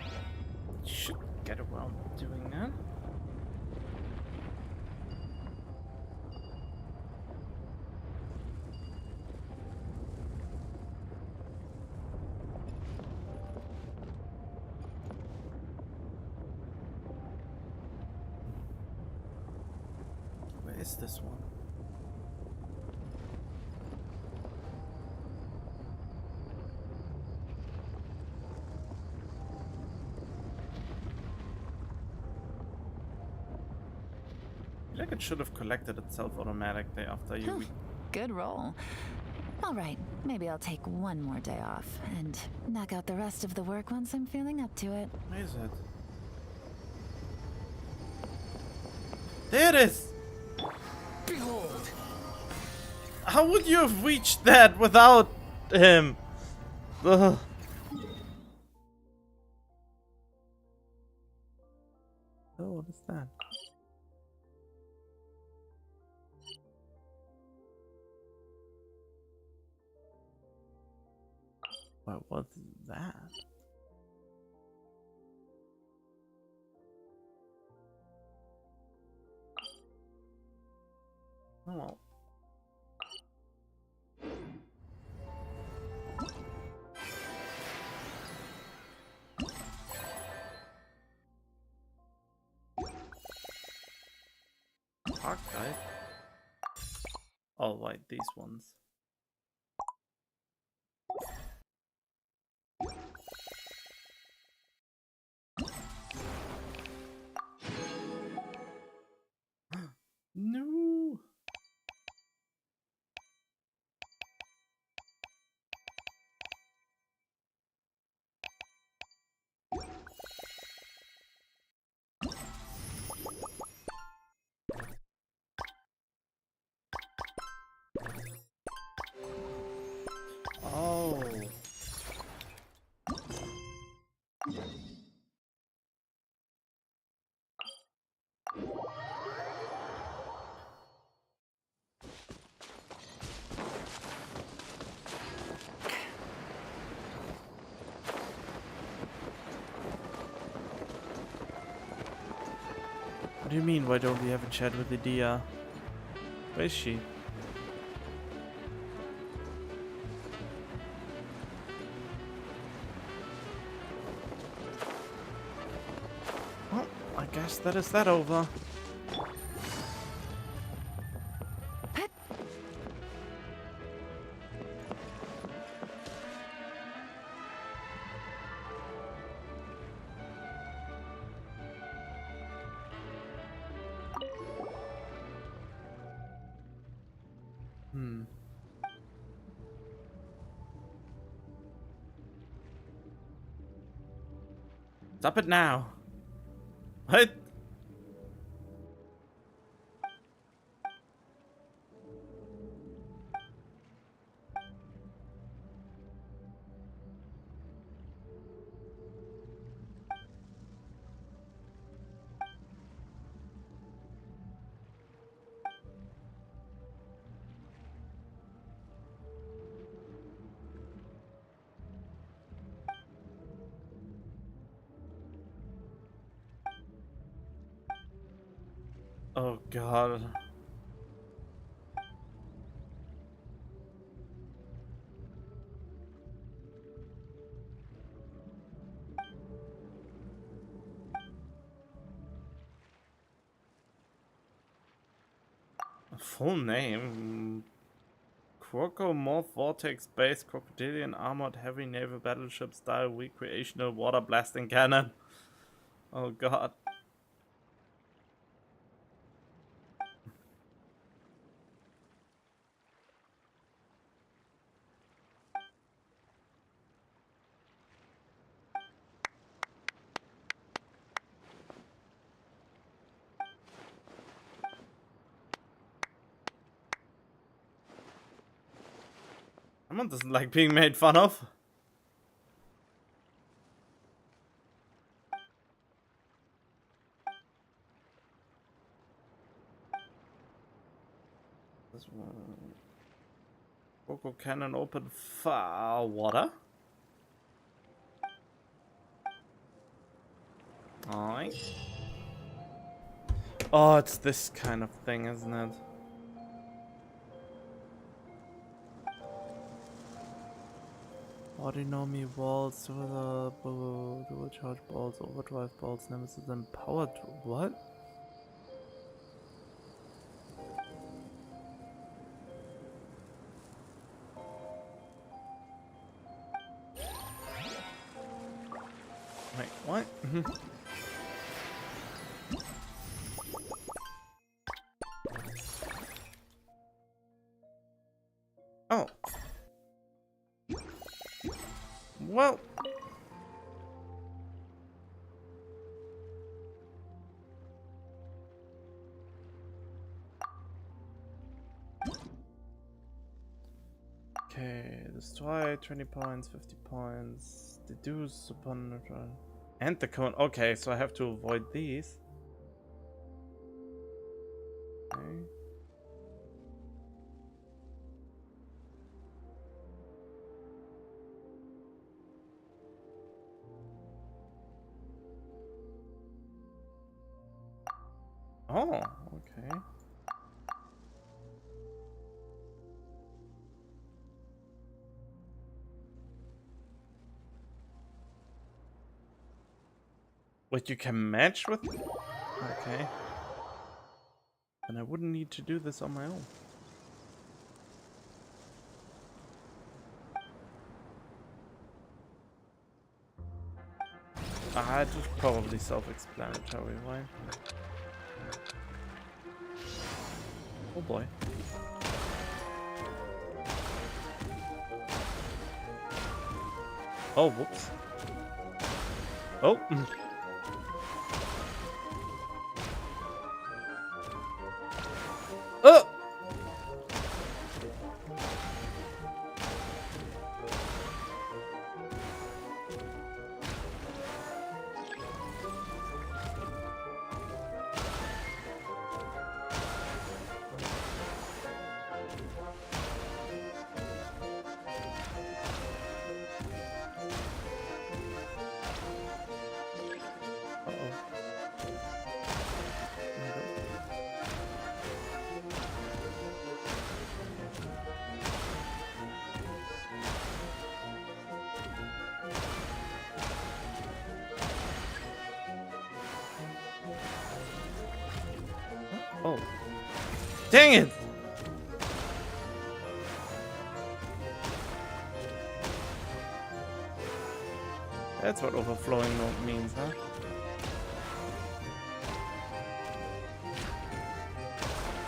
should get around doing that. Where is this one? I feel like it should have collected itself automatically after you. Good roll. All right, maybe I'll take one more day off and knock out the rest of the work once I'm feeling up to it. Where is it? There it is! Behold! How would you have reached that without him? Ugh. Oh, what is that? What was that? Oh well. Archive? Oh, right, these ones. No! Oh. What do you mean, why don't we have a chat with Lydia? Where is she? Well, I guess that is that over. Stop it now. What? Oh god. Full name? Morph Vortex Based Crocodilian Armored Heavy Naval Battleship Style Recreational Water Blasting Cannon. Oh god. Someone doesn't like being made fun of. This one. Coco Cannon open fire water. Alright. Oh, it's this kind of thing, isn't it? Ordinary balls, dual charge balls, overdrive balls, nemesis and power. What? Wait, what? Oh. Well. Okay, destroy 20 points, 50 points, deduce upon neutral. And the cone. Okay, so I have to avoid these. Okay. Oh, okay. Wait, you can match with? Okay. And I wouldn't need to do this on my own. Ah, it's probably self-explanatory, right? Oh boy. Oh, whoops. Oh. Oh! Oh. Dang it! That's what overflowing mode means, huh?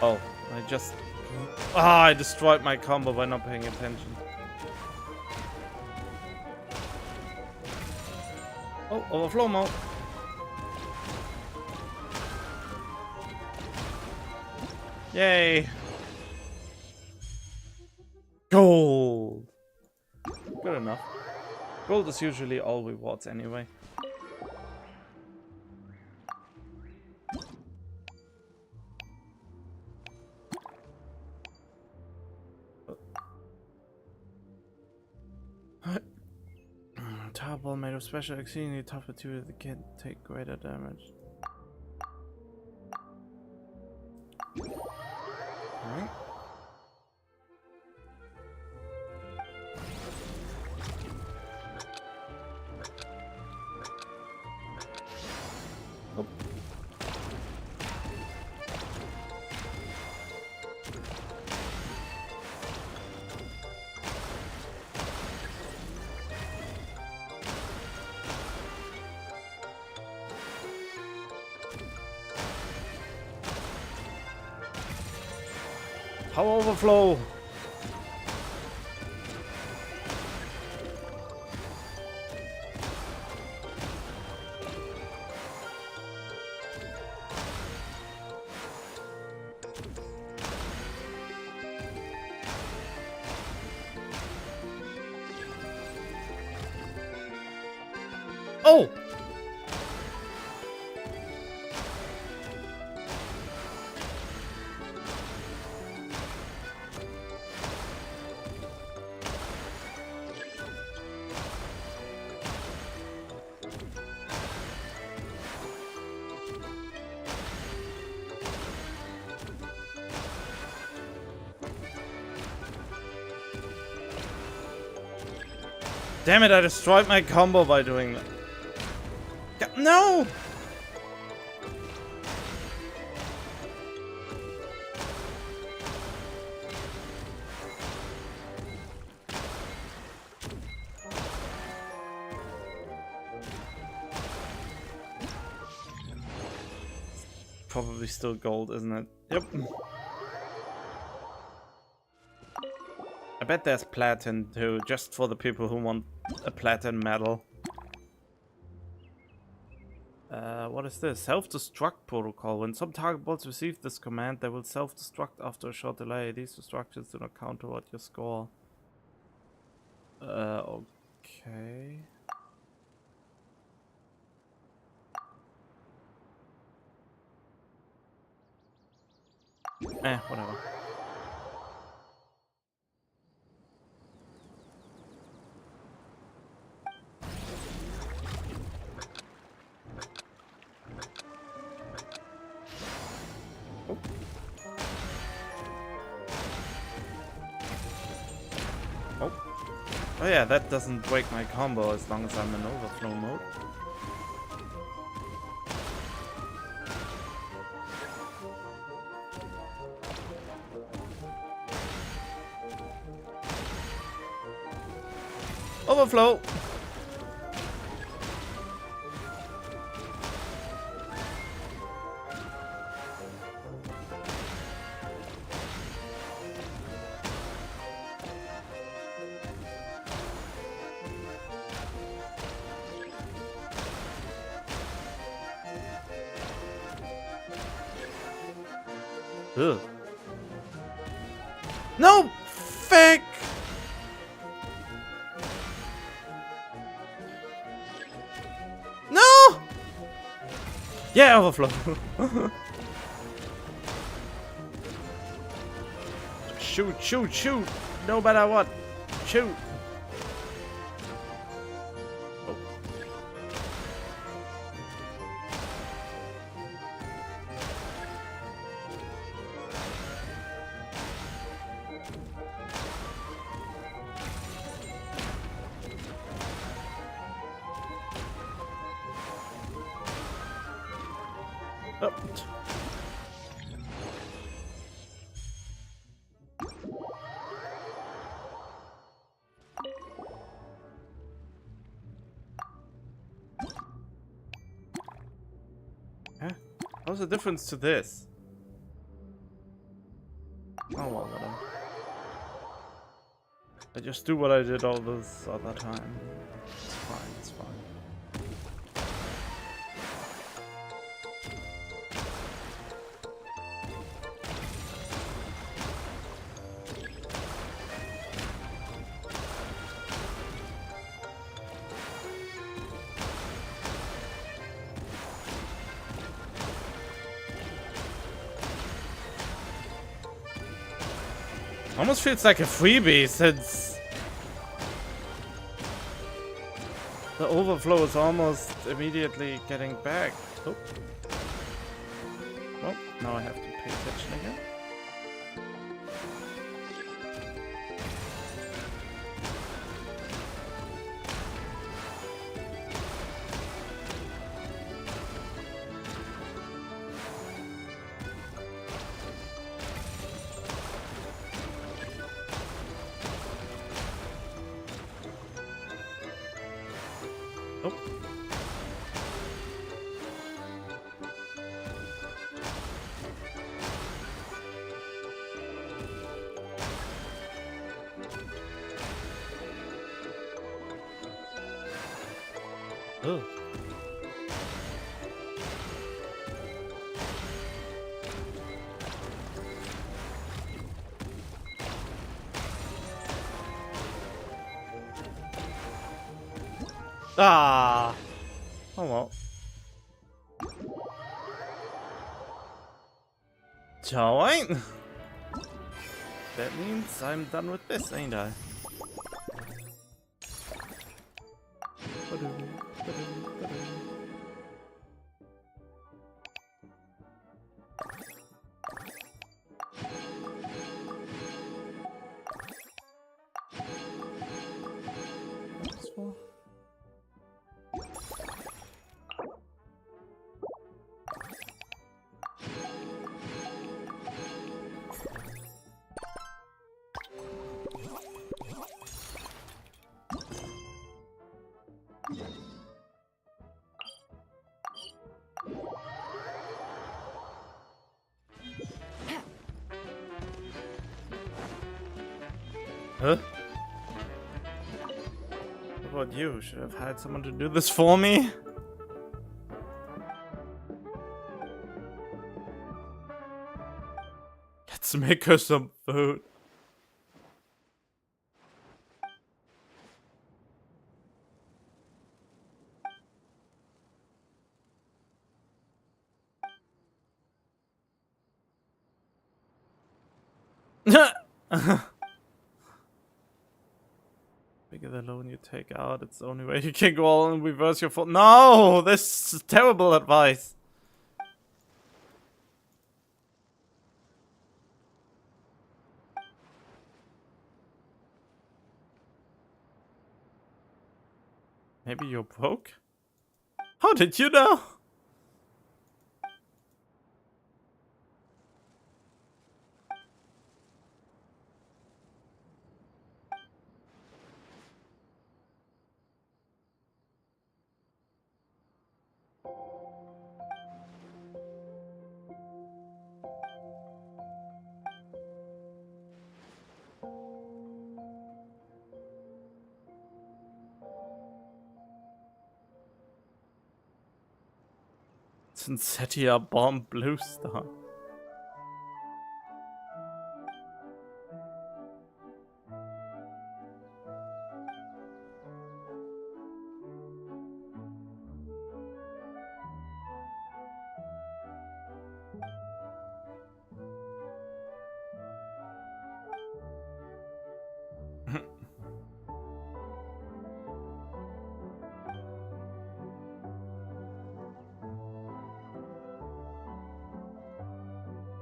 Oh, I just... Ah, I destroyed my combo by not paying attention. Oh, overflow mode. Yay! Gold! Good enough. Gold is usually all rewards anyway. Tarball made of special exceedingly tough material that can take greater damage. Alright. Oh. Power overflow. Oh! Damn it, I destroyed my combo by doing that. No! Probably still gold, isn't it? Yep. I bet there's platin too, just for the people who want a platin medal. What is this? Self-destruct protocol. When some target bots receive this command, they will self-destruct after a short delay. These destructions do not count toward your score. Okay. Whatever. Oh yeah, that doesn't break my combo as long as I'm in overflow mode. Overflow. Ugh. No! Fake! No! Yeah, overflow. Shoot, shoot, shoot! No matter what. Shoot! Oh. Oh. Huh? What's the difference to this? Oh well, whatever. I just do what I did all this other time. It's fine, it's fine. Almost feels like a freebie since the overflow is almost immediately getting back. Oh. Well, now I have to pay attention again. Oh. Oh. Ah. Oh well. Join. That means I'm done with this, ain't I? Huh? What about you? Should have hired someone to do this for me? Let's make her some food. Bigger the loan you take out, it's the only way you can go all and reverse your fault. No! This is terrible advice. Maybe you're broke? How did you know? Synthetia Bomb Blue Star.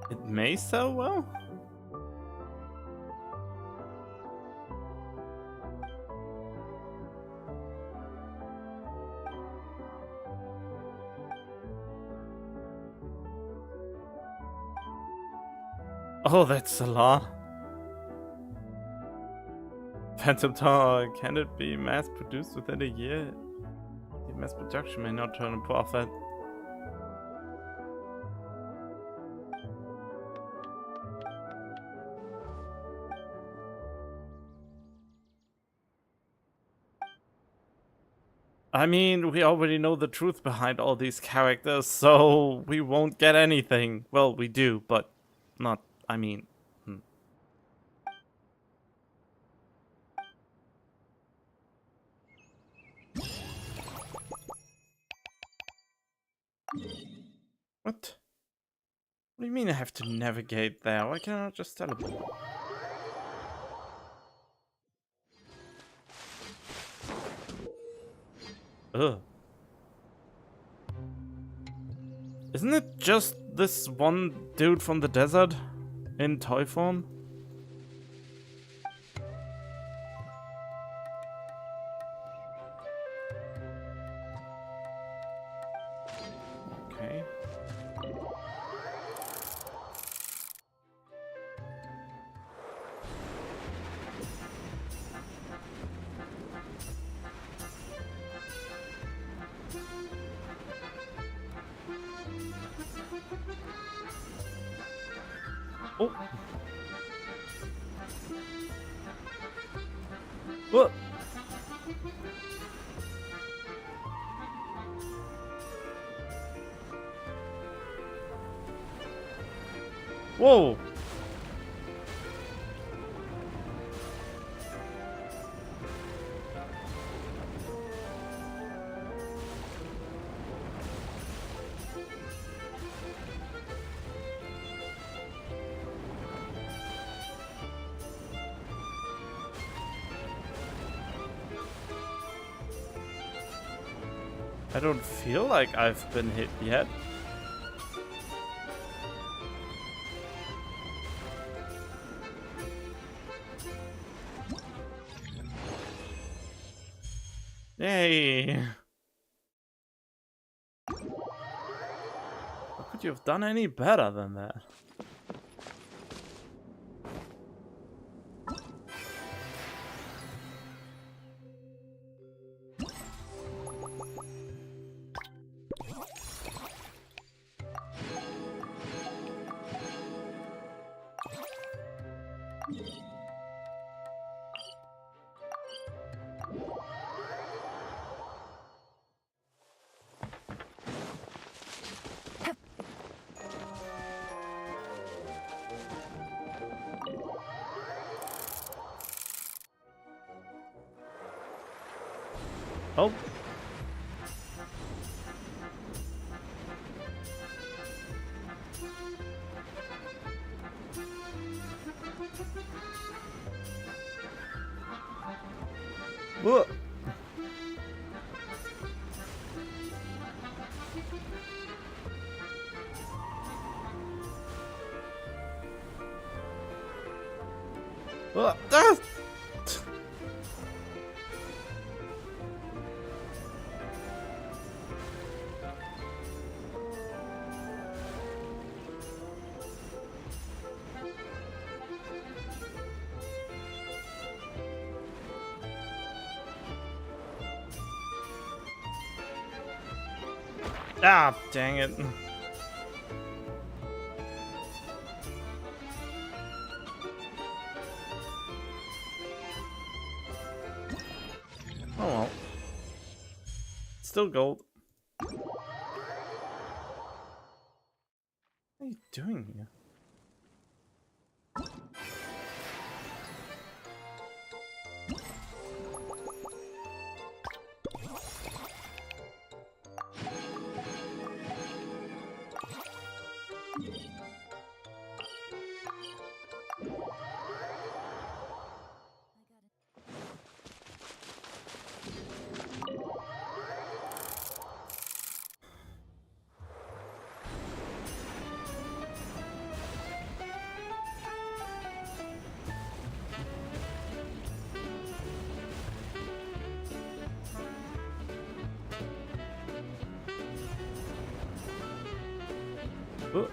It may sell well? Oh, that's a law. Phantom Tower, can it be mass produced within a year? The mass production may not turn a profit. I mean, we already know the truth behind all these characters, so we won't get anything. Well, we do, but not, I mean... What? What do you mean I have to navigate there? Why can't I just teleport? Ugh. Isn't it just this one dude from the desert in toy form? Okay. Oh. What? Whoa. I don't feel like I've been hit yet. Yay! How could you have done any better than that? Oh. Whoa. Whoa. Ah! Ah, dang it. Oh well. Still gold. What are you doing here? Oh.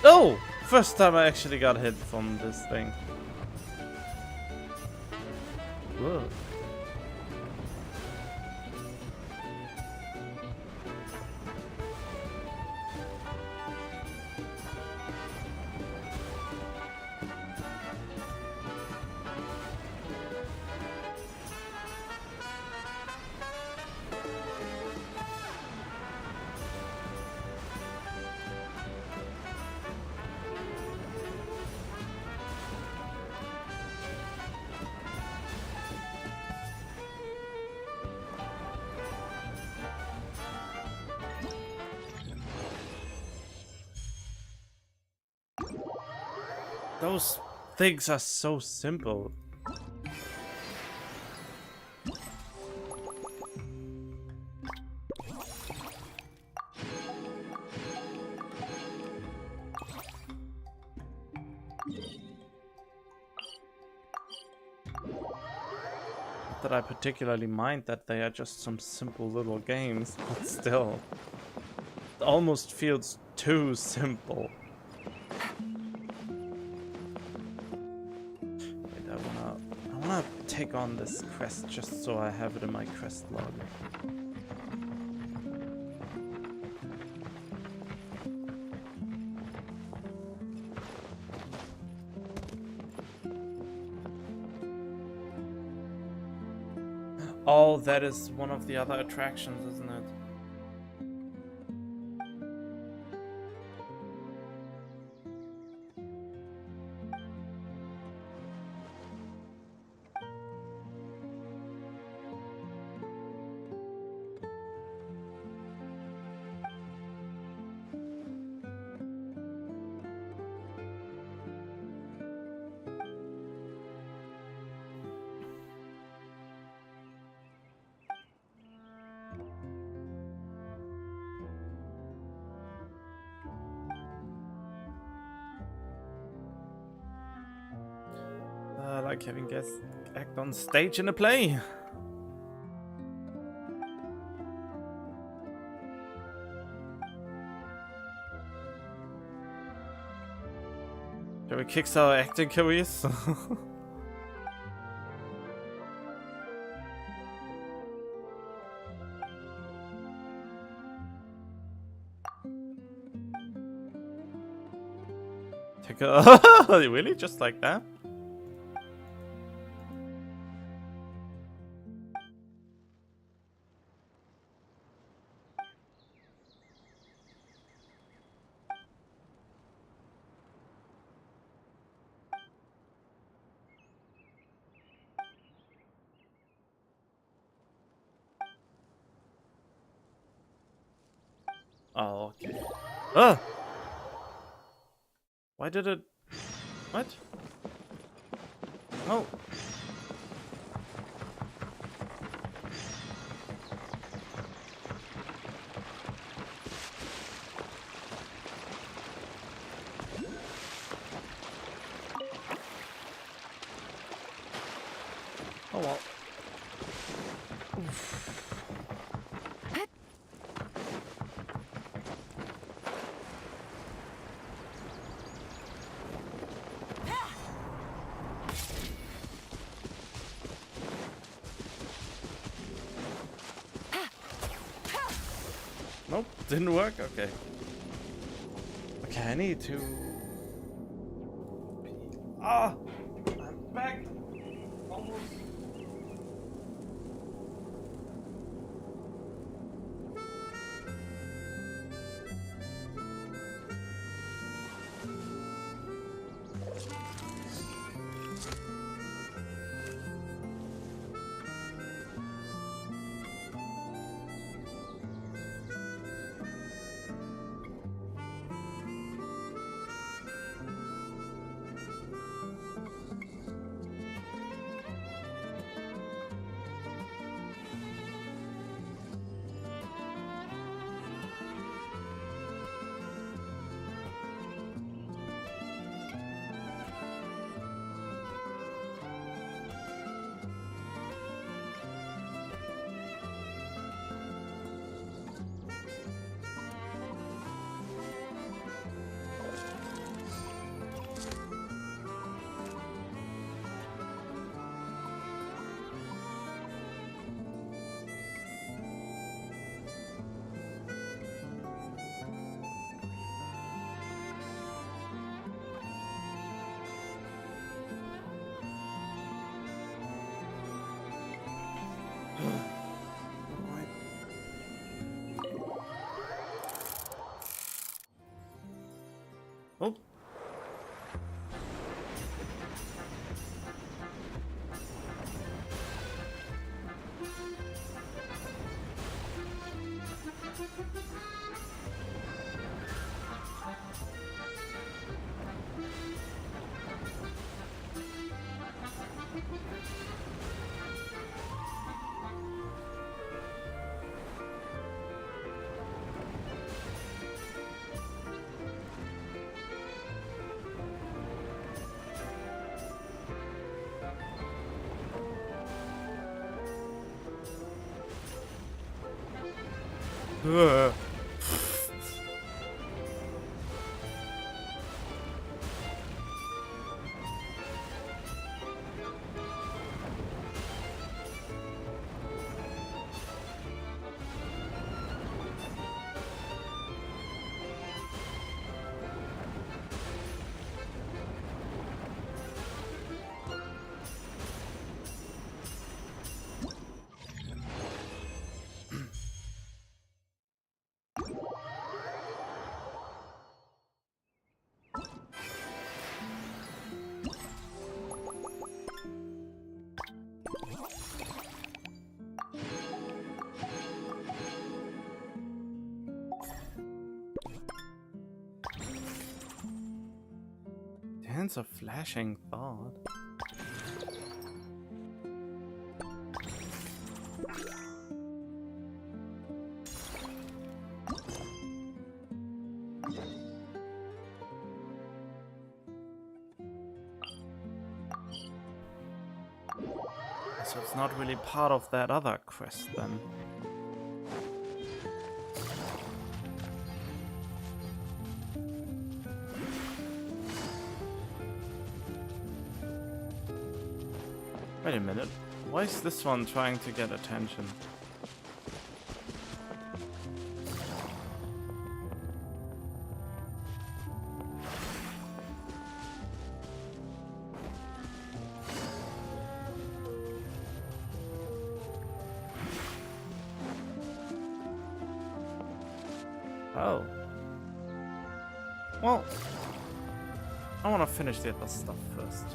Oh! First time I actually got hit from this thing. Whoa. Those things are so simple. Not that I particularly mind that they are just some simple little games, but still. It almost feels too simple. I wanna take on this quest just so I have it in my quest log. Oh, that is one of the other attractions, isn't it? Like having guests act on stage in a play. Shall we kick our acting careers? Take a really? Just like that? Oh, okay. Ah! Why did it... What? Oh. Oh well. Oof. Nope, didn't work? Okay. Okay, I need to... Ah! I'm back! Almost. Oh. Ugh. Dance of flashing thought. So it's not really part of that other quest then. Wait a minute. Why is this one trying to get attention? Oh. Well, I want to finish the other stuff first.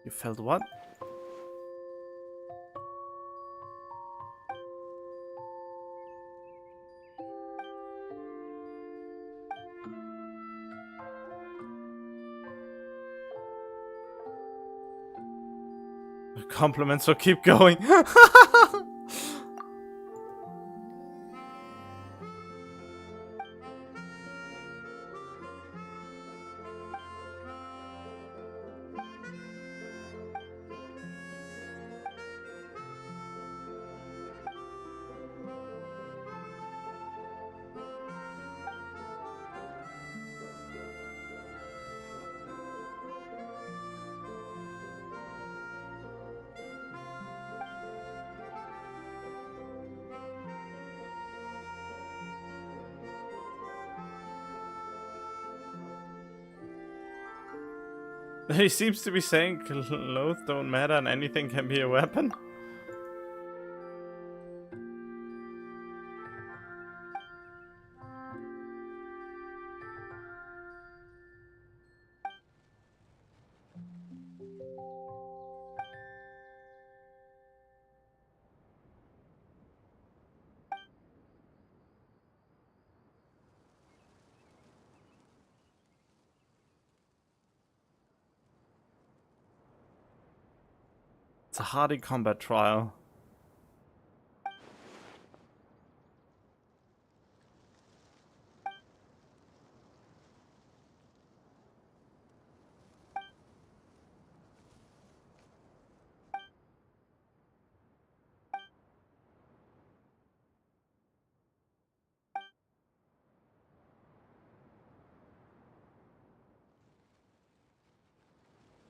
You felt what? Compliments will keep going. He seems to be saying clothes don't matter and anything can be a weapon. It's a hardy combat trial.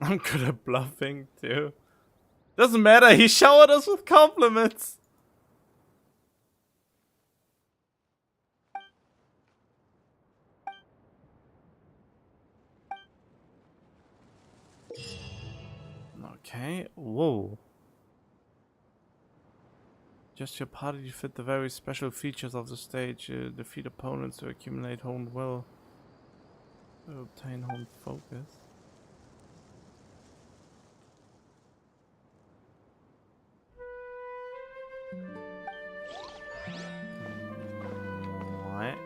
I'm good at bluffing too. Doesn't matter, he showered us with compliments. Okay, whoa. Just your party to fit the very special features of the stage. Defeat opponents to accumulate honed will. Obtain honed focus. Right.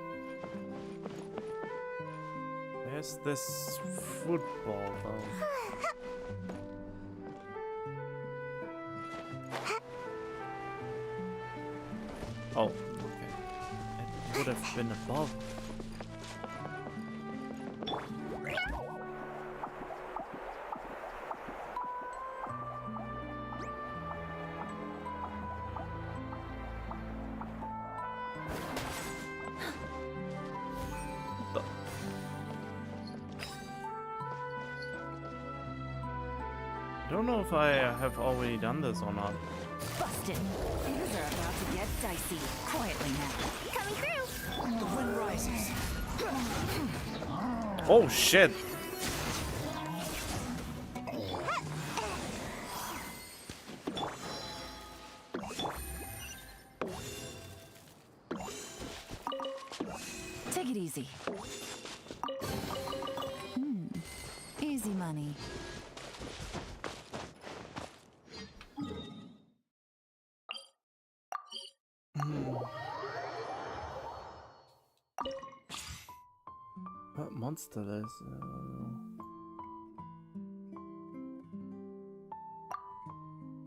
Where's this football though? Oh, okay. It would have been above. I don't know if I have already done this or not. Busted. Things are about to get dicey. Quietly now. Coming through. The wind rises. Oh shit! Take it easy. Easy money. What monster is?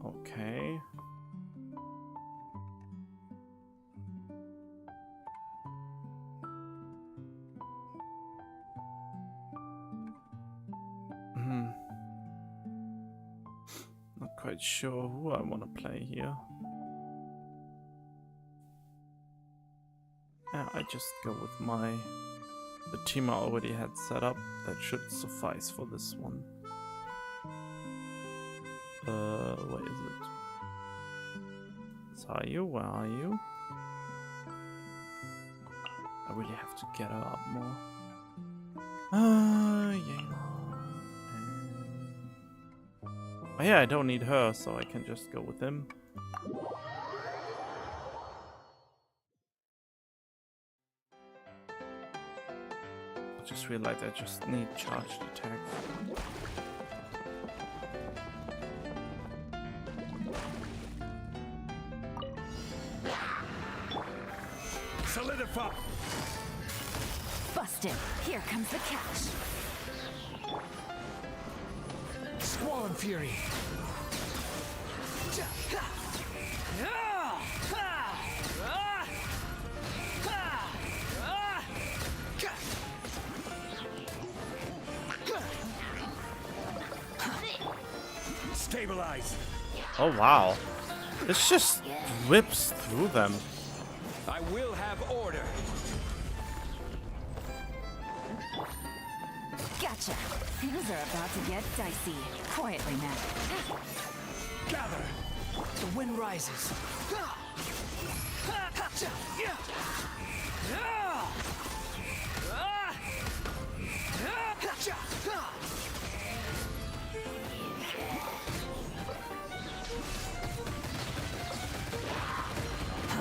Okay. Not quite sure who I want to play here. Yeah, I just go with the team I already had set up. That should suffice for this one. Where is it? Sayu, where are you? I really have to get her up more. Yeah. Oh yeah, I don't need her, so I can just go with him. I just realized I just need charged attack. Solidify! Busted. Here comes the catch. Squall Fury! Stabilize! Oh wow. This just whips through them. I will have order! Gotcha. Things are about to get dicey. Quietly now. Gather! The wind rises!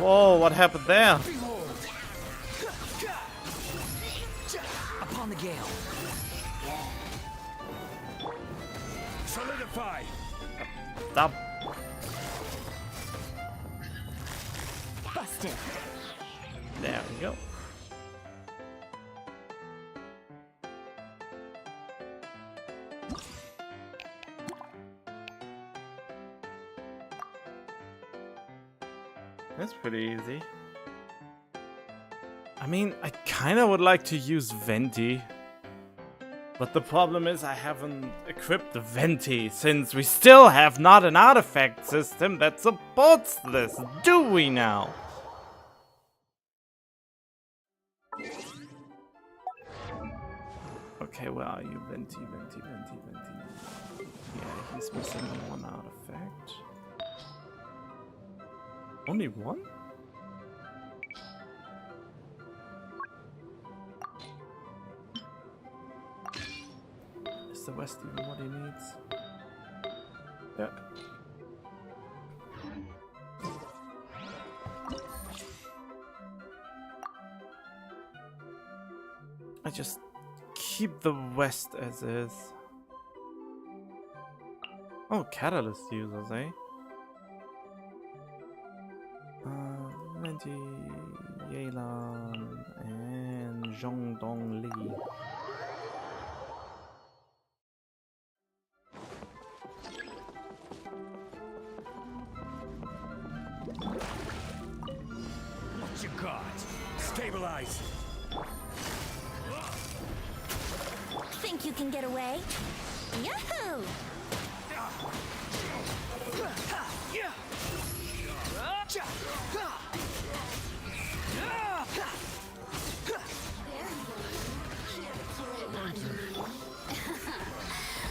Whoa, what happened there? Upon the gale. Solidify. Stop. Busted. There we go. That's pretty easy. I mean, I kind of would like to use Venti. But the problem is I haven't equipped the Venti, since we still have not an artifact system that supports this, do we now? Okay, where are you? Venti. Yeah, he's missing one artifact. Only one? Is the West even what he needs? Yeah. I just keep the West as is. Oh, Catalyst users, eh? Venti, Yelan, and Zhongdong Li. What you got? Stabilize. Think you can get away? Yahoo!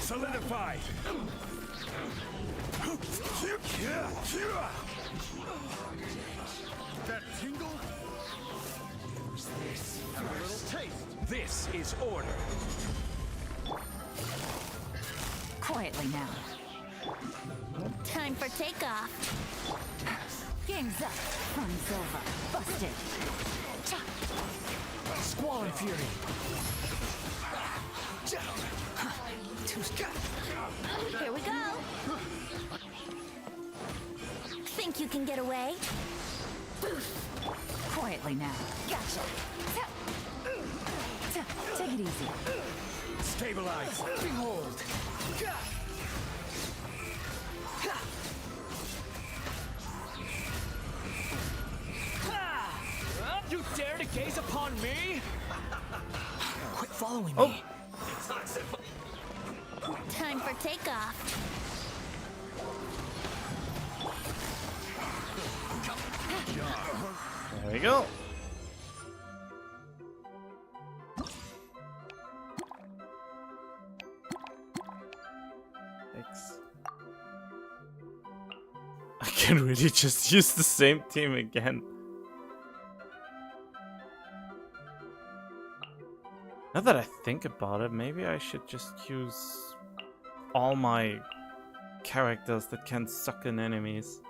Solidify. That tingle? What's this? A little taste. This is order. Quietly now. Time for takeoff. Game's up. Fun's over. Busted. Squall Fury. Here we go. Think you can get away? Quietly now. Gotcha. Take it easy. Stabilize. Behold. You dare to gaze upon me? Quit following Oh. me. Time for takeoff. There we go. X. I can really just use the same team again. Now that I think about it, maybe I should just use all my characters that can suck in enemies.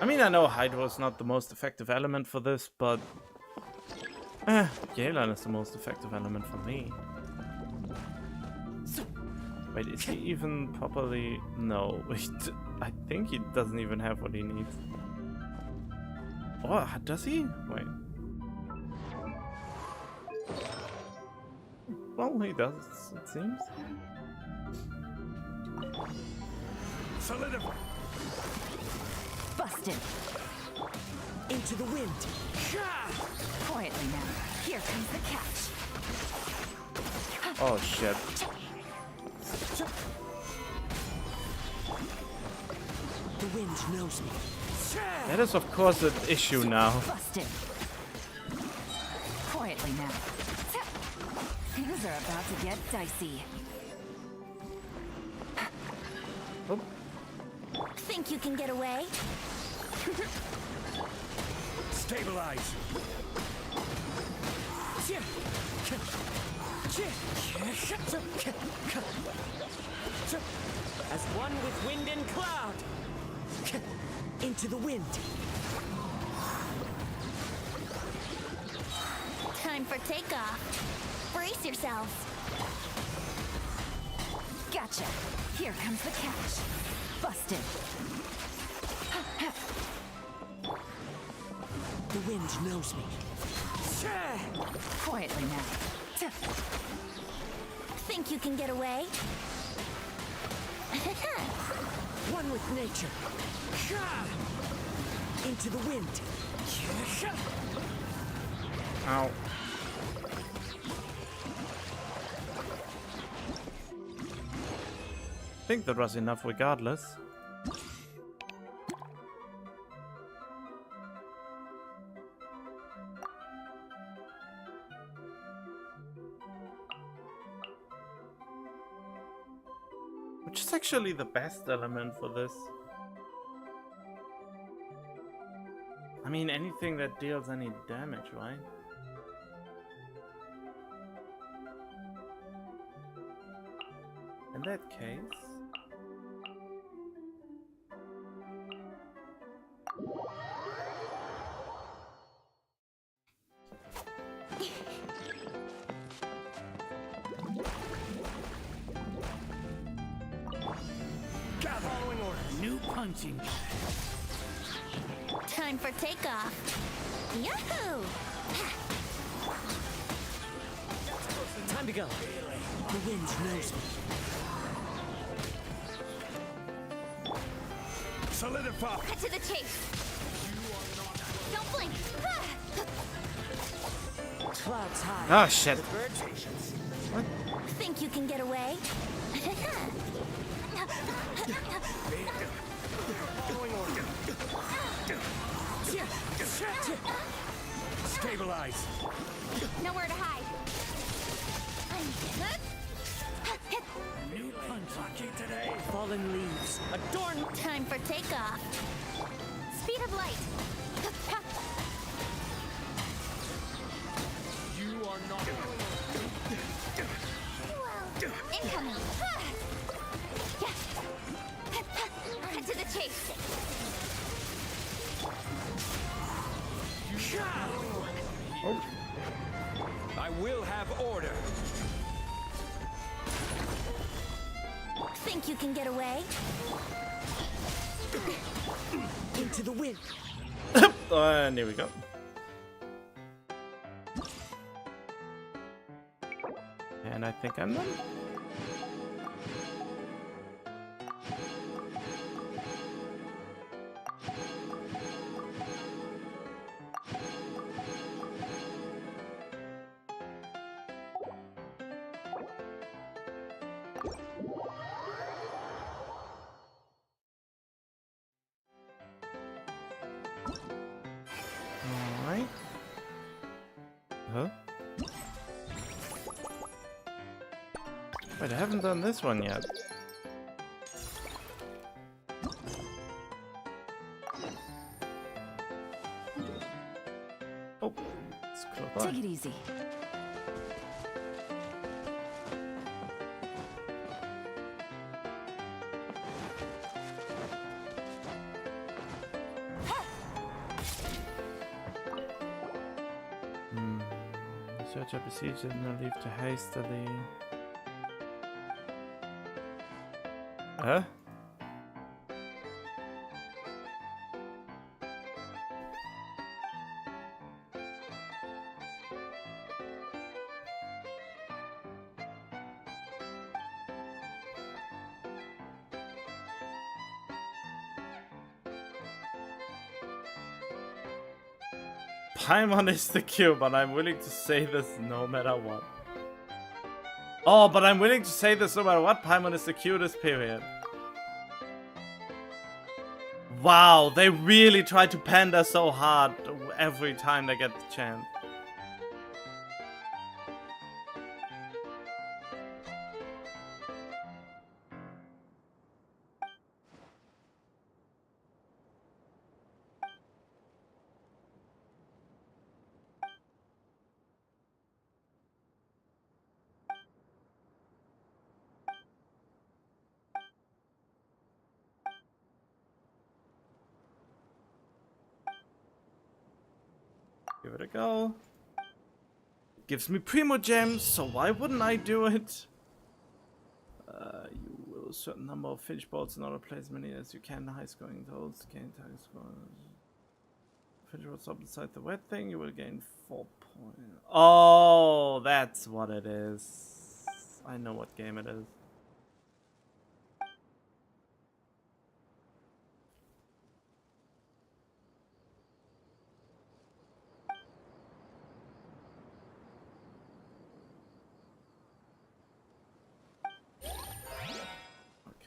I mean, I know Hydro is not the most effective element for this, but Yelan is the most effective element for me. Wait, is he even properly? No, I think he doesn't even have what he needs. Oh, does he? Wait. Well, he does, it seems. Solidify. Busted. Into the wind. Quietly now. Here comes the catch. Oh shit. The wind knows me. That is of course an issue now. Busted. Quietly now. Things are about to get dicey. Oh. Think you can get away? Stabilize. As one with wind and cloud. Into the wind. Time for takeoff. Brace yourselves. Gotcha. Here comes the catch. Busted. The wind knows me. Quietly now. Think you can get away? One with nature. Into the wind. Ow. I think that was enough regardless. Which is actually the best element for this. I mean, anything that deals any damage, right? In that case... Following orders. New punching. Time for takeoff. Yahoo! Time to go. The wind knows me. Solidify. Cut to the chase. Don't blink. Clouds high. Ah, shit. What? Think you can get away? Following order. Stabilize. Nowhere to hide. New punching today. Fallen leaves. Adorn. Time for takeoff. Speed of light. You are not. Incoming. Cut to the chase. I will have order. Think you can get away? Into the wind. And here we go. And I think I'm done. Alright. Huh? Wait, I haven't done this one yet. Oh, it's close by. Take it easy. Search a procedure and not leave too hastily. Huh? Paimon is the cue, but I'm willing to say this no matter what. Oh, but I'm willing to say this no matter what. Paimon is the cutest, period. Wow, they really try to pander so hard every time they get the chance. Give it a go. Gives me primo gems, so why wouldn't I do it? You will a certain number of finish balls in order to play as many as you can. High scoring those gain target score. Finish balls up beside the wet thing, you will gain 4 points. Oh, that's what it is. I know what game it is.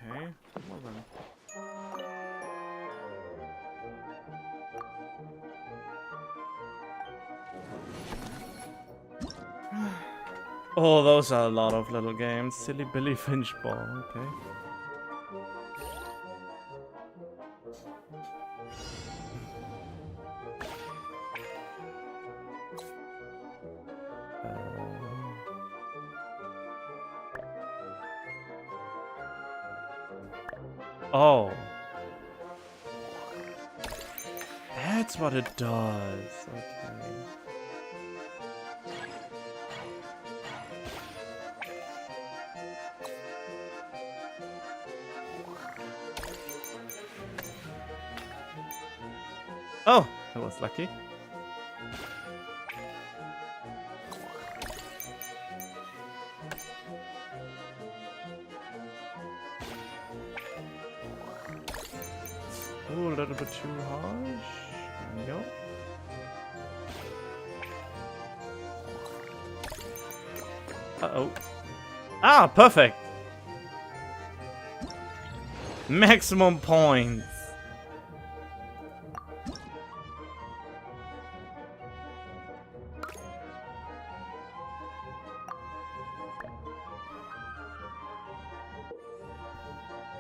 Okay, well then. Oh, those are a lot of little games. Silly Billy Finch Ball, okay. Oh. That's what it does. Okay. Oh, that was lucky. Ooh, a little bit too harsh. There we go. Uh-oh. Ah, perfect! Maximum points!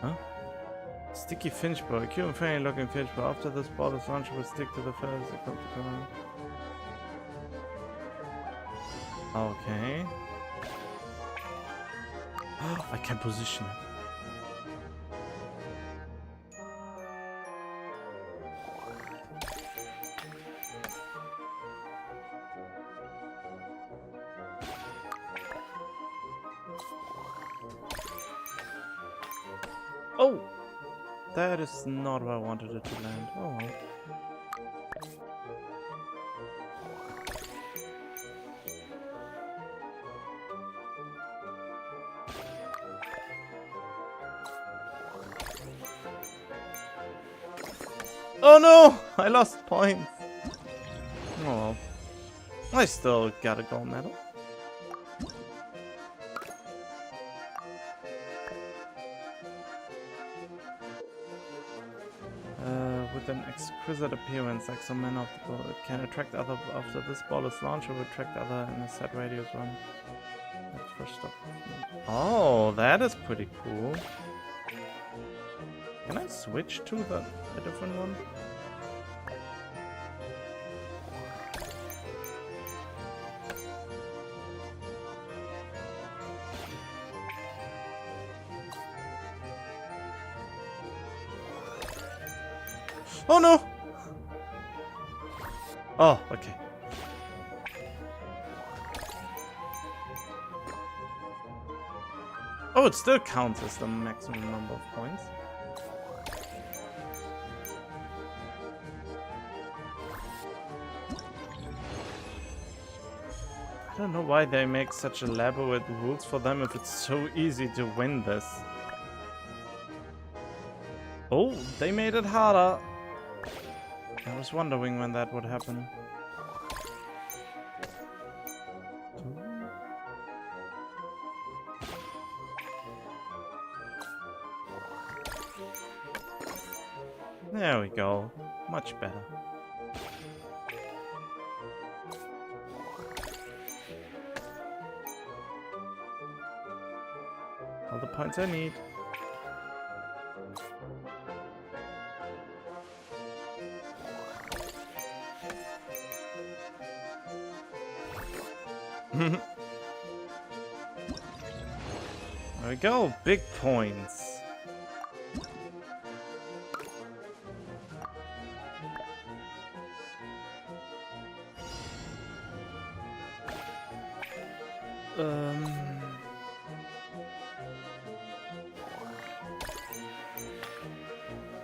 Huh? Sticky finch ball. A cute and friendly looking finch ball. After this ball is launched, it will stick to the feathers. Okay. I can position it. Oh! That is not where I wanted it to land. Oh well. Oh no! I lost points. Oh well. I still got a gold medal. With an exquisite appearance, like some men of the ball, it can attract other after this ball is launched. It will attract other in a set radius run. That's first stop. Oh, that is pretty cool. Can I switch to a different one? Oh no! Oh, okay. Oh, it still counts as the maximum number of points. I don't know why they make such elaborate rules for them if it's so easy to win this. Oh, they made it harder. I was wondering when that would happen. There we go. Much better. All the points I need. There we go, big points. Ooh,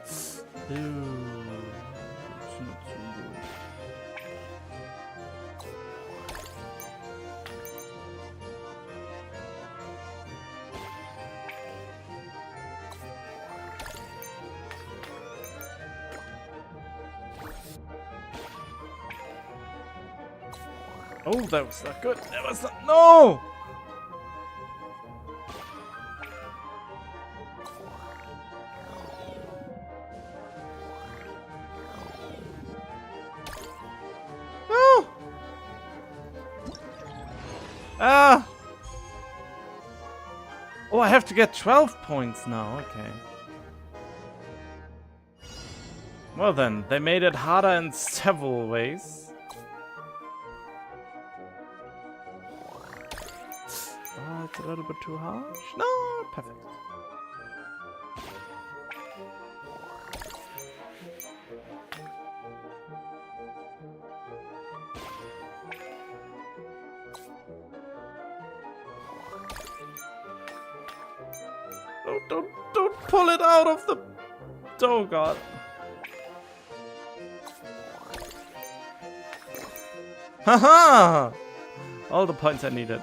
it's not so good. Oh, that was not good. That was not. No! No! Ah! Oh, I have to get 12 points now. Okay. Well then, they made it harder in several ways. Oh, it's a little bit too harsh. No, perfect. Don't pull it out of the. Oh god. Haha! All the points I needed.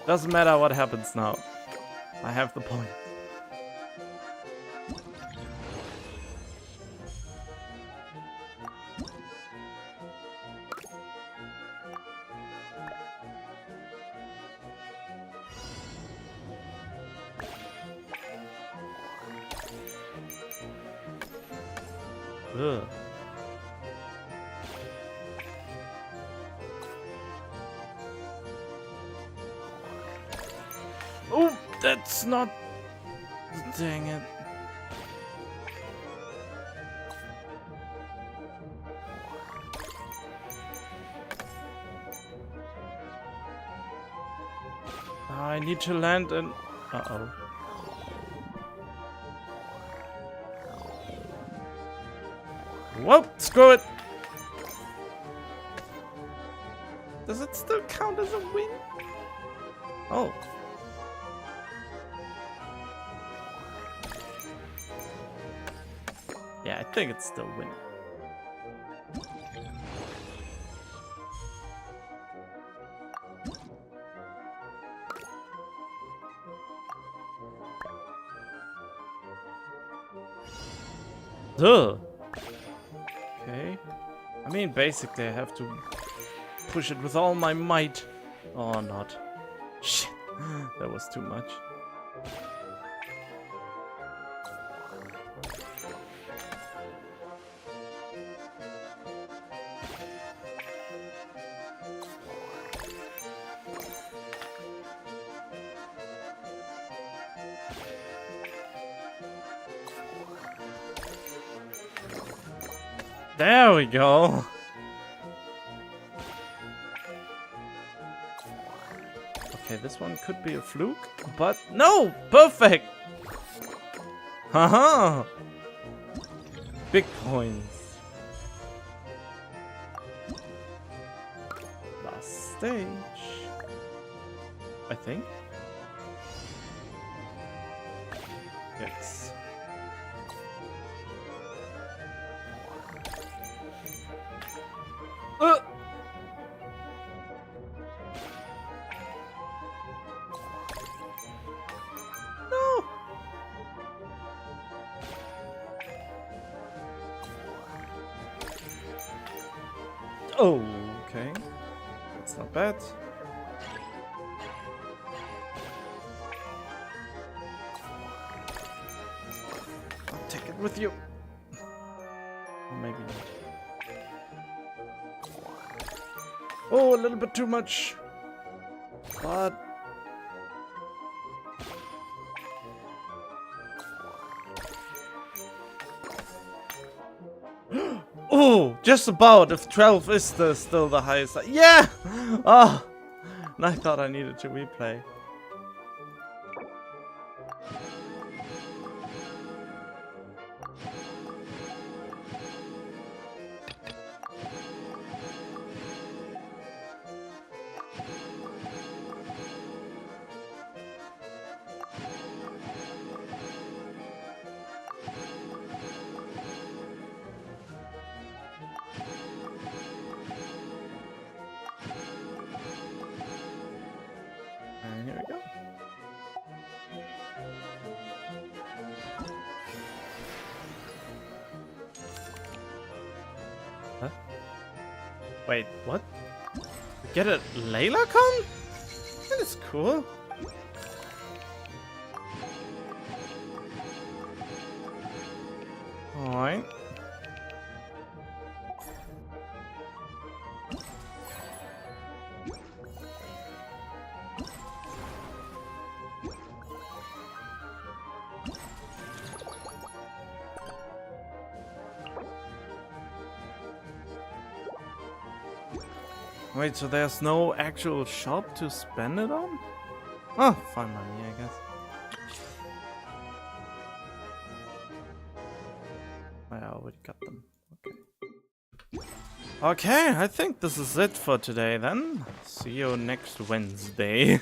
Doesn't matter what happens now. I have the point. Ugh. Oh, that's not. Dang it. I need to land in. Uh-oh. Whoa, screw it. Does it still count as a win? Oh. Yeah, I think it's still winning. Duh. Okay. I mean, basically, I have to push it with all my might. Or not. Shit. That was too much. There we go. Okay, this one could be a fluke, but no! Perfect! Haha! Big points. Last stage. I think. Yes. No. Oh, okay. That's not bad. I'll take it with you. Or maybe not. Oh, a little bit too much. But oh, just about. If 12 is still the highest. Yeah! Oh, and I thought I needed to replay. Huh? Wait, what? We get a Layla con? That is cool. Alright. Wait, so there's no actual shop to spend it on? Oh, fine money, I guess. I already got them. Okay. Okay, I think this is it for today then. See you next Wednesday.